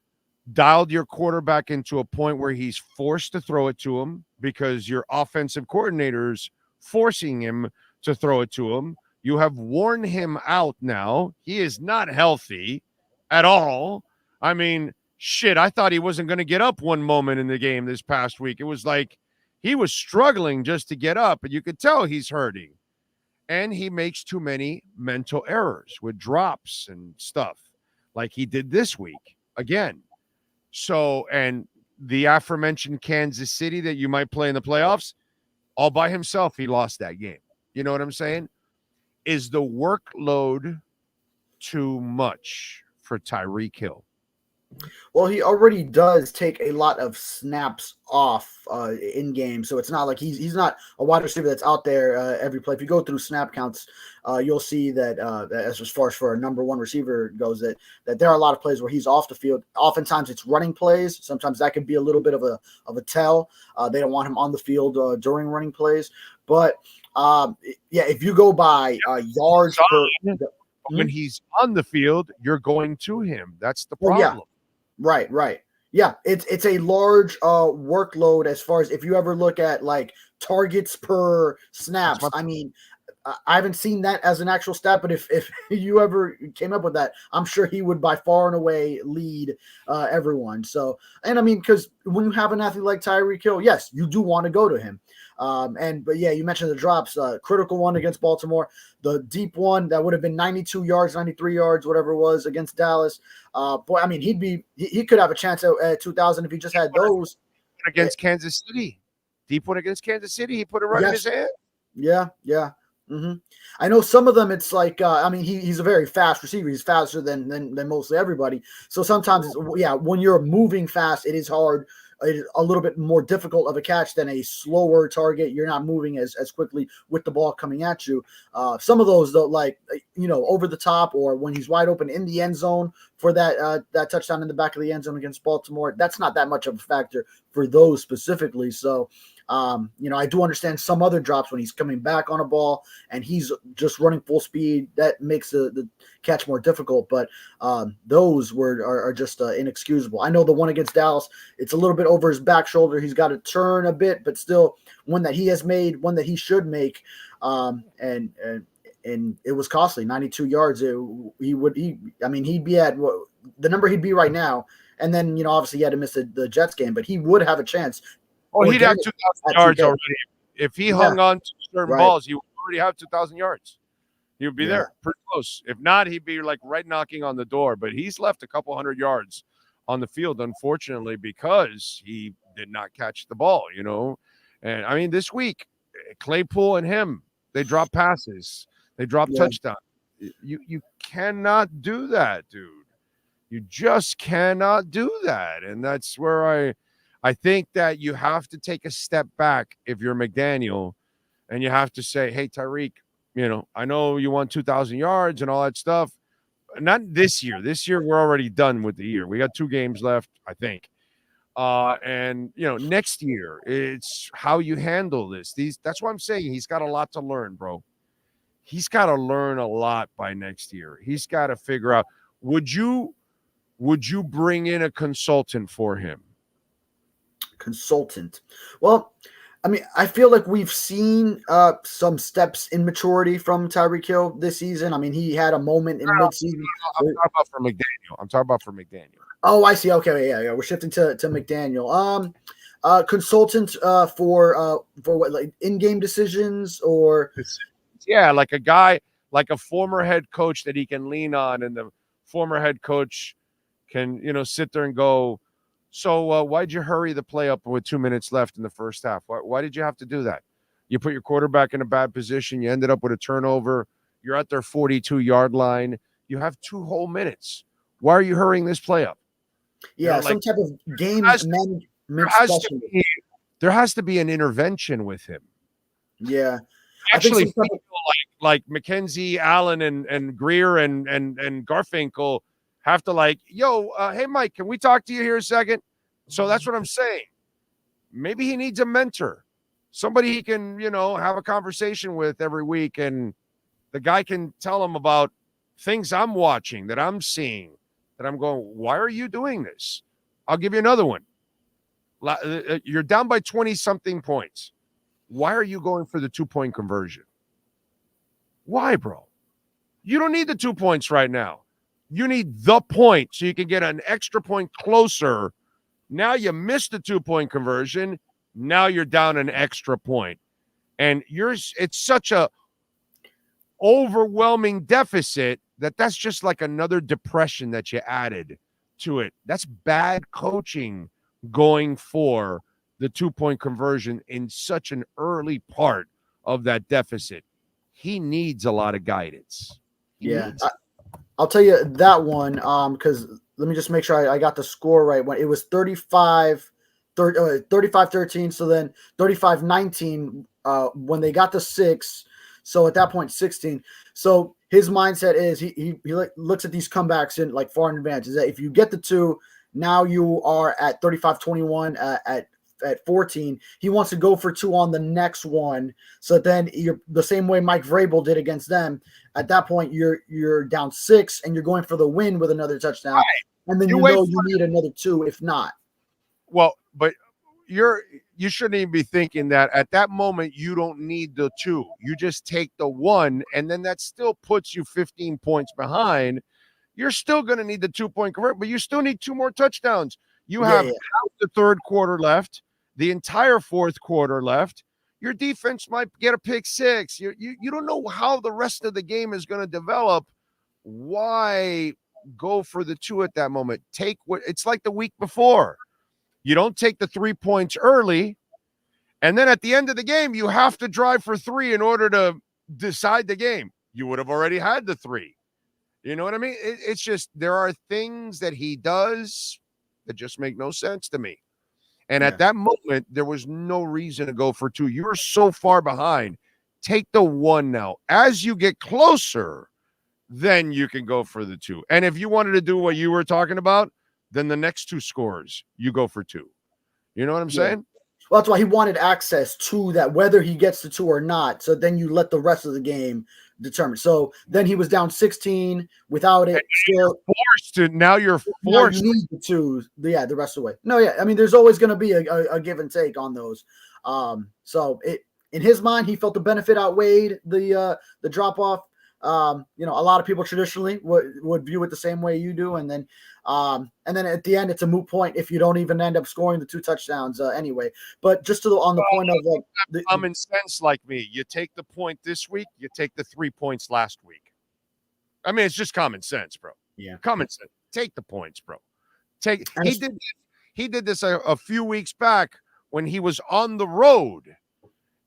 dialed your quarterback into a point where he's forced to throw it to him because your offensive coordinator's forcing him to throw it to him. You have worn him out now. He is not healthy at all. I mean, shit, I thought he wasn't going to get up one moment in the game this past week. It was like he was struggling just to get up, and you could tell he's hurting. And he makes too many mental errors with drops and stuff like he did this week again. So, and the aforementioned Kansas City that you might play in the playoffs, all by himself, he lost that game. You know what I'm saying? Is the workload too much for Tyreek Hill? Well, he already does take a lot of snaps off in game, so it's not like he's not a wide receiver that's out there every play. If you go through snap counts, you'll see that as far as for a number one receiver goes, that there are a lot of plays where he's off the field. Oftentimes it's running plays. Sometimes that could be a little bit of a tell. They don't want him on the field during running plays, but if you go by yards per. When he's on the field, you're going to him. That's the problem. Yeah. Right. Yeah, it's a large workload as far as if you ever look at like targets per snaps. I mean, I haven't seen that as an actual stat, but if you ever came up with that, I'm sure he would by far and away lead everyone. So, and I mean, because when you have an athlete like Tyreek Hill, yes, you do want to go to him. But yeah, you mentioned the drops, critical one against Baltimore, the deep one that would have been 92 yards, 93 yards, whatever it was against Dallas. Boy, I mean, he could have a chance at 2,000 if he just had those against Kansas City. Deep one against Kansas City, he put it right in his hand. Yeah. Mm-hmm. I know some of them. It's like I mean, he's a very fast receiver. He's faster than mostly everybody. So sometimes, when you're moving fast, it is hard. It's a little bit more difficult of a catch than a slower target. You're not moving as quickly with the ball coming at you. Some of those, though, like over the top or when he's wide open in the end zone for that touchdown in the back of the end zone against Baltimore, that's not that much of a factor for those specifically. So. I do understand some other drops when he's coming back on a ball and he's just running full speed. That makes the catch more difficult, but those are just inexcusable. I know the one against Dallas, it's a little bit over his back shoulder. He's got to turn a bit, but still one that he has made, one that he should make. And it was costly, 92 yards. He'd be at the number he'd be right now. And then, obviously he had to miss the Jets game, but he would have a chance. Oh, he'd have 2,000 yards already. If he hung on to certain balls, he would already have 2,000 yards. He would be there pretty close. If not, he'd be like right knocking on the door. But he's left a couple hundred yards on the field, unfortunately, because he did not catch the ball, And I mean, this week, Claypool and him, they drop passes. They drop touchdowns. You cannot do that, dude. You just cannot do that. And that's where I think that you have to take a step back if you're McDaniel and you have to say, hey, Tyreek, I know you want 2,000 yards and all that stuff. Not this year. This year, we're already done with the year. We got 2 games left, I think. And next year, it's how you handle this. That's why I'm saying he's got a lot to learn, bro. He's got to learn a lot by next year. He's got to figure out, would you bring in a consultant for him? consultant. Well, I mean, I feel like we've seen some steps in maturity from Tyreek Hill this season. I mean, he had a moment in midseason. I'm talking about for McDaniel. Oh, I see. Okay, yeah. We're shifting to McDaniel. Consultant for what, like in-game decisions or Yeah, like a guy, like a former head coach that he can lean on, and the former head coach can, sit there and go, so why'd you hurry the play up with 2 minutes left in the first half? Why did you have to do that? You put your quarterback in a bad position. You ended up with a turnover. You're at their 42-yard line. You have 2 whole minutes. Why are you hurrying this play up? Yeah, some type of game management there has to be an intervention with him. Yeah. Actually, people like Mackenzie, Allen, and Greer and Garfinkel have to hey, Mike, can we talk to you here a second? So that's what I'm saying. Maybe he needs a mentor, somebody he can, have a conversation with every week, and the guy can tell him about things I'm watching, that I'm seeing, that I'm going, why are you doing this? I'll give you another one. You're down by 20-something points. Why are you going for the 2-point conversion? Why, bro? You don't need the 2 points right now. You need the point so you can get an extra point closer. Now you missed the 2-point conversion. Now you're down an extra point. And it's such a overwhelming deficit that's just like another depression that you added to it. That's bad coaching, going for the 2-point conversion in such an early part of that deficit. He needs a lot of guidance. I'll tell you that one because let me just make sure I got the score right. When it was 35-13, so then 35-19 when they got the 6. So at that point, 16. So his mindset is he looks at these comebacks in like far in advance. Is that if you get the 2, now you are at 35-21 at 14. He wants to go for 2 on the next one. So then you're the same way Mike Vrabel did against them. At that point, you're down 6 and you're going for the win with another touchdown. Right. And then you need another 2 if not. Well, but you shouldn't even be thinking that at that moment you don't need the 2. You just take the 1, and then that still puts you 15 points behind. You're still going to need the 2-point convert, but you still need 2 more touchdowns. You have half the third quarter left, the entire fourth quarter left. Your defense might get a pick 6. You don't know how the rest of the game is going to develop. Why go for the 2 at that moment? It's like the week before. You don't take the 3 points early, and then at the end of the game, you have to drive for 3 in order to decide the game. You would have already had the 3. You know what I mean? It's just there are things that he does that just make no sense to me. And at that moment, there was no reason to go for 2. You're so far behind. Take the 1 now. As you get closer, then you can go for the 2. And if you wanted to do what you were talking about, then the next 2 scores, you go for 2. You know what I'm saying? Well, that's why he wanted access to that, whether he gets the 2 or not. So then you let the rest of the game determine. So then he was down 16 without it. Still now you're forced. Now you need the 2. The rest of the way. No, yeah. I mean, there's always going to be a give and take on those. So in his mind, he felt the benefit outweighed the drop off. A lot of people traditionally would view it the same way you do, and then at the end, it's a moot point if you don't even end up scoring the 2 touchdowns anyway. But just on the point of the common sense, like me, you take the point this week, you take the 3 points last week. I mean, it's just common sense, bro. Yeah, common sense. Take the points, bro. He did this a few weeks back when he was on the road.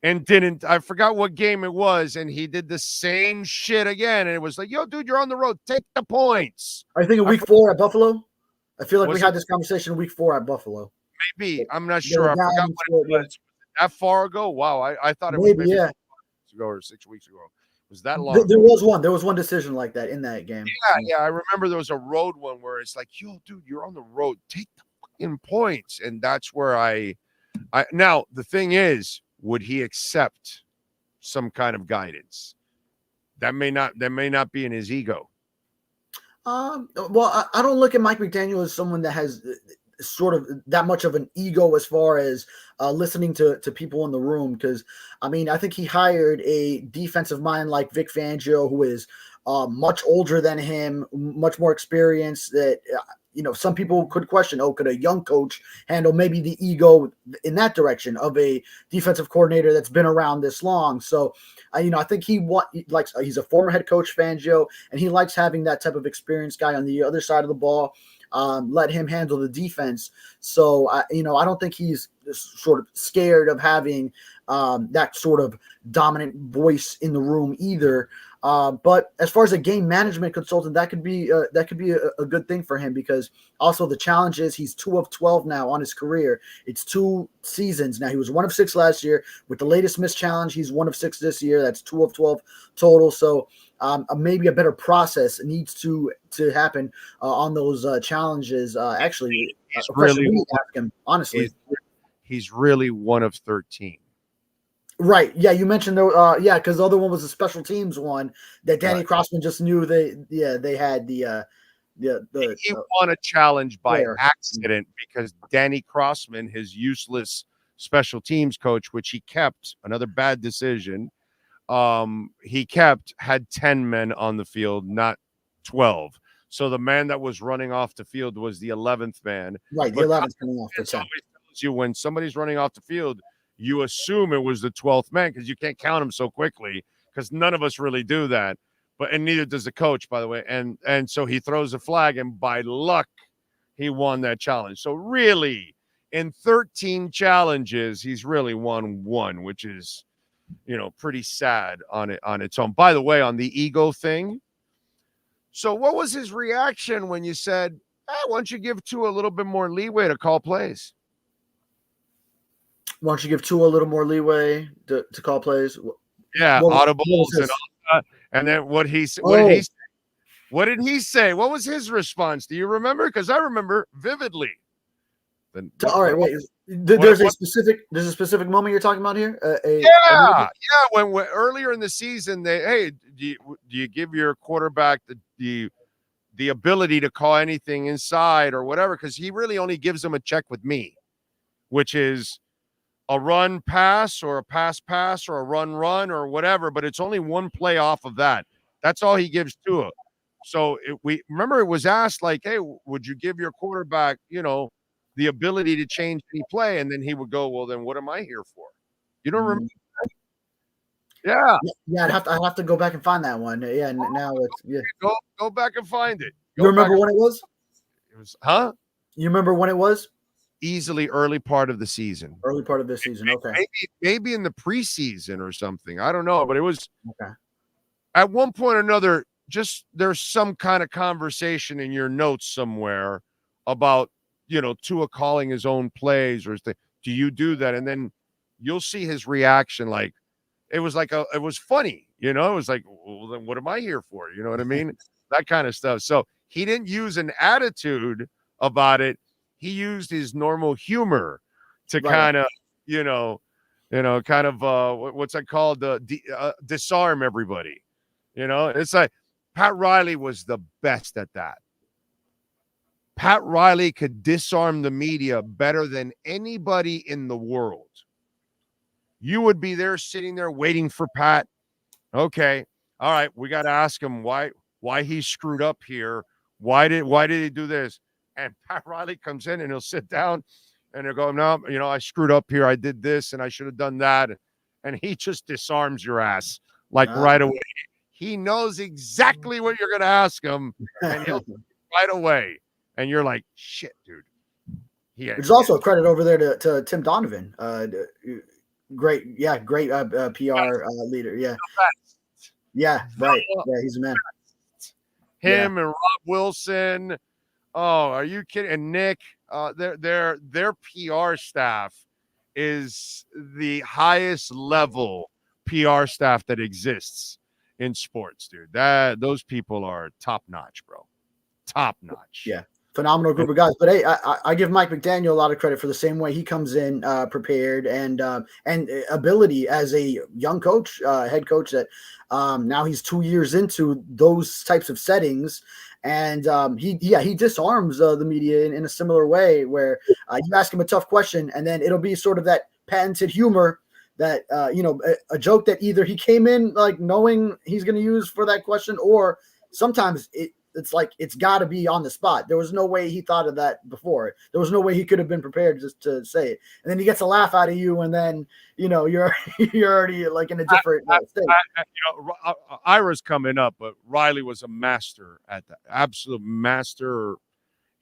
And I forgot what game it was, and he did the same shit again. And it was like, yo, dude, you're on the road. Take the points. Are you thinking week 4 at Buffalo? I feel like we had this conversation week 4 at Buffalo. Maybe. I'm not sure. I forgot what it was. That far ago? Wow. I thought it was maybe 6 weeks ago or 6 weeks ago. It was that long. There was one decision like that in that game. Yeah. I remember there was a road one where it's like, yo, dude, you're on the road. Take the fucking points. And that's where I now, the thing is, would he accept some kind of guidance? That may not be in his ego. Well, I don't look at Mike McDaniel as someone that has sort of that much of an ego as far as listening to people in the room. Because I mean, I think he hired a defensive mind like Vic Fangio, who is much older than him, much more experienced. That some people could question, oh, could a young coach handle maybe the ego in that direction of a defensive coordinator that's been around this long? So, I think he's a former head coach, Fangio, and he likes having that type of experienced guy on the other side of the ball. Let him handle the defense. So, I don't think he's sort of scared of having that sort of dominant voice in the room either. But as far as a game management consultant, that could be a good thing for him, because also the challenge is he's 2 of 12 now on his career. It's 2 seasons now. He was 1 of 6 last year. With the latest missed challenge, he's 1 of 6 this year. That's 2 of 12 total. So maybe a better process needs to happen on those challenges. Actually, really ask him honestly. He's really 1 of 13. Right. Yeah, you mentioned because the other one was a special teams one that Danny Crossman just knew they had the he won a challenge by accident because Danny Crossman, his useless special teams coach, which he kept, another bad decision. Had 10 men on the field, not 12. So the man that was running off the field was the 11th man. Right, the 11th coming off the 10th. Tells you when somebody's running off the field, you assume it was the 12th man because you can't count them so quickly, because none of us really do that. And neither does the coach, by the way. And so he throws a flag, and by luck, he won that challenge. So really, in 13 challenges, he's really won 1, which is, pretty sad on its own. By the way, on the ego thing. So what was his reaction when you said, why don't you give Tua a little bit more leeway to call plays? Why don't you give Tua a little more leeway to call plays? Yeah, audibles and all that. And then what did he say? What did he say? What was his response? Do you remember? Because I remember vividly. All right, wait. There's a specific moment you're talking about here. When earlier in the season, do you give your quarterback the ability to call anything inside or whatever? Because he really only gives them a check with me, which is a run pass or a pass or a run or whatever, but it's only one play off of that. That's all he gives to it. So it was asked like, hey, would you give your quarterback, the ability to change any play? And then he would go, well, then what am I here for? You don't remember? Yeah. Yeah, I'd have to go back and find that one. Yeah, now it's Go back and find it. You remember when it was? It was, huh? You remember when it was? Easily early part of the season. Early part of this season, okay. Maybe in the preseason or something. I don't know, but it was okay. At one point or another, just there's some kind of conversation in your notes somewhere about, Tua calling his own plays, or do you do that? And then you'll see his reaction. Like it was funny, it was like, well, then what am I here for? You know what I mean? That kind of stuff. So he didn't use an attitude about it. He used his normal humor to kind of, what's that called? Disarm everybody. It's like Pat Riley was the best at that. Pat Riley could disarm the media better than anybody in the world. You would be there sitting there waiting for Pat. Okay. All right. We got to ask him why he screwed up here. Why did he do this? And Pat Riley comes in and he'll sit down and he'll go, no, I screwed up here. I did this and I should have done that. And he just disarms your ass right away. He knows exactly what you're going to ask him, and he'll right away. And you're like, shit, dude. There's also a credit over there to Tim Donovan. Great PR leader. Yeah. Yeah, right. Yeah, he's a man. Him and Rob Wilson. Oh, are you kidding? And Nick, their PR staff is the highest level PR staff that exists in sports, dude. Those people are top notch, bro. Top notch. Yeah. Phenomenal group of guys. But hey, I give Mike McDaniel a lot of credit for the same way he comes in prepared and ability as a young coach, head coach that now he's 2 years into those types of settings. And he disarms the media in a similar way where you ask him a tough question and then it'll be sort of that patented humor that, a joke that either he came in like knowing he's going to use for that question, or sometimes it's like it's got to be on the spot. There was no way he thought of that before. There was no way he could have been prepared just to say it. And then he gets a laugh out of you, and then you're already like in a different state. Ira's coming up, but Riley was a master at that. Absolute master.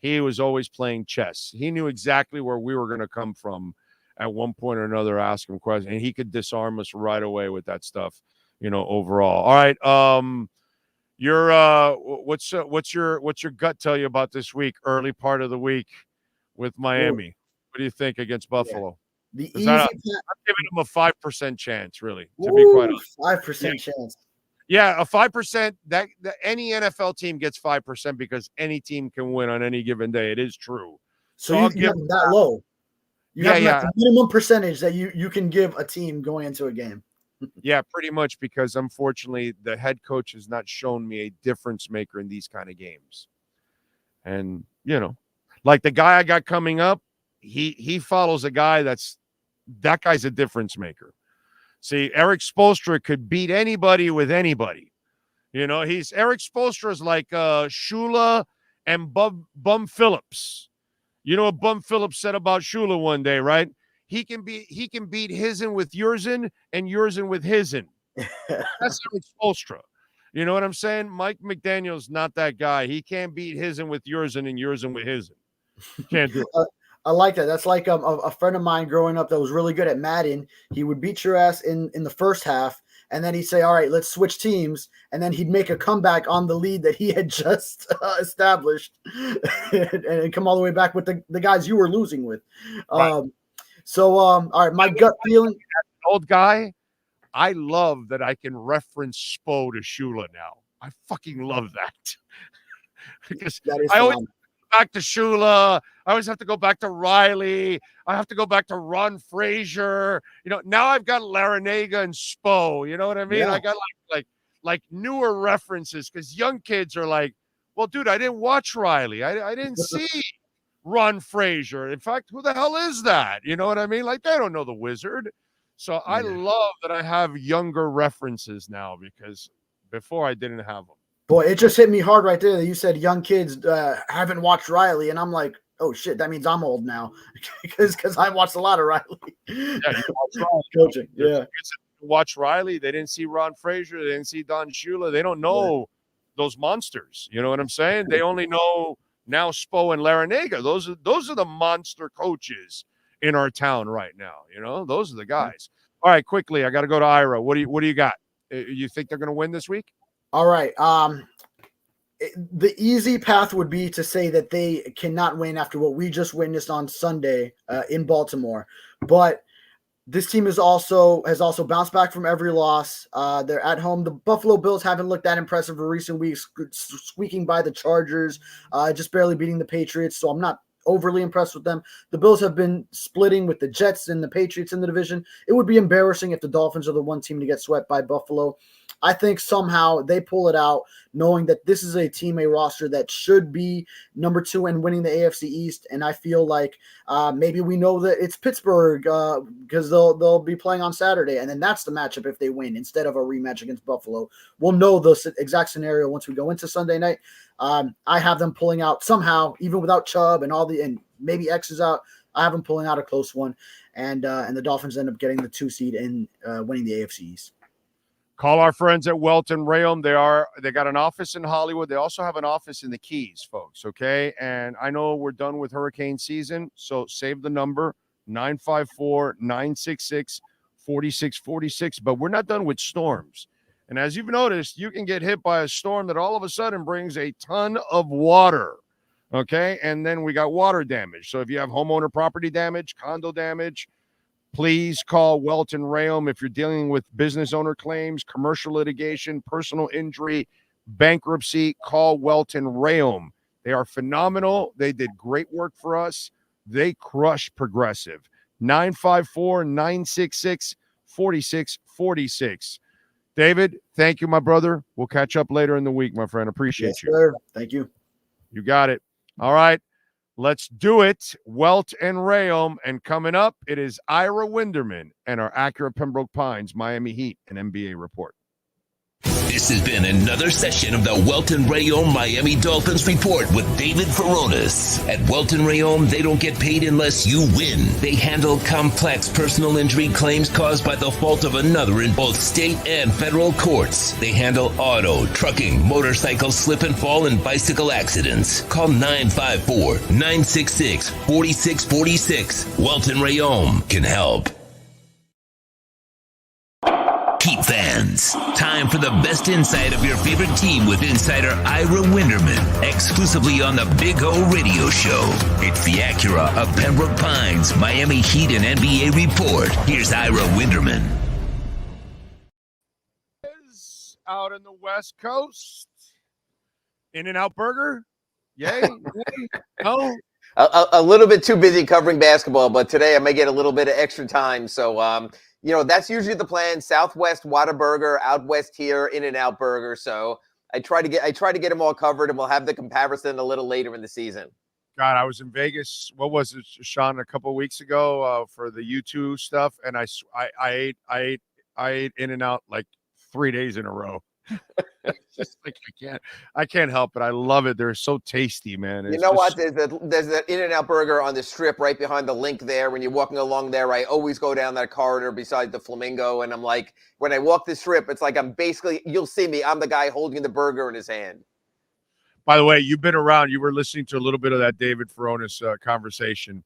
He was always playing chess. He knew exactly where we were going to come from at one point or another. Ask him questions, and he could disarm us right away with that stuff. Overall. All right. What's your gut tell you about this week? Early part of the week with Miami. What do you think against Buffalo? Yeah. I'm giving them a 5% chance, really. To be quite honest, 5% chance. Yeah, a 5%. That any NFL team gets 5% because any team can win on any given day. It is true. So you have that low. You have the minimum percentage that you can give a team going into a game. Yeah, pretty much, because unfortunately the head coach has not shown me a difference maker in these kind of games. And, like the guy I got coming up, he follows a guy that guy's a difference maker. See, Eric Spoelstra could beat anybody with anybody. Eric Spoelstra is like Shula and Bum Phillips. You know what Bum Phillips said about Shula one day, right? He can beat hisin with yoursin and yoursin with hisin. That's Eric Spoelstra. You know what I'm saying? Mike McDaniel's not that guy. He can't beat hisin with yoursin and yoursin with hisin. Can't do it. I like that. That's like a friend of mine growing up that was really good at Madden. He would beat your ass in the first half, and then he'd say, all right, let's switch teams. And then he'd make a comeback on the lead that he had just established and come all the way back with the guys you were losing with. Right. All right, my gut feeling. Old guy, I love that I can reference Spo to Shula now. I fucking love that. Because I always go back to Shula. I always have to go back to Riley. I have to go back to Ron Frazier. Now I've got Larinaga and Spo. You know what I mean? Yeah. I got like newer references because young kids are like, well, dude, I didn't watch Riley. I didn't see Ron Frazier. In fact, who the hell is that? You know what I mean? Like, they don't know the Wizard. So I love that I have younger references now because before I didn't have them. Boy, it just hit me hard right there that you said young kids haven't watched Riley. And I'm like, oh, shit, that means I'm old now because I watched a lot of Riley. Yeah, you watch Riley. Coaching. Yeah. Watch Riley. They didn't see Ron Frazier. They didn't see Don Shula. They don't know those monsters. You know what I'm saying? They only know now Spo and Larinaga. Those are the monster coaches in our town right now. Those are the guys. All right, quickly, I got to go to Ira. What do you got? You think they're going to win this week? All right. The easy path would be to say that they cannot win after what we just witnessed on Sunday in Baltimore. But this team has also bounced back from every loss. They're at home. The Buffalo Bills haven't looked that impressive in recent weeks, squeaking by the Chargers, just barely beating the Patriots. So I'm not overly impressed with them. The Bills have been splitting with the Jets and the Patriots in the division. It would be embarrassing if the Dolphins are the one team to get swept by Buffalo. I think somehow they pull it out, knowing that this is a team, a roster that should be number 2 and winning the AFC East. And I feel like maybe we know that it's Pittsburgh because they'll be playing on Saturday, and then that's the matchup if they win instead of a rematch against Buffalo. We'll know the exact scenario once we go into Sunday night. I have them pulling out somehow, even without Chubb and maybe X is out. I have them pulling out a close one, and the Dolphins end up getting the 2 seed and winning the AFC East. Call our friends at Welton Rayom. They got an office in Hollywood. They also have an office in the Keys, folks, okay? And I know we're done with hurricane season, so save the number, 954-966-4646. But we're not done with storms. And as you've noticed, you can get hit by a storm that all of a sudden brings a ton of water, okay? And then we got water damage. So if you have homeowner property damage, condo damage, please call Welton Rayom if you're dealing with business owner claims, commercial litigation, personal injury, bankruptcy. Call Welton Rayom. They are phenomenal. They did great work for us. They crush Progressive. 954-966-4646. David, thank you, my brother. We'll catch up later in the week, my friend. Appreciate you. Sir. Thank you. You got it. All right. Let's do it. Welt and Rayom. And coming up, it is Ira Winderman and our Acura Pembroke Pines Miami Heat and NBA report. This has been another session of the Welton Rayom Miami Dolphins Report with David Furones. At Welton Rayom, they don't get paid unless you win. They handle complex personal injury claims caused by the fault of another in both state and federal courts. They handle auto, trucking, motorcycle slip and fall, and bicycle accidents. Call 954-966-4646. Welton Rayom can help. Keep fans. Time for the best insight of your favorite team with insider Ira Winderman, exclusively on the Big O Radio Show. It's the Acura of Pembroke Pines Miami Heat and NBA report. Here's Ira Winderman. Out in the West Coast, In-N-Out Burger. Yay? No. A little bit too busy covering basketball, but today I may get a little bit of extra time. So, that's usually the plan. Southwest Whataburger, out west here, In-N-Out Burger. So I try to get them all covered, and we'll have the comparison a little later in the season. God, I was in Vegas. What was it, Sean? A couple of weeks ago for the U2 stuff, and I ate In-N-Out like 3 days in a row. It's just like I can't help it. I love it. They're so tasty, man. You know what? There's that In-N-Out Burger on the strip right behind the link there. When you're walking along there, I always go down that corridor beside the Flamingo, and I'm like, when I walk the strip, it's like you'll see me. I'm the guy holding the burger in his hand. By the way, you've been around. You were listening to a little bit of that David Furones conversation.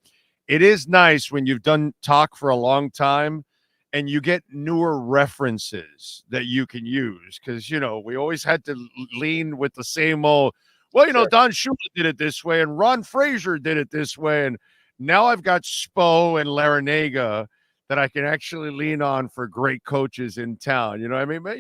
It is nice when you've done talk for a long time and you get newer references that you can use, because, we always had to lean with the same old, sure. Don Shula did it this way and Ron Frazier did it this way. And now I've got Spo and Larinaga that I can actually lean on for great coaches in town. You know what I mean? But,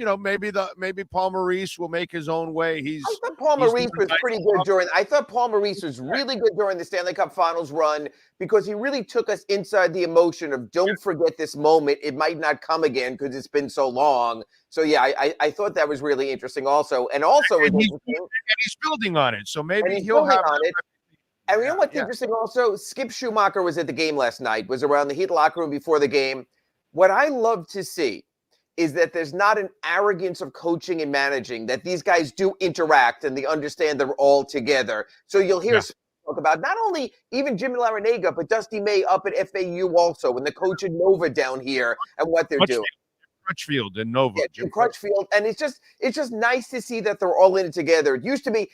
maybe Paul Maurice will make his own way. I thought Paul Maurice was pretty good I thought Paul Maurice was really good during the Stanley Cup Finals run, because he really took us inside the emotion of don't forget this moment. It might not come again because it's been so long. So, yeah, I thought that was really interesting also. And he's building on it. So maybe he'll have on it. And you know what's interesting also? Skip Schumacher was at the game last night, was around the Heat locker room before the game. What I love to see is that there's not an arrogance of coaching and managing, that these guys do interact and they understand they're all together. So you'll hear talk about not only even Jimmy Larinaga, but Dusty May up at FAU also, and the coach in Nova down here and what they're doing. Crutchfield and Nova. Yeah, Jim Crutchfield. And it's just nice to see that they're all in it together. It used to be,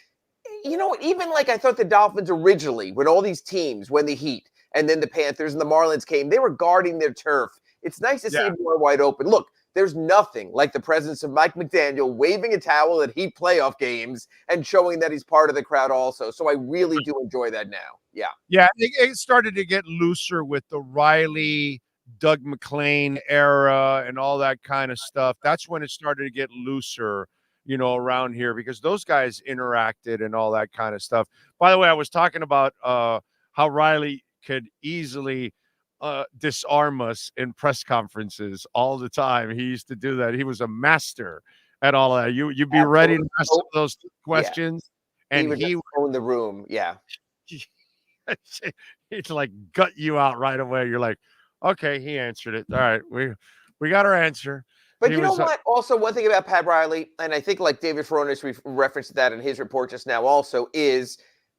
even like I thought the Dolphins originally, when all these teams, when the Heat and then the Panthers and the Marlins came, they were guarding their turf. It's nice to see them more wide open. Look, there's nothing like the presence of Mike McDaniel waving a towel at Heat playoff games and showing that he's part of the crowd also. So I really do enjoy that now. Yeah. Yeah, it started to get looser with the Riley, Doug McClain era and all that kind of stuff. That's when it started to get looser, around here, because those guys interacted and all that kind of stuff. By the way, I was talking about how Riley could easily disarm us in press conferences all the time. He used to do that. He was a master at all of that. You'd be ready to ask those questions, and he would own the room. Yeah. It's like gut you out right away. You're like, okay, he answered it. All right, we got our answer. But you know what? Also, one thing about Pat Riley, and I think like David Furones referenced that in his report just now also, is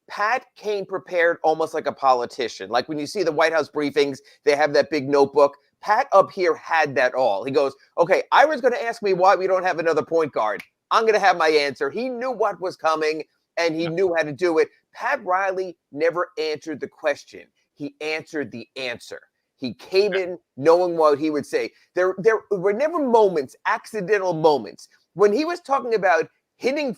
Pat came prepared almost like a politician. Like when you see the White House briefings, they have that big notebook. Pat up here had that all. He goes, okay, Ira's going to ask me why we don't have another point guard. I'm going to have my answer. He knew what was coming, and he knew how to do it. Pat Riley never answered the question. He answered the answer. He came in knowing what he would say. There were never moments, accidental moments. When he was talking about hidden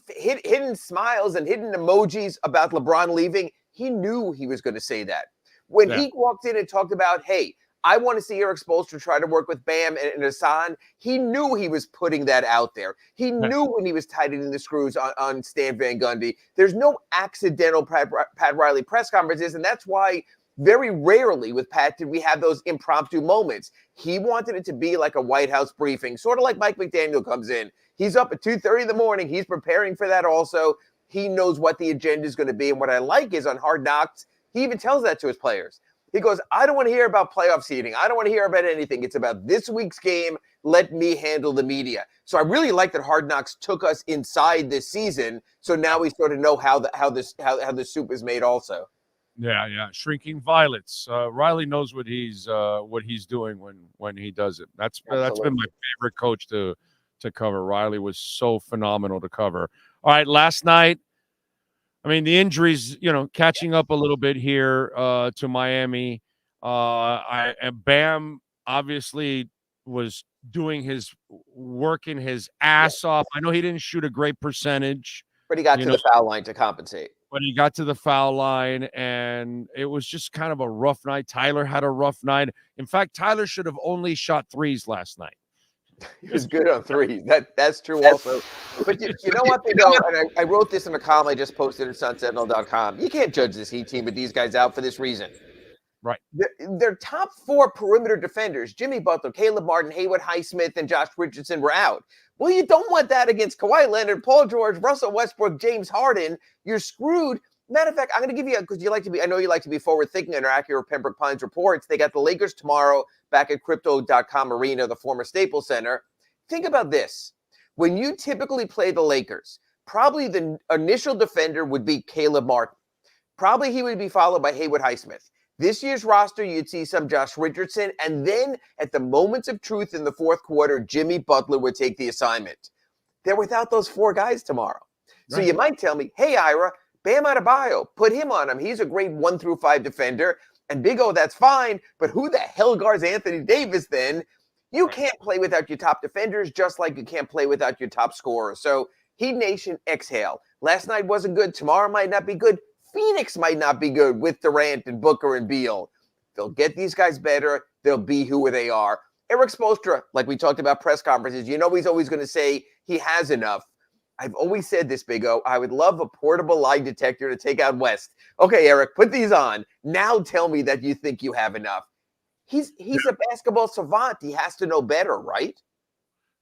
smiles and hidden emojis about LeBron leaving, he knew he was going to say that. When he walked in and talked about, hey, I want to see Eric Spoelstra try to work with Bam and Hassan. He knew he was putting that out there. He knew when he was tightening the screws on Stan Van Gundy. There's no accidental Pat Riley press conferences, and that's why very rarely with Pat did we have those impromptu moments. He wanted it to be like a White House briefing, sort of like Mike McDaniel comes in. He's up at 2:30 in the morning. He's preparing for that also. He knows what the agenda is going to be. And what I like is on Hard Knocks, he even tells that to his players. He goes, I don't want to hear about playoff seeding. I don't want to hear about anything. It's about this week's game. Let me handle the media. So I really like that Hard Knocks took us inside this season. So now we sort of know how the soup is made also. Yeah. Shrinking violets. Riley knows what he's doing when he does it. That's been my favorite coach to cover. Riley was so phenomenal to cover. All right, last night, I mean, the injuries, catching up a little bit here to Miami. Bam obviously was working his ass off. I know he didn't shoot a great percentage. But he got to the foul line to compensate. But he got to the foul line, and it was just kind of a rough night. Tyler had a rough night. In fact, Tyler should have only shot threes last night. He was good on threes. That's true also. But you know what, they go, and I wrote this in a column I just posted at sunsentinel.com. You can't judge this Heat team with these guys out for this reason. Right. Their top four perimeter defenders, Jimmy Butler, Caleb Martin, Haywood Highsmith, and Josh Richardson, were out. Well, you don't want that against Kawhi Leonard, Paul George, Russell Westbrook, James Harden. You're screwed. Matter of fact, I'm going to give you, because I know you like to be forward thinking and are accurate with Pembroke Pines reports. They got the Lakers tomorrow back at Crypto.com Arena, the former Staples Center. Think about this. When you typically play the Lakers, probably the initial defender would be Caleb Martin. Probably he would be followed by Haywood Highsmith. This year's roster, you'd see some Josh Richardson, and then at the moments of truth in the fourth quarter, Jimmy Butler would take the assignment. They're without those four guys tomorrow. So you might tell me, hey, Ira, Bam Adebayo, put him on him. He's a great 1-5 defender. And Big O, that's fine. But who the hell guards Anthony Davis then? You can't play without your top defenders, just like you can't play without your top scorers. So Heat Nation, exhale. Last night wasn't good. Tomorrow might not be good. Phoenix might not be good with Durant and Booker and Beal. They'll get these guys better. They'll be who they are. Eric Spoelstra, like we talked about press conferences, he's always going to say he has enough. I've always said this, Big O. I would love a portable lie detector to take out West. Okay, Eric, put these on. Now tell me that you think you have enough. He's a basketball savant. He has to know better, right?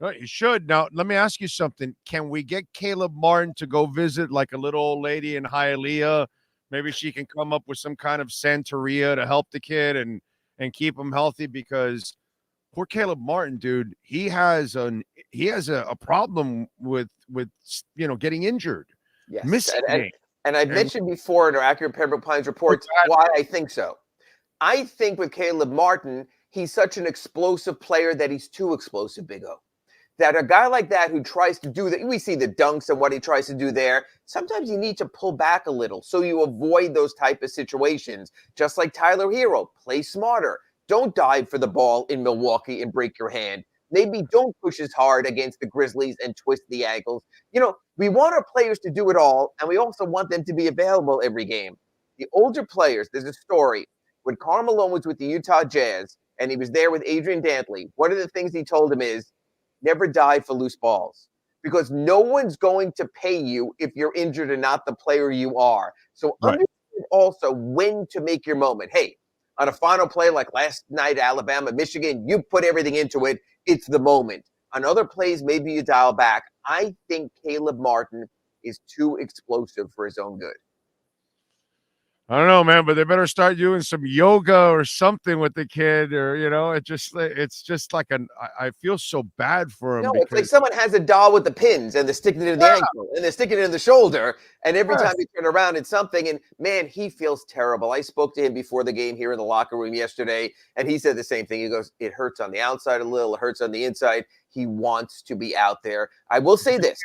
No, you should. Now, let me ask you something. Can we get Caleb Martin to go visit like a little old lady in Hialeah? Maybe she can come up with some kind of Santeria to help the kid and keep him healthy, because poor Caleb Martin, dude, he has a problem with getting injured. Yes. And I mentioned before in our Accurate Pembroke Pines reports why I think so. I think with Caleb Martin, he's such an explosive player that he's too explosive, Big O. That a guy like that who tries to do that, we see the dunks and what he tries to do there. Sometimes you need to pull back a little so you avoid those type of situations. Just like Tyler Hero, play smarter. Don't dive for the ball in Milwaukee and break your hand. Maybe don't push as hard against the Grizzlies and twist the ankles. We want our players to do it all, and we also want them to be available every game. The older players, there's a story. When Karl Malone was with the Utah Jazz, and he was there with Adrian Dantley, one of the things he told him is, never dive for loose balls, because no one's going to pay you if you're injured and not the player you are. So understand also when to make your moment. Hey, on a final play like last night, Alabama, Michigan, you put everything into it. It's the moment. On other plays, maybe you dial back. I think Caleb Martin is too explosive for his own good. I don't know, man, but they better start doing some yoga or something with the kid, or it's just like I feel so bad for him. No, it's like someone has a doll with the pins and they're sticking it in the ankle and they're sticking it in the shoulder, and every time you turn around, it's something. And man, he feels terrible. I spoke to him before the game here in the locker room yesterday, and he said the same thing. He goes, "It hurts on the outside a little, it hurts on the inside." He wants to be out there. I will say this,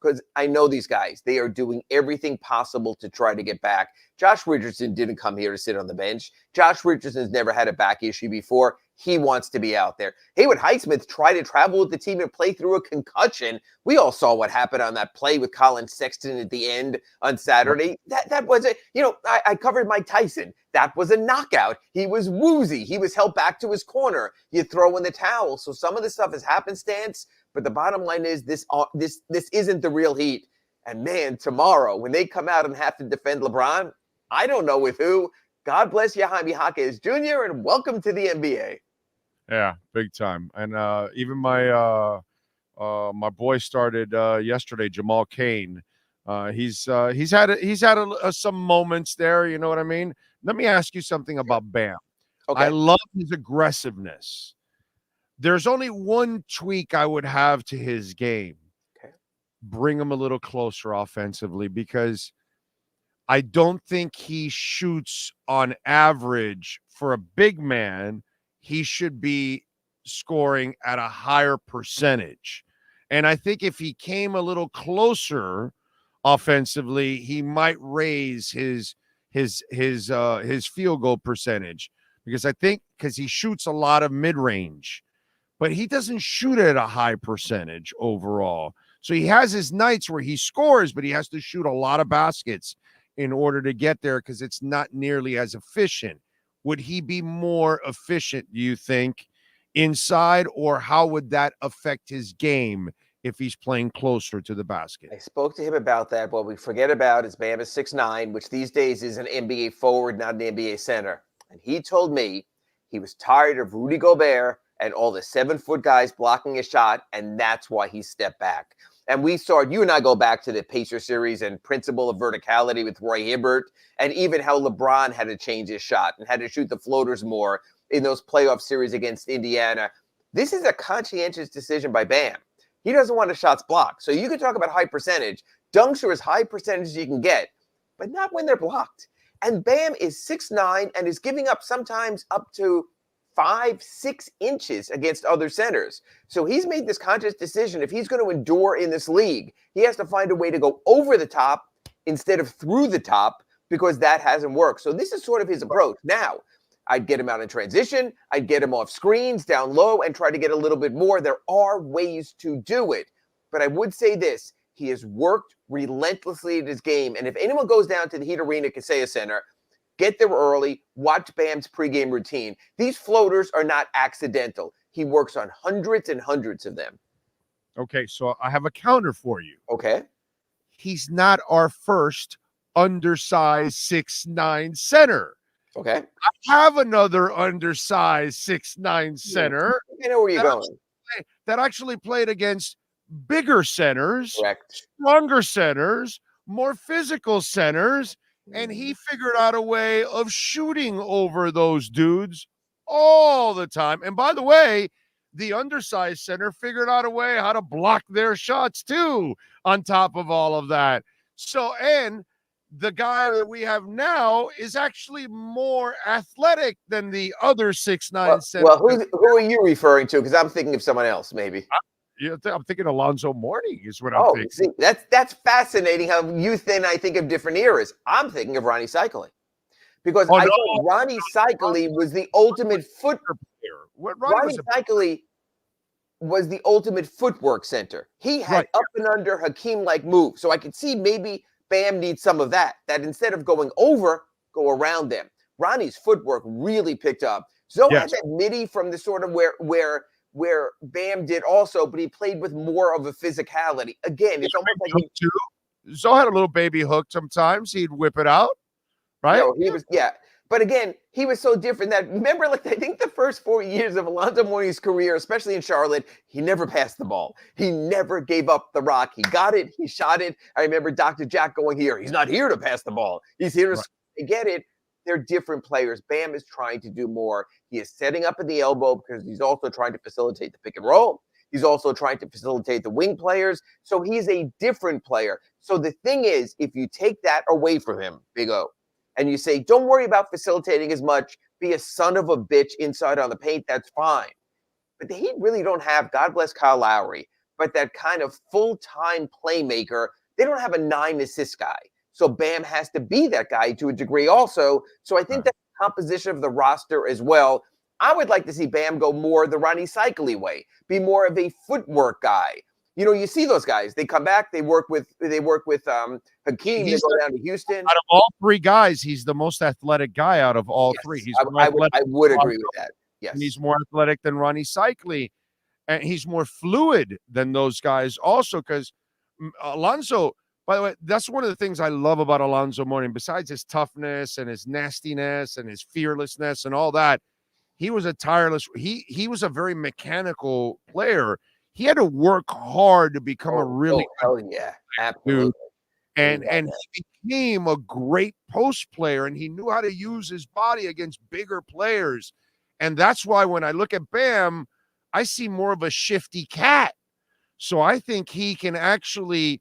because I know these guys. They are doing everything possible to try to get back. Josh Richardson didn't come here to sit on the bench. Josh Richardson's never had a back issue before. he wants to be out there. Haywood Highsmith tried to travel with the team and play through a concussion. We all saw what happened on that play with Colin Sexton at the end on Saturday. That was a, I covered Mike Tyson. That was a knockout. He was woozy. He was held back to his corner. You throw in the towel. So some of this stuff is happenstance, but the bottom line is this isn't the real Heat. And man, tomorrow when they come out and have to defend LeBron, I don't know with who. God bless you, Jaime Jaquez Jr., and welcome to the NBA. Yeah, big time. And even my my boy started yesterday, Jamal Cain. He's had some moments there. You know what I mean? Let me ask you something about Bam. Okay. I love his aggressiveness. There's only one tweak I would have to his game. Okay. Bring him a little closer offensively, because I don't think he shoots on average for a big man. He should be scoring at a higher percentage. And I think if he came a little closer offensively, he might raise his field goal percentage, because he shoots a lot of mid-range, but he doesn't shoot at a high percentage overall. So he has his nights where he scores, but he has to shoot a lot of baskets in order to get there, because it's not nearly as efficient. Would he be more efficient, do you think, inside, or how would that affect his game if he's playing closer to the basket? I spoke to him about that. What we forget about is Bam is 6'9", which these days is an NBA forward, not an NBA center. And he told me he was tired of Rudy Gobert and all the 7-foot guys blocking his shot, and that's why he stepped back. And we saw, you and I go back to the Pacer series and principle of verticality with Roy Hibbert, and even how LeBron had to change his shot and had to shoot the floaters more in those playoff series against Indiana. This is a conscientious decision by Bam. He doesn't want his shots blocked. So you can talk about high percentage. Dunks are as high percentage as you can get, but not when they're blocked. And Bam is 6'9" and is giving up sometimes up to 5-6 inches against other centers. So he's made this conscious decision. If he's going to endure in this league, he has to find a way to go over the top instead of through the top, because that hasn't worked. So this is sort of his approach. Now, I'd get him out in transition. I'd get him off screens down low and try to get a little bit more. There are ways to do it. But I would say this. He has worked relentlessly at his game. And if anyone goes down to the Heat Arena Kaseya Center, get there early, watch Bam's pregame routine. These floaters are not accidental. He works on hundreds and hundreds of them. Okay, so I have a counter for you. Okay. He's not our first undersized 6'9" center. Okay. I have another undersized 6'9" center. I know where you're going. That actually played against bigger centers, correct, stronger centers, more physical centers, and he figured out a way of shooting over those dudes all the time. And by the way, the undersized center figured out a way how to block their shots too, on top of all of that. So, and the guy that we have now is actually more athletic than the other 6'9" center. Well, who are you referring to? Because I'm thinking of someone else, maybe. I'm thinking Alonzo Mourning is what I'm thinking. See, that's fascinating how you and I think of different eras. I'm thinking of Ronnie Cycli. Because I thought Ronnie Cycli was the ultimate Ronnie Cycli was the ultimate footwork center. He had up and under Hakeem-like moves. So I could see maybe Bam needs some of that instead of going over, go around them. Ronnie's footwork really picked up. Zoe had that midi from the sort of where Bam did also, but he played with more of a physicality. Again, it's almost like Zoe had a little baby hook sometimes. He'd whip it out, right? No, he was, But again, he was so different that, remember, I think the first 4 years of Alonzo Mourning's career, especially in Charlotte, he never passed the ball. He never gave up the rock. He got it. He shot it. I remember Dr. Jack going here. He's not here to pass the ball. He's here to get it. They're different players. Bam is trying to do more. He is setting up at the elbow because he's also trying to facilitate the pick and roll. He's also trying to facilitate the wing players. So he's a different player. So the thing is, if you take that away from him, Big O, and you say, don't worry about facilitating as much, be a son of a bitch inside on the paint, that's fine. But the Heat really don't have, God bless Kyle Lowry, but that kind of full-time playmaker. They don't have a 9-assist guy. So Bam has to be that guy to a degree also. So I think that's the composition of the roster as well. I would like to see Bam go more the Ronnie Cycli way, be more of a footwork guy. You know, you see those guys. They come back. They work with Hakeem. They go down to Houston. Out of all three guys, he's the most athletic guy out of all three. He's I would agree with that. Yes, and he's more athletic than Ronnie Cycli, and he's more fluid than those guys. Also, because Alonzo. By the way, that's one of the things I love about Alonzo Mourning. Besides his toughness and his nastiness and his fearlessness and all that, he was a tireless. He was a very mechanical player. He had to work hard to become a really absolutely. dude. And he became a great post player, and he knew how to use his body against bigger players. And that's why when I look at Bam, I see more of a shifty cat. So I think he can actually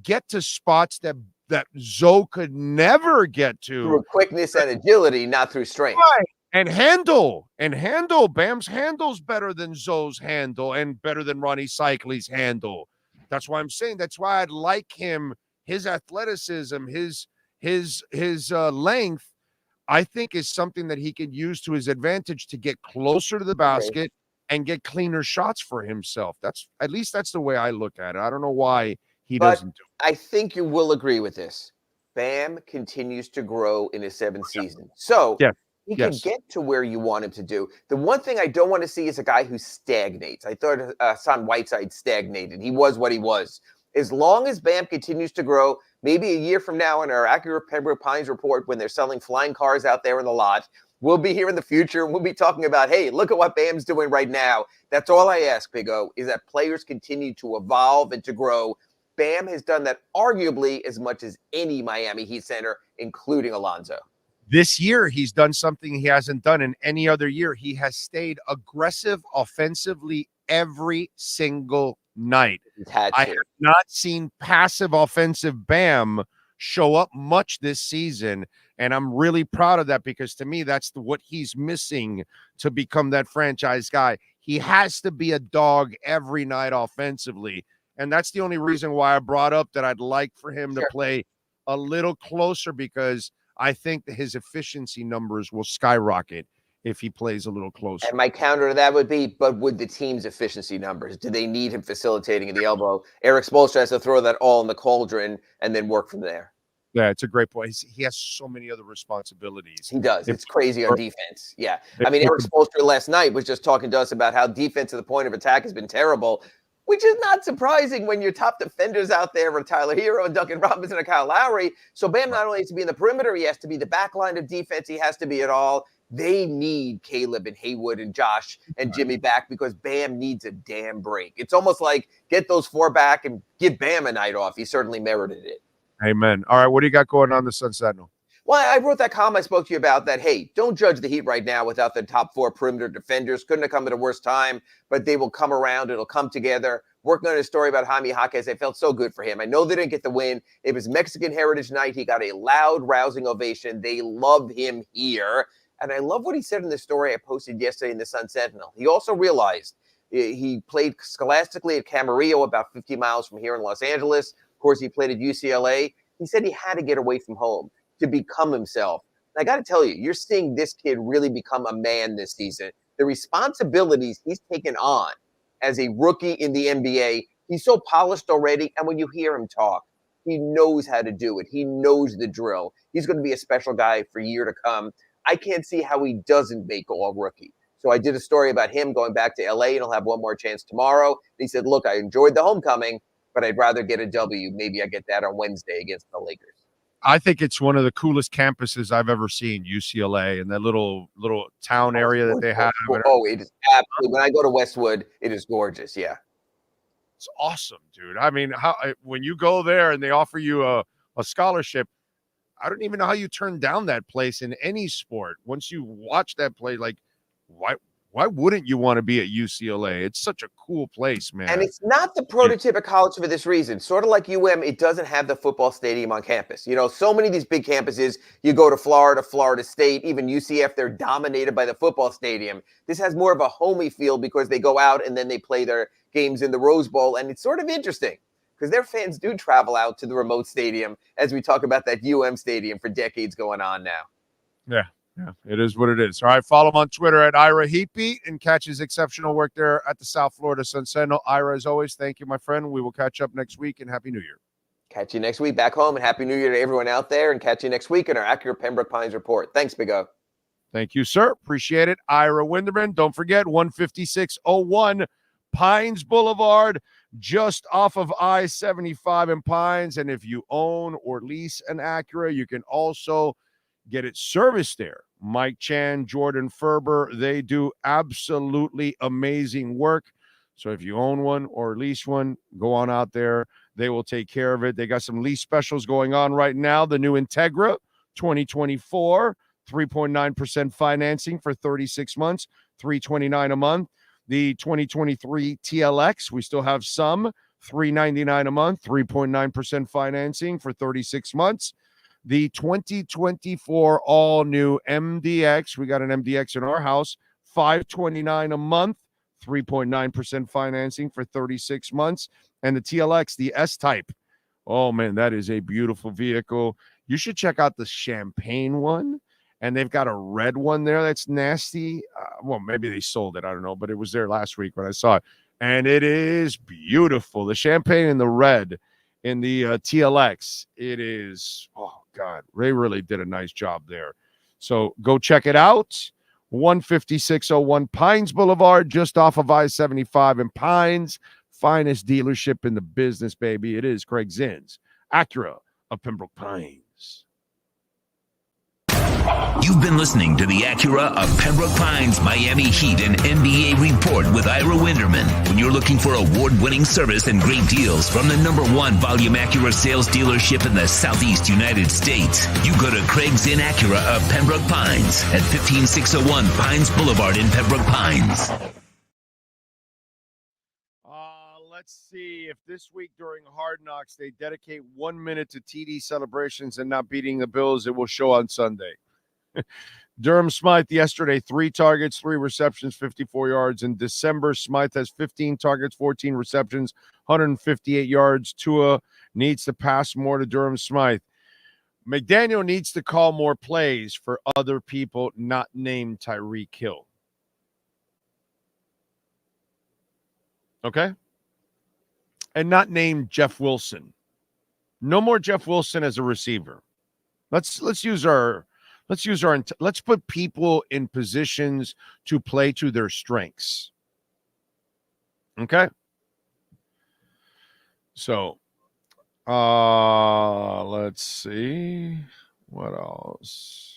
get to spots that Zoe could never get to. Through quickness and agility, not through strength. Right. And handle. Bam's handle's better than Zoe's handle and better than Ronnie Cycli's handle. That's why I'm saying that's why I'd like him, his athleticism, his length, I think is something that he could use to his advantage to get closer to the basket and get cleaner shots for himself. That's the way I look at it. I don't know why he doesn't do it. I think you will agree with this. Bam continues to grow in his seventh season. So he can get to where you want him to do. The one thing I don't want to see is a guy who stagnates. I thought Hassan Whiteside stagnated. He was what he was. As long as Bam continues to grow, maybe a year from now in our accurate Pembroke Pines report, when they're selling flying cars out there in the lot, we'll be here in the future and we'll be talking about, hey, look at what Bam's doing right now. That's all I ask, Big O, is that players continue to evolve and to grow. Bam has done that arguably as much as any Miami Heat center, including Alonzo. This year, he's done something he hasn't done in any other year. He has stayed aggressive offensively every single night. I have not seen passive offensive Bam show up much this season, and I'm really proud of that because to me, that's what he's missing to become that franchise guy. He has to be a dog every night offensively, and that's the only reason why I brought up that I'd like for him to play a little closer because I think that his efficiency numbers will skyrocket if he plays a little closer. And my counter to that would be, but would the team's efficiency numbers, do they need him facilitating at the elbow? Eric Spoelstra has to throw that all in the cauldron and then work from there. Yeah, it's a great point. He has so many other responsibilities. He does. It's crazy on defense. Yeah. I mean, Eric Spoelstra last night was just talking to us about how defense at the point of attack has been terrible, which is not surprising when your top defenders out there are Tyler Hero and Duncan Robinson and Kyle Lowry. So Bam not only has to be in the perimeter, he has to be the back line of defense. He has to be it all. They need Caleb and Haywood and Josh and Jimmy back because Bam needs a damn break. It's almost like get those four back and give Bam a night off. He certainly merited it. Amen. All right, what do you got going on the Sun Sentinel? Well, I wrote that column I spoke to you about that, hey, don't judge the Heat right now without the top four perimeter defenders. Couldn't have come at a worse time, but they will come around. It'll come together. Working on a story about Jaime Jaquez, I felt so good for him. I know they didn't get the win. It was Mexican Heritage Night. He got a loud, rousing ovation. They love him here. And I love what he said in the story I posted yesterday in the Sun Sentinel. He also realized he played scholastically at Camarillo, about 50 miles from here in Los Angeles. Of course, he played at UCLA. He said he had to get away from home to become himself. And I got to tell you, you're seeing this kid really become a man this season. The responsibilities he's taken on as a rookie in the NBA, he's so polished already. And when you hear him talk, he knows how to do it. He knows the drill. He's going to be a special guy for a year to come. I can't see how he doesn't make all rookie. So I did a story about him going back to LA, and he'll have one more chance tomorrow. And he said, look, I enjoyed the homecoming, but I'd rather get a W. Maybe I get that on Wednesday against the Lakers. I think it's one of the coolest campuses I've ever seen, UCLA, and that little town area that they have. Oh, it is absolutely. When I go to Westwood, it is gorgeous. Yeah. It's awesome, dude. I mean, when you go there and they offer you a scholarship, I don't even know how you turn down that place in any sport. Once you watch that play, like, why wouldn't you want to be at UCLA? It's such a cool place, man. And it's not the prototypical college for this reason. Sort of like it doesn't have the football stadium on campus. You know, so many of these big campuses, you go to Florida, Florida State, even UCF, they're dominated by the football stadium. This has more of a homey feel because they go out and then they play their games in the Rose Bowl. And it's sort of interesting because their fans do travel out to the remote stadium as we talk about that UM stadium for decades going on now. Yeah. Yeah, it is what it is. All right, follow him on Twitter at Ira Heatbeat and catch his exceptional work there at the South Florida Sun Sentinel. Ira, as always, thank you, my friend. We will catch up next week, and Happy New Year. Catch you next week back home, and Happy New Year to everyone out there, and catch you next week in our Acura Pembroke Pines report. Thanks, Big O. Thank you, sir. Appreciate it. Ira Winderman. Don't forget, 15601 Pines Boulevard, just off of I-75 in Pines. And if you own or lease an Acura, you can also get it serviced there. Mike Chan, Jordan Ferber, they do absolutely amazing work. So if you own one or lease one, go on out there. They will take care of it. They got some lease specials going on right now. The new Integra 2024, 3.9% financing for 36 months, $329 a month. The 2023 TLX, we still have some, $399 a month, 3.9% financing for 36 months. The 2024 all-new MDX, we got an MDX in our house, $529 a month, 3.9% financing for 36 months. And the TLX, the S-Type, oh, man, that is a beautiful vehicle. You should check out the champagne one. And they've got a red one there that's nasty. Well, maybe they sold it. I don't know. But it was there last week when I saw it. And it is beautiful. The champagne and the red in the TLX. It is, oh, God. They really did a nice job there. So go check it out. 15601 Pines Boulevard, just off of I-75 in Pines. Finest dealership in the business, baby. It is Craig Zinn's Acura of Pembroke Pines. You've been listening to the Acura of Pembroke Pines Miami Heat and NBA Report with Ira Winderman. When you're looking for award-winning service and great deals from the #1 volume Acura sales dealership in the Southeast United States, you go to Craig Zinn Acura of Pembroke Pines at 15601 Pines Boulevard in Pembroke Pines. Let's see if this week during Hard Knocks they dedicate 1 minute to TD celebrations and not beating the Bills. It will show on Sunday. Durham Smythe yesterday, 3 targets, 3 receptions, 54 yards. In December, Smythe has 15 targets, 14 receptions, 158 yards. Tua needs to pass more to Durham Smythe. McDaniel needs to call more plays for other people not named Tyreek Hill. Okay? And not named Jeff Wilson. No more Jeff Wilson as a receiver. Let's put people in positions to play to their strengths. Okay? So, let's see. What else?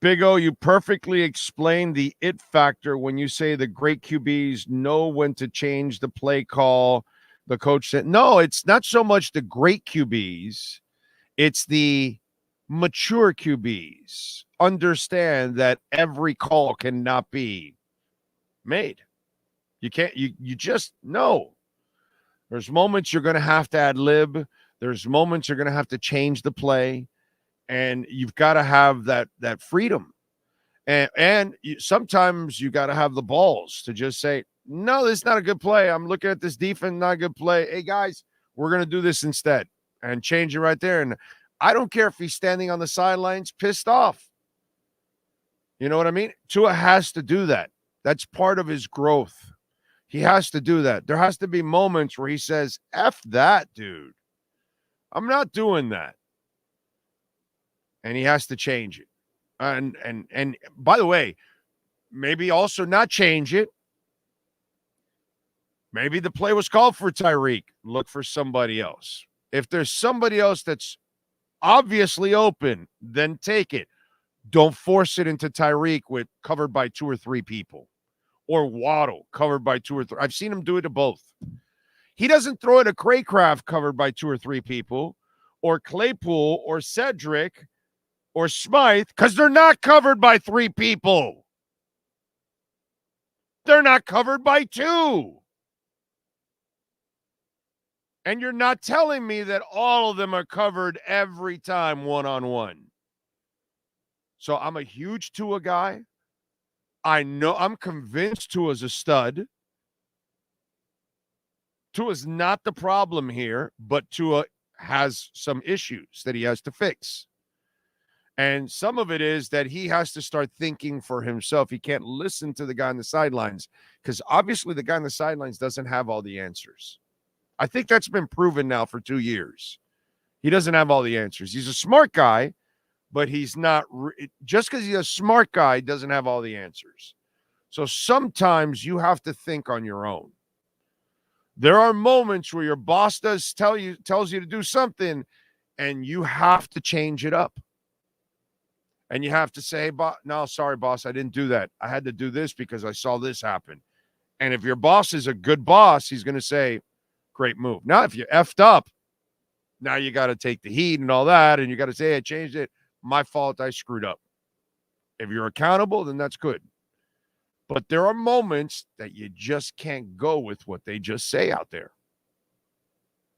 Big O, you perfectly explained the it factor when you say the great QBs know when to change the play call. The coach said, no, it's not so much the great QBs. It's the mature QBs. Understand that every call cannot be made. You can't, you just know. There's moments you're going to have to ad lib. There's moments you're going to have to change the play. And you've got to have that freedom. And sometimes you got to have the balls to just say, no, this is not a good play. I'm looking at this defense, not a good play. Hey, guys, we're going to do this instead and change it right there. And I don't care if he's standing on the sidelines pissed off. You know what I mean? Tua has to do that. That's part of his growth. He has to do that. There has to be moments where he says, F that, dude. I'm not doing that. And he has to change it. And by the way, maybe also not change it. Maybe the play was called for Tyreek. Look for somebody else. If there's somebody else that's obviously open, then take it. Don't force it into Tyreek with covered by 2 or 3 people. Or Waddle covered by 2 or 3. I've seen him do it to both. He doesn't throw it to Craycraft covered by 2 or 3 people. Or Claypool or Cedric or Smythe, because they're not covered by 3 people. They're not covered by 2. And you're not telling me that all of them are covered every time one-on-one. So I'm a huge Tua guy. I know, I'm convinced Tua's a stud. Tua's not the problem here, but Tua has some issues that he has to fix. And some of it is that he has to start thinking for himself. He can't listen to the guy on the sidelines because obviously the guy on the sidelines doesn't have all the answers. I think that's been proven now for 2 years. He doesn't have all the answers. He's a smart guy, but he's not just because he's a smart guy doesn't have all the answers. So sometimes you have to think on your own. There are moments where your boss tells you to do something and you have to change it up. And you have to say, no, sorry, boss, I didn't do that. I had to do this because I saw this happen. And if your boss is a good boss, he's going to say, great move. Now, if you effed up, now you got to take the heat and all that. And you got to say, I changed it. My fault. I screwed up. If you're accountable, then that's good. But there are moments that you just can't go with what they just say out there.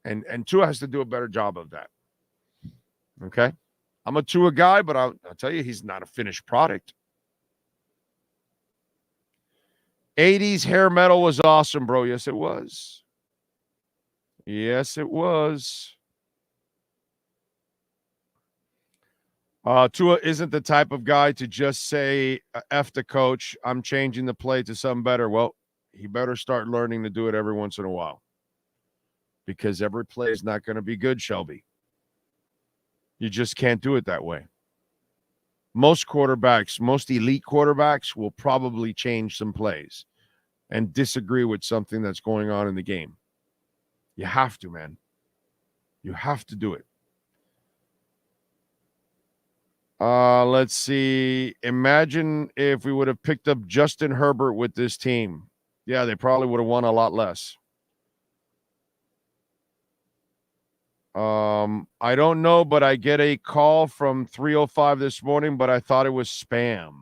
And Tua has to do a better job of that. Okay? I'm a Tua guy, but I'll tell you, he's not a finished product. 80s hair metal was awesome, bro. Yes, it was. Yes, it was. Tua isn't the type of guy to just say, F the coach, I'm changing the play to something better. Well, he better start learning to do it every once in a while. Because every play is not going to be good, Shelby. You just can't do it that way. Most quarterbacks, most elite quarterbacks will probably change some plays and disagree with something that's going on in the game. You have to, man. You have to do it. Let's see. Imagine if we would have picked up Justin Herbert with this team. Yeah, they probably would have won a lot less. I don't know, but I get a call from 305 this morning, but I thought it was spam.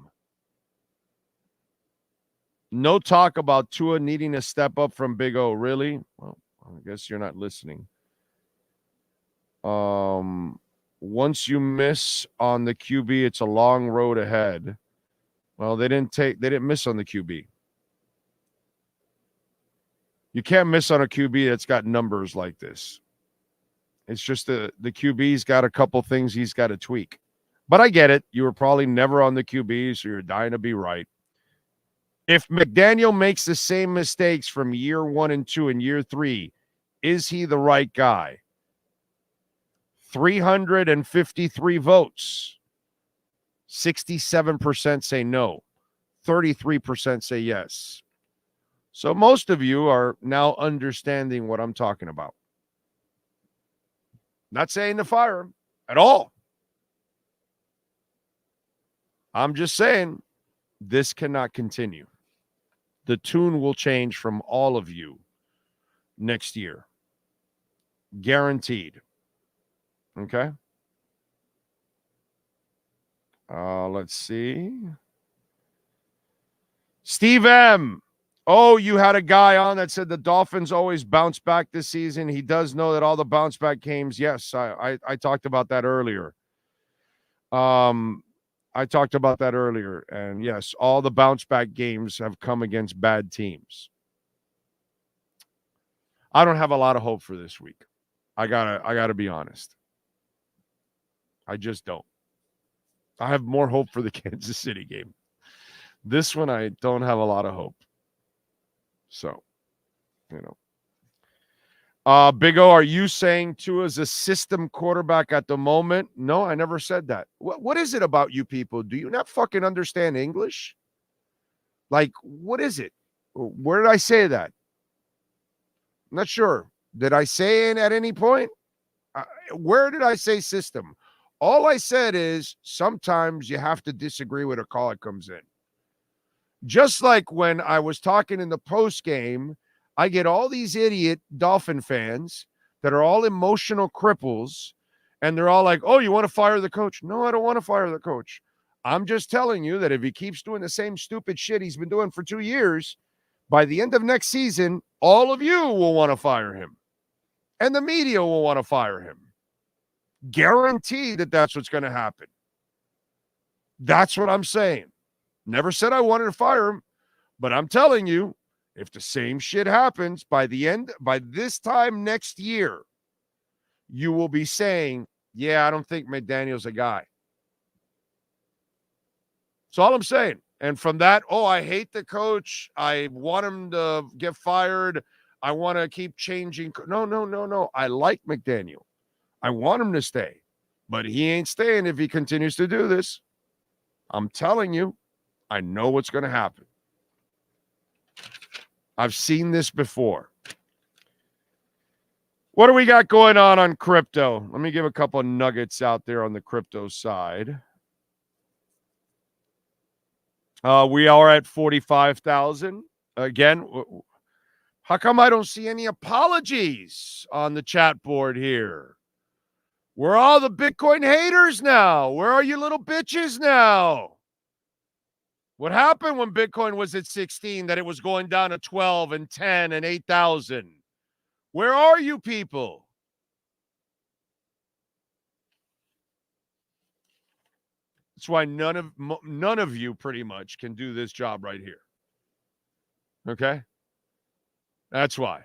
No talk about Tua needing a step up from Big O. Really? Well, I guess you're not listening. Once you miss on the QB, it's a long road ahead. Well, they didn't miss on the QB. You can't miss on a QB that's got numbers like this. It's just the QB's got a couple things he's got to tweak. But I get it. You were probably never on the QB, so you're dying to be right. If McDaniel makes the same mistakes from year 1 and 2 and year 3, is he the right guy? 353 votes. 67% say no. 33% say yes. So most of you are now understanding what I'm talking about. Not saying to fire him at all. I'm just saying this cannot continue. The tune will change from all of you next year. Guaranteed. Okay? Let's see. Steve M. Oh, you had a guy on that said the Dolphins always bounce back this season. He does know that all the bounce back games. Yes, I talked about that earlier. I talked about that earlier. And yes, all the bounce back games have come against bad teams. I don't have a lot of hope for this week. I gotta be honest. I just don't. I have more hope for the Kansas City game. This one, I don't have a lot of hope. So, Big O, are you saying Tua's a system quarterback at the moment? No, I never said that. What is it about you people? Do you not fucking understand English? Like, what is it? Where did I say that? I'm not sure. Did I say it at any point? Where did I say system? All I said is sometimes you have to disagree with a call that comes in. Just like when I was talking in the post game, I get all these idiot Dolphin fans that are all emotional cripples, and they're all like, oh, you want to fire the coach? No, I don't want to fire the coach. I'm just telling you that if he keeps doing the same stupid shit he's been doing for 2 years, by the end of next season, all of you will want to fire him. And the media will want to fire him. Guarantee that that's what's going to happen. That's what I'm saying. Never said I wanted to fire him, but I'm telling you, if the same shit happens by this time next year, you will be saying, yeah, I don't think McDaniel's a guy. That's all I'm saying. And from that, I hate the coach. I want him to get fired. I want to keep changing. No. I like McDaniel. I want him to stay. But he ain't staying if he continues to do this. I'm telling you, I know what's going to happen. I've seen this before. What do we got going on crypto? Let me give a couple of nuggets out there on the crypto side. We are at 45,000. Again, how come I don't see any apologies on the chat board here? Where are all the Bitcoin haters now? Where are you little bitches now? What happened when Bitcoin was at 16 that it was going down to 12 and 10 and 8,000? Where are you people? That's why none of you pretty much can do this job right here. Okay? That's why.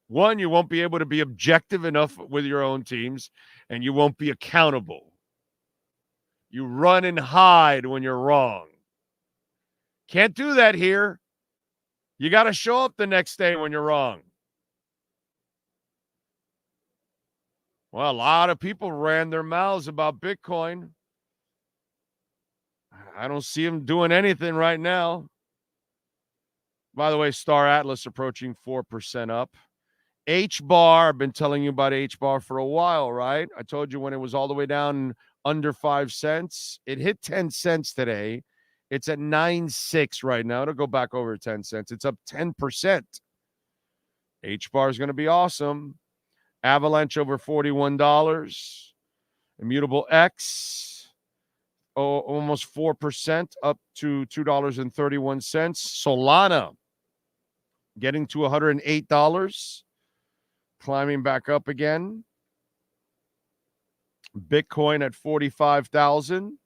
One, you won't be able to be objective enough with your own teams, and you won't be accountable. You run and hide when you're wrong. Can't do that here. You got to show up the next day when you're wrong. Well, a lot of people ran their mouths about Bitcoin. I don't see them doing anything right now. By the way, Star Atlas approaching 4% up. H-bar, I've been telling you about H-bar for a while, right? I told you when it was all the way down under 5 cents. It hit 10 cents today. It's at 9.6 right now. It'll go back over 10 cents. It's up 10%. H-bar is going to be awesome. Avalanche over $41. Immutable X, almost 4%, up to $2.31. Solana getting to $108, climbing back up again. Bitcoin at 45,000.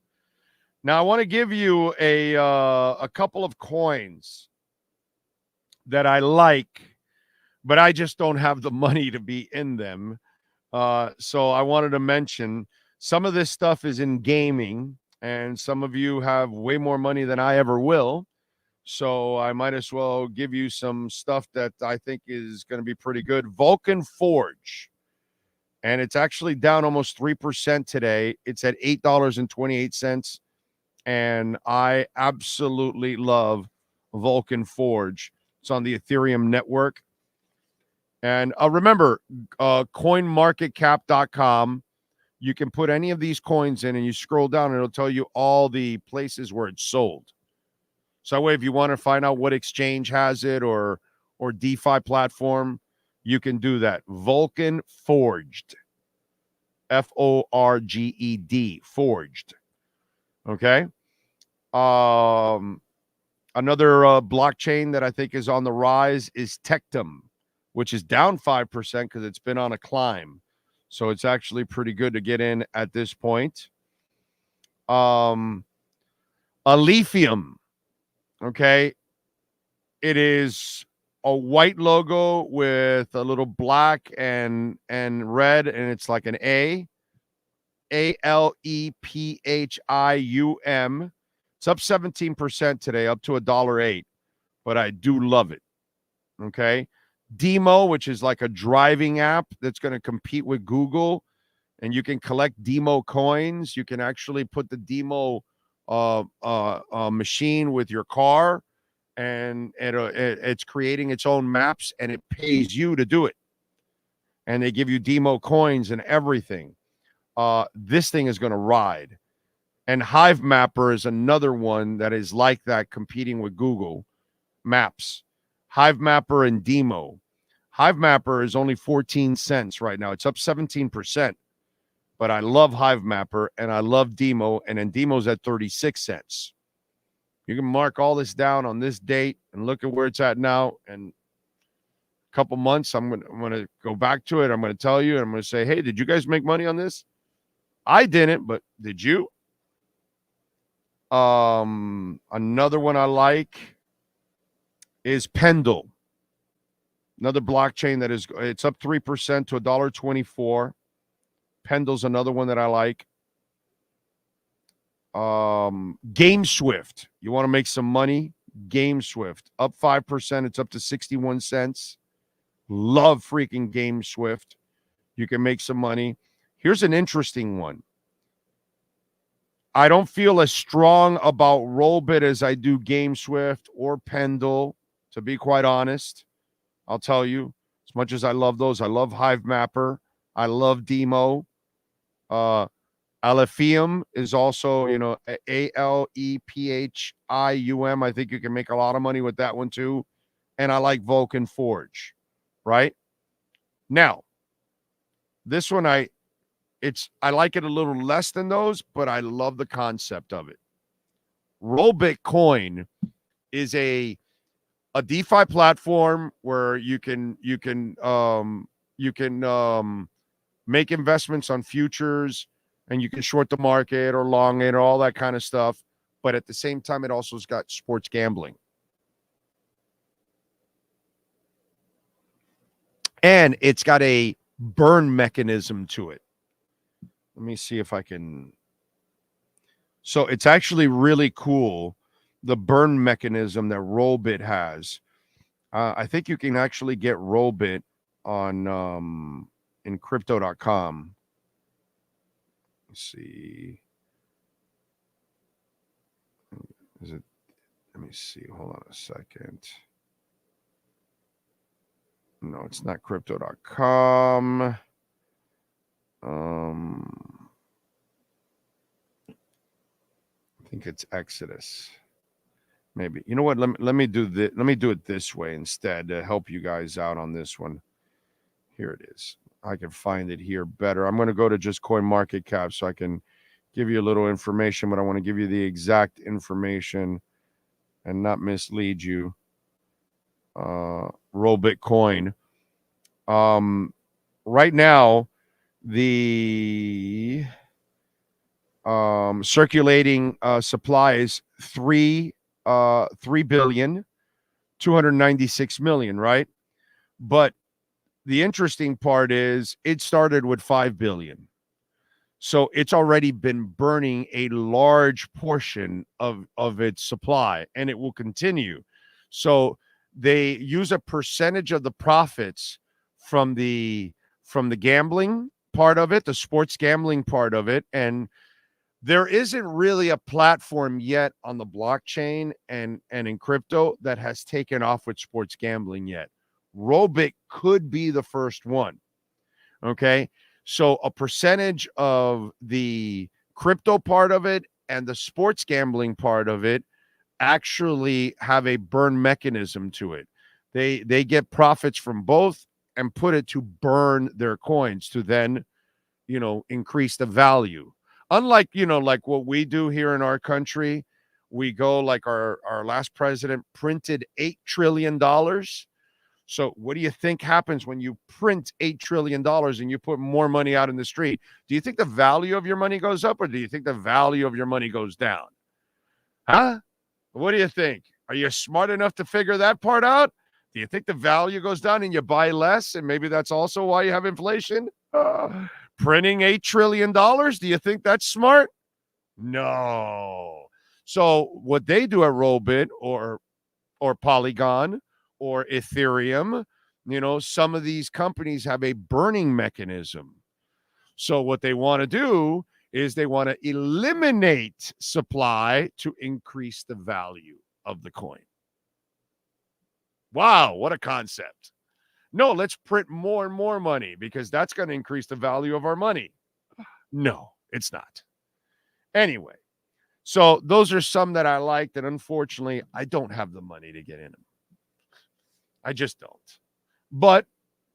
Now I want to give you a couple of coins that I like, but I just don't have the money to be in them. So I wanted to mention some of this stuff is in gaming, and some of you have way more money than I ever will. So I might as well give you some stuff that I think is going to be pretty good. Vulcan Forge, and it's actually down almost 3% today. It's at $8.28, and I absolutely love Vulcan Forge. It's on the Ethereum network. And remember, coinmarketcap.com. You can put any of these coins in and you scroll down and it'll tell you all the places where it's sold. So that way, if you want to find out what exchange has it or DeFi platform, you can do that. Vulcan Forged. Forged. Forged. Okay. Another blockchain that I think is on the rise is Tectum, which is down 5% because it's been on a climb. So it's actually pretty good to get in at this point. Alephium, okay? It is a white logo with a little black and red, and it's like an A. Alephim. It's up 17% today, up to $1.08, but I do love it, okay? Demo, which is like a driving app that's going to compete with Google, and you can collect Demo coins. You can actually put the Demo machine with your car, and it's creating its own maps, and it pays you to do it. And they give you Demo coins and everything. This thing is going to ride. And Hive Mapper is another one that is like that, competing with Google Maps. Hive Mapper and Demo. Hive Mapper is only 14 cents right now. It's up 17%. But I love Hive Mapper and I love Demo, and then Demo's at 36 cents. You can mark all this down on this date and look at where it's at now. And a couple months, I'm gonna go back to it. I'm gonna tell you, and I'm gonna say, hey, did you guys make money on this? I didn't, but did you? Another one I like is Pendle. Another blockchain that it's up 3% to $1.24. Pendle's another one that I like. Game Swift. You want to make some money? Game Swift. Up 5%. It's up to 61 cents. Love freaking Game Swift. You can make some money. Here's an interesting one. I don't feel as strong about Rollbit as I do Game Swift or Pendle, to be quite honest. I'll tell you, as much as I love those, I love Hive Mapper. I love Demo. Alephium is also, Alephium. I think you can make a lot of money with that one too. And I like Vulcan Forge, right? Now, this one I like it a little less than those, but I love the concept of it. Roll Bitcoin is a DeFi platform where you can make investments on futures, and you can short the market or long it or all that kind of stuff. But at the same time, it also has got sports gambling. And it's got a burn mechanism to it. Let me see if I can. So it's actually really cool, the burn mechanism that Rollbit has. I think you can actually get Rollbit on in crypto.com. Let's see. Is it? Let me see. Hold on a second. No, it's not crypto.com. I think it's Exodus. Maybe. You know what? Let me do this. Let me do it this way instead to help you guys out on this one. Here it is. I can find it here better. I'm going to go to just CoinMarketCap so I can give you a little information, but I want to give you the exact information and not mislead you. Roll Bitcoin. Right now, the circulating supply is 3,296,000,000, right? But the interesting part is it started with 5 billion. So it's already been burning a large portion of its supply, and it will continue. So they use a percentage of the profits from the gambling part of it, the sports gambling part of it. And there isn't really a platform yet on the blockchain and in crypto that has taken off with sports gambling yet. Rollbit could be the first one. Okay. So a percentage of the crypto part of it and the sports gambling part of it actually have a burn mechanism to it. They get profits from both and put it to burn their coins to then, increase the value. Unlike, like what we do here in our country, we go like our last president printed $8 trillion. So what do you think happens when you print $8 trillion and you put more money out in the street? Do you think the value of your money goes up, or do you think the value of your money goes down? Huh? What do you think? Are you smart enough to figure that part out? Do you think the value goes down and you buy less, and maybe that's also why you have inflation? Printing $8 trillion, do you think that's smart? No. So what they do at Rollbit or Polygon or Ethereum, some of these companies have a burning mechanism. So what they want to do is they want to eliminate supply to increase the value of the coin. Wow, what a concept. No, let's print more and more money because that's going to increase the value of our money. No, it's not. Anyway, so those are some that I like that unfortunately I don't have the money to get in them. I just don't. But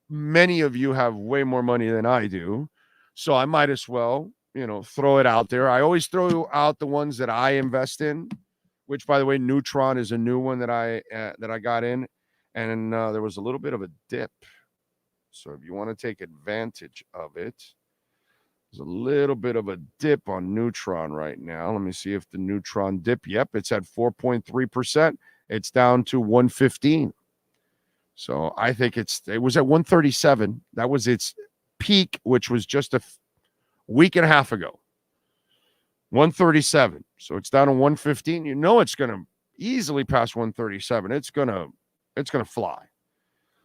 many of you have way more money than I do. So I might as well, throw it out there. I always throw out the ones that I invest in, which, by the way, Neutron is a new one that I got in. And there was a little bit of a dip. So if you want to take advantage of it, there's a little bit of a dip on Neutron right now. Let me see if the Neutron dip. Yep, it's at 4.3%. It's down to 115. So I think it was at 137. That was its peak, which was just a week and a half ago. 137. So it's down to 115. You know it's going to easily pass 137. It's going to fly.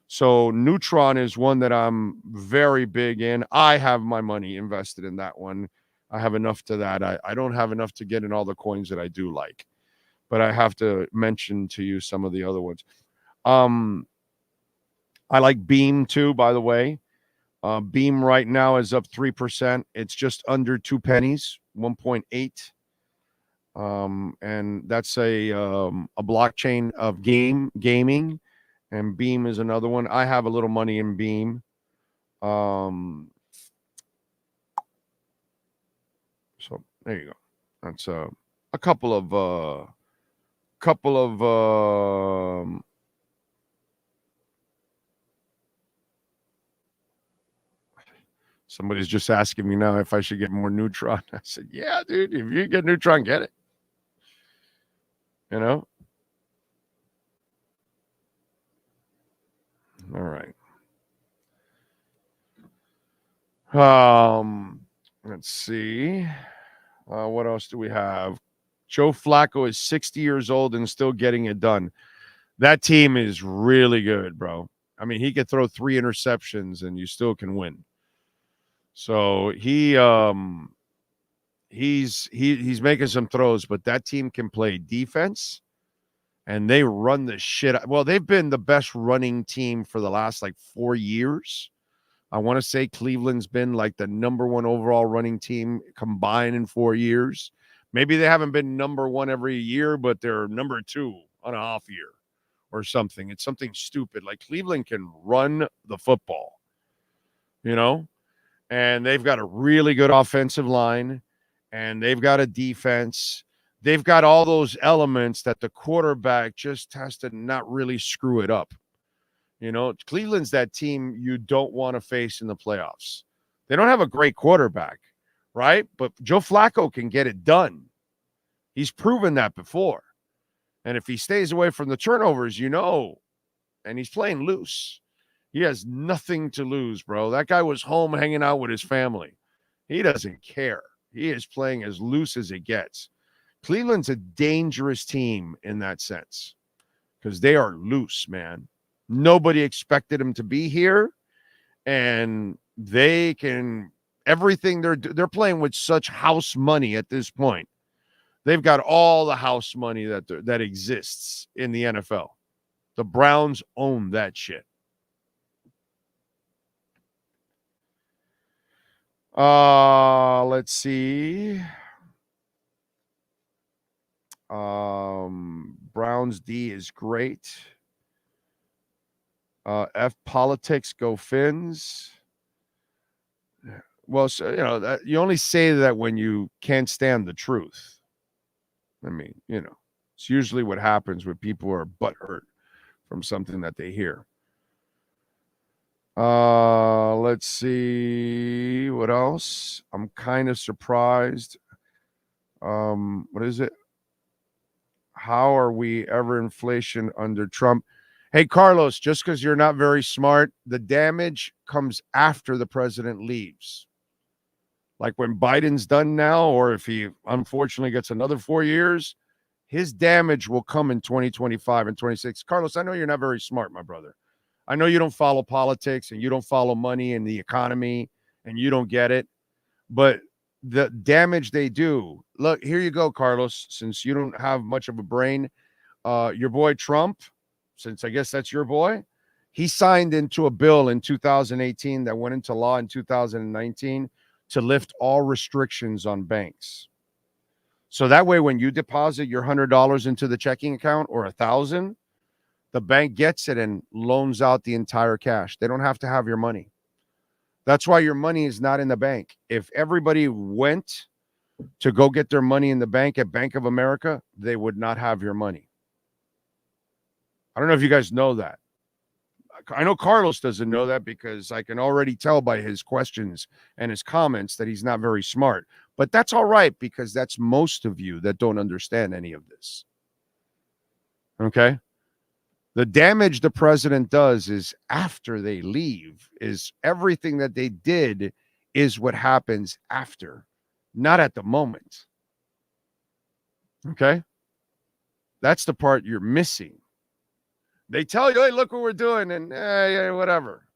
So Neutron is one that I'm very big in. I have my money invested in that one. I have enough to that. I don't have enough to get in all the coins that I do like, but I have to mention to you some of the other ones. I like Beam too, by the way. Beam right now is up 3%. It's just under 2 pennies, 1.8. And that's a blockchain of gaming. And Beam is another one. I have a little money in Beam. So there you go. That's a couple of somebody's just asking me now if I should get more Neutron. I said, yeah, dude, if you get Neutron, get it. You know? All right. Let's see. What else do we have? Joe Flacco is 60 years old and still getting it done. That team is really good, bro. I mean, he could throw 3 interceptions and you still can win. So he's making some throws, but that team can play defense and they run the shit. Well, they've been the best running team for the last 4 years. I want to say Cleveland's been the number 1 overall running team combined in 4 years. Maybe they haven't been number 1 every year, but they're number 2 on a half year or something. It's something stupid. Cleveland can run the football, and they've got a really good offensive line, and they've got a defense. They've got all those elements that the quarterback just has to not really screw it up. Cleveland's that team you don't want to face in the playoffs. They don't have a great quarterback, right? But Joe Flacco can get it done. He's proven that before. And if he stays away from the turnovers, and he's playing loose, he has nothing to lose, bro. That guy was home hanging out with his family. He doesn't care. He is playing as loose as it gets. Cleveland's a dangerous team in that sense because they are loose, man. Nobody expected him to be here, and they can everything. They're playing with such house money at this point. They've got all the house money that exists in the NFL. The Browns own that shit. Let's see. Browns D is great. F politics, go Fins. Well, so that you only say that when you can't stand the truth. I mean, it's usually what happens when people are butthurt from something that they hear. Let's see what else. I'm kind of surprised. What is it? How are we ever inflation under Trump? Hey, Carlos, just because you're not very smart, the damage comes after the president leaves. Like when Biden's done now, or if he unfortunately gets another 4 years, his damage will come in 2025 and 26. Carlos, I know you're not very smart, my brother. I know you don't follow politics and you don't follow money and the economy and you don't get it. But the damage they do, look, here you go, Carlos, since you don't have much of a brain. Your boy Trump, since I guess that's your boy, he signed into a bill in 2018 that went into law in 2019 to lift all restrictions on banks. So that way, when you deposit your $100 into the checking account or $1,000, the bank gets it and loans out the entire cash. They don't have to have your money. That's why your money is not in the bank. If everybody went to go get their money in the bank at Bank of America, they would not have your money. I don't know if you guys know that. I know Carlos doesn't know that because I can already tell by his questions and his comments that he's not very smart. But that's all right because that's most of you that don't understand any of this. Okay? The damage the president does is after they leave, is everything that they did is what happens after, not at the moment. Okay? That's the part you're missing. They tell you, hey, look what we're doing, and yeah, whatever.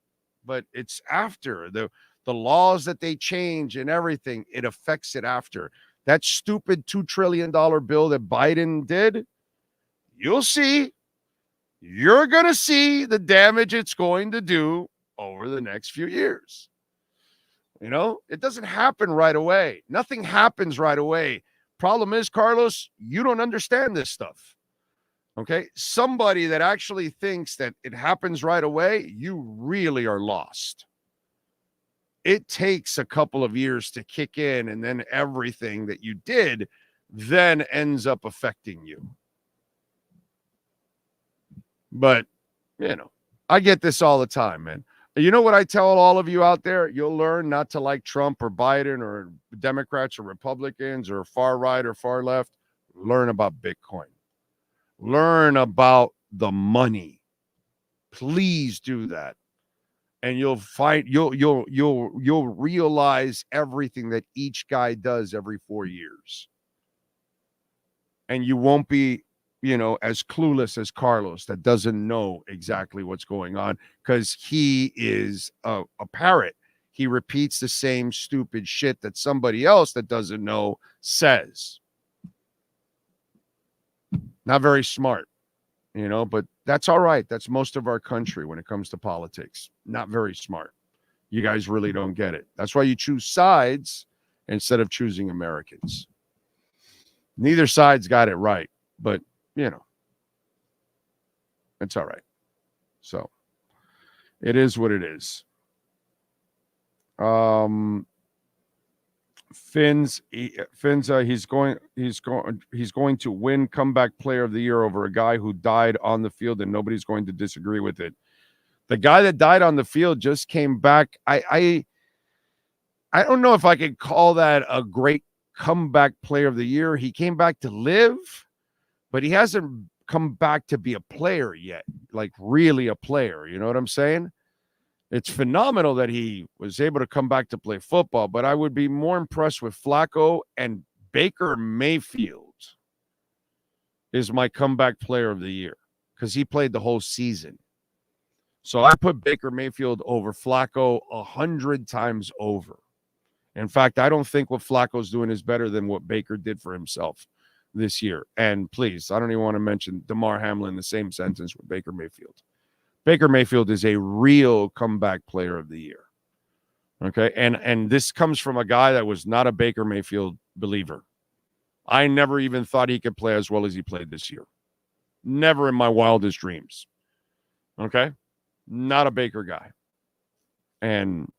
But it's after the laws that they change and everything, it affects it after. That stupid $2 trillion bill that Biden did, you'll see. You're going to see the damage it's going to do over the next few years. You know, it doesn't happen right away. Nothing happens right away. Problem is, Carlos, you don't understand this stuff. Okay? Somebody that actually thinks that it happens right away, you really are lost. It takes a couple of years to kick in, and then everything that you did then ends up affecting you. But, you know, I get this all the time, man. You know what I tell all of you out there? You'll learn not to like Trump or Biden or Democrats or Republicans or far right or far left. Learn about Bitcoin. Learn about the money. Please do that. And you'll find you'll realize everything that each guy does every 4 years. And you won't be, you know, as clueless as Carlos that doesn't know exactly what's going on because he is a parrot. He repeats the same stupid shit that somebody else that doesn't know says. Not very smart, you know, but that's all right. That's most of our country when it comes to politics. Not very smart. You guys really don't get it. That's why you choose sides instead of choosing Americans. Neither side's got it right, but, you know, it's all right. So it is what it is. Finza, he's going to win comeback player of the year over a guy who died on the field, and nobody's going to disagree with it. The guy that died on the field just came back. I don't know if I could call that a great comeback player of the year. He came back to live, but he hasn't come back to be a player yet, like really a player. You know what I'm saying? It's phenomenal that he was able to come back to play football, but I would be more impressed with Flacco, and Baker Mayfield is my comeback player of the year because he played the whole season. So I put Baker Mayfield over Flacco 100 times over. In fact, I don't think what Flacco's doing is better than what Baker did for himself this year. And please, I don't even want to mention DeMar Hamlin in the same sentence with Baker Mayfield. Baker Mayfield is a real comeback player of the year. Okay, and this comes from a guy that was not a Baker Mayfield believer. I never even thought he could play as well as he played this year. Never in my wildest dreams. Okay, not a Baker guy. And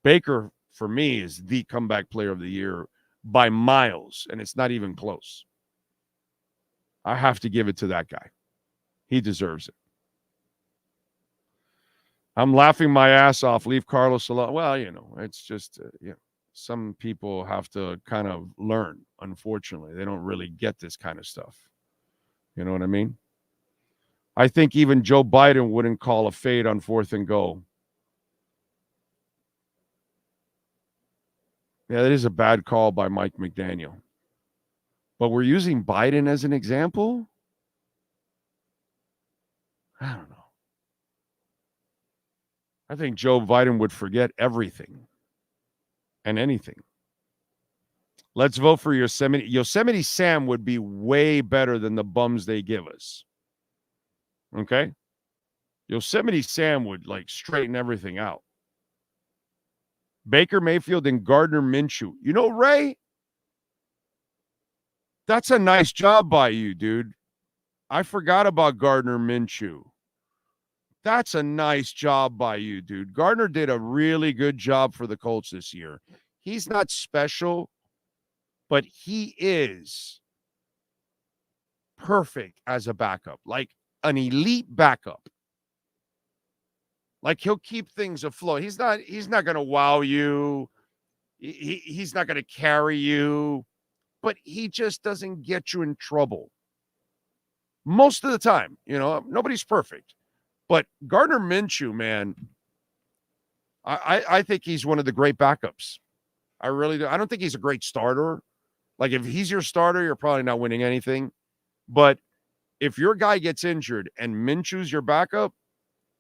Baker, for me, is the comeback player of the year by miles, and it's not even close. I have to give it to that guy. He deserves it. I'm laughing my ass off. Leave Carlos alone. Well, you know, it's just, some people have to kind of learn, unfortunately. They don't really get this kind of stuff. You know what I mean? I think even Joe Biden wouldn't call a fade on 4th and goal. Yeah, that is a bad call by Mike McDaniel. But we're using Biden as an example? I don't know. I think Joe Biden would forget everything and anything. Let's vote for Yosemite. Yosemite Sam would be way better than the bums they give us. Okay? Yosemite Sam would, like, straighten everything out. Baker Mayfield and Gardner Minshew. You know, Ray, that's a nice job by you, dude. I forgot about Gardner Minshew. That's a nice job by you, dude. Gardner did a really good job for the Colts this year. He's not special, but he is perfect as a backup, like an elite backup. Like, he'll keep things afloat. He's not going to wow you. He's not going to carry you, but he just doesn't get you in trouble. Most of the time, you know, nobody's perfect. But Gardner Minshew, man, I think he's one of the great backups. I really do. I don't think he's a great starter. Like if he's your starter, you're probably not winning anything. But if your guy gets injured and Minshew's your backup,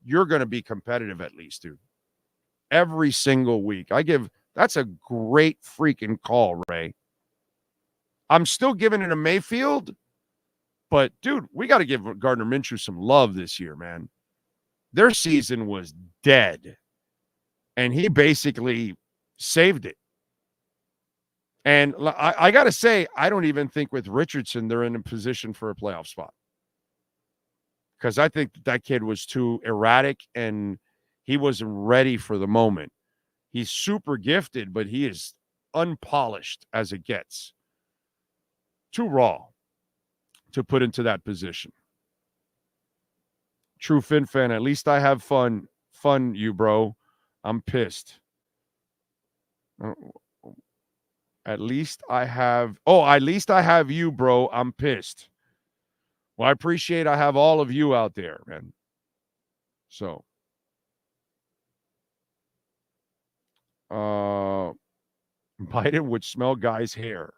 you're going to be competitive at least, dude. Every single week. That's a great freaking call, Ray. I'm still giving it to Mayfield, but dude, we got to give Gardner Minshew some love this year, man. Their season was dead, and he basically saved it. And I got to say, I don't even think with Richardson they're in a position for a playoff spot. Because I think that kid was too erratic and he wasn't ready for the moment. He's super gifted, but he is unpolished as it gets. Too raw to put into that position. True Fin fan, at least I have fun. Fun, you bro. I'm pissed. At least I have you, bro. I'm pissed. Well, I appreciate I have all of you out there, man. So, Biden would smell guys' hair.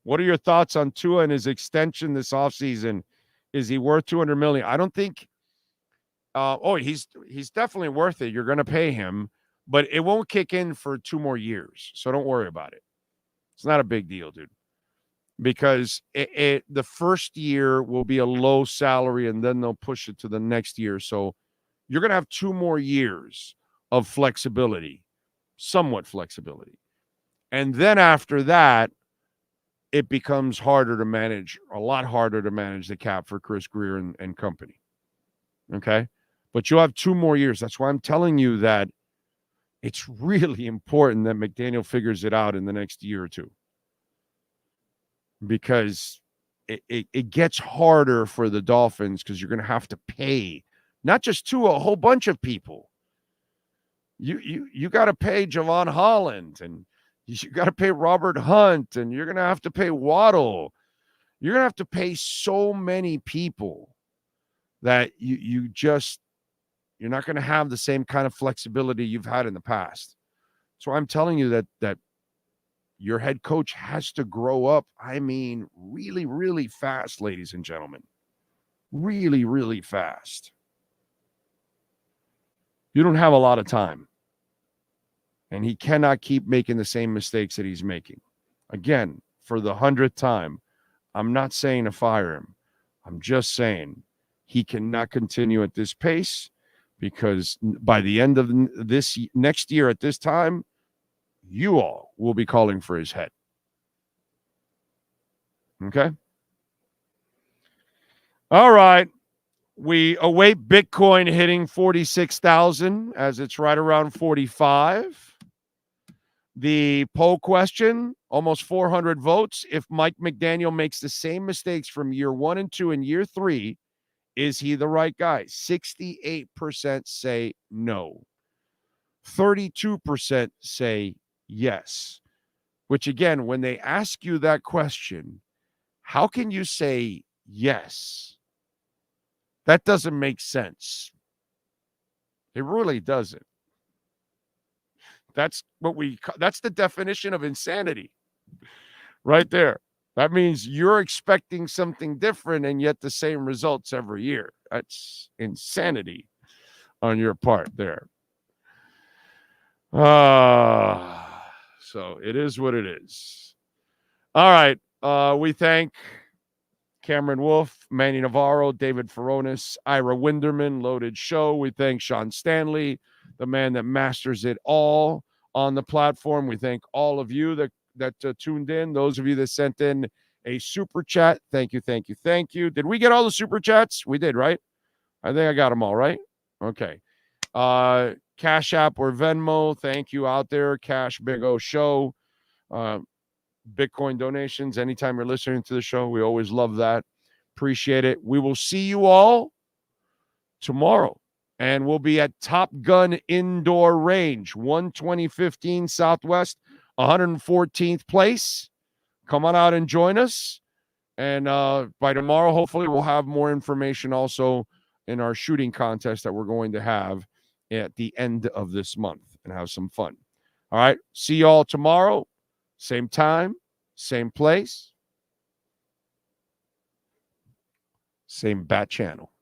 What are your thoughts on Tua and his extension this offseason? Is he worth $200 million? I don't think. He's definitely worth it. You're going to pay him, but it won't kick in for 2 more years. So don't worry about it. It's not a big deal, dude. Because the first year will be a low salary, and then they'll push it to the next year. So you're going to have 2 more years of flexibility, somewhat flexibility. And then after that, it becomes harder to manage, a lot harder to manage the cap for Chris Greer and company. Okay? But you'll have 2 more years. That's why I'm telling you that it's really important that McDaniel figures it out in the next year or 2. Because it gets harder for the Dolphins because you're going to have to pay not just Tua, a whole bunch of people. You got to pay Javon Holland, and you got to pay Robert Hunt, and you're going to have to pay Waddle. You're going to have to pay so many people that you're not going to have the same kind of flexibility you've had in the past. So I'm telling you that your head coach has to grow up, I mean, really, really fast, ladies and gentlemen. Really, really fast. You don't have a lot of time. And he cannot keep making the same mistakes that he's making. Again, for the 100th time, I'm not saying to fire him. I'm just saying he cannot continue at this pace because by the end of this next year at this time, you all will be calling for his head. Okay? All right. We await Bitcoin hitting 46,000 as it's right around 45. The poll question, almost 400 votes. If Mike McDaniel makes the same mistakes from year 1 and 2 and year 3, is he the right guy? 68% say no. 32% say yes. Which again, when they ask you that question, how can you say yes? That doesn't make sense. It really doesn't. That's the definition of insanity right there. That means you're expecting something different and yet the same results every year. That's insanity on your part there. So it is what it is. All right. We thank Cameron Wolf, Manny Navarro, David Furones, Ira Winderman, Loaded Show. We thank Sean Stanley, the man that masters it all on the platform. We thank all of you that tuned in. Those of you that sent in a super chat, thank you, thank you, thank you. Did we get all the super chats? We did, right? I think I got them all, right? Okay. Cash App or Venmo, thank you out there. Cash Big O Show. Bitcoin donations, anytime you're listening to the show, we always love that. Appreciate it. We will see you all tomorrow. And we'll be at Top Gun Indoor Range, 12015 Southwest, 114th place. Come on out and join us. And by tomorrow, hopefully, we'll have more information also in our shooting contest that we're going to have at the end of this month and have some fun. All right. See y'all tomorrow. Same time, same place, same bat channel.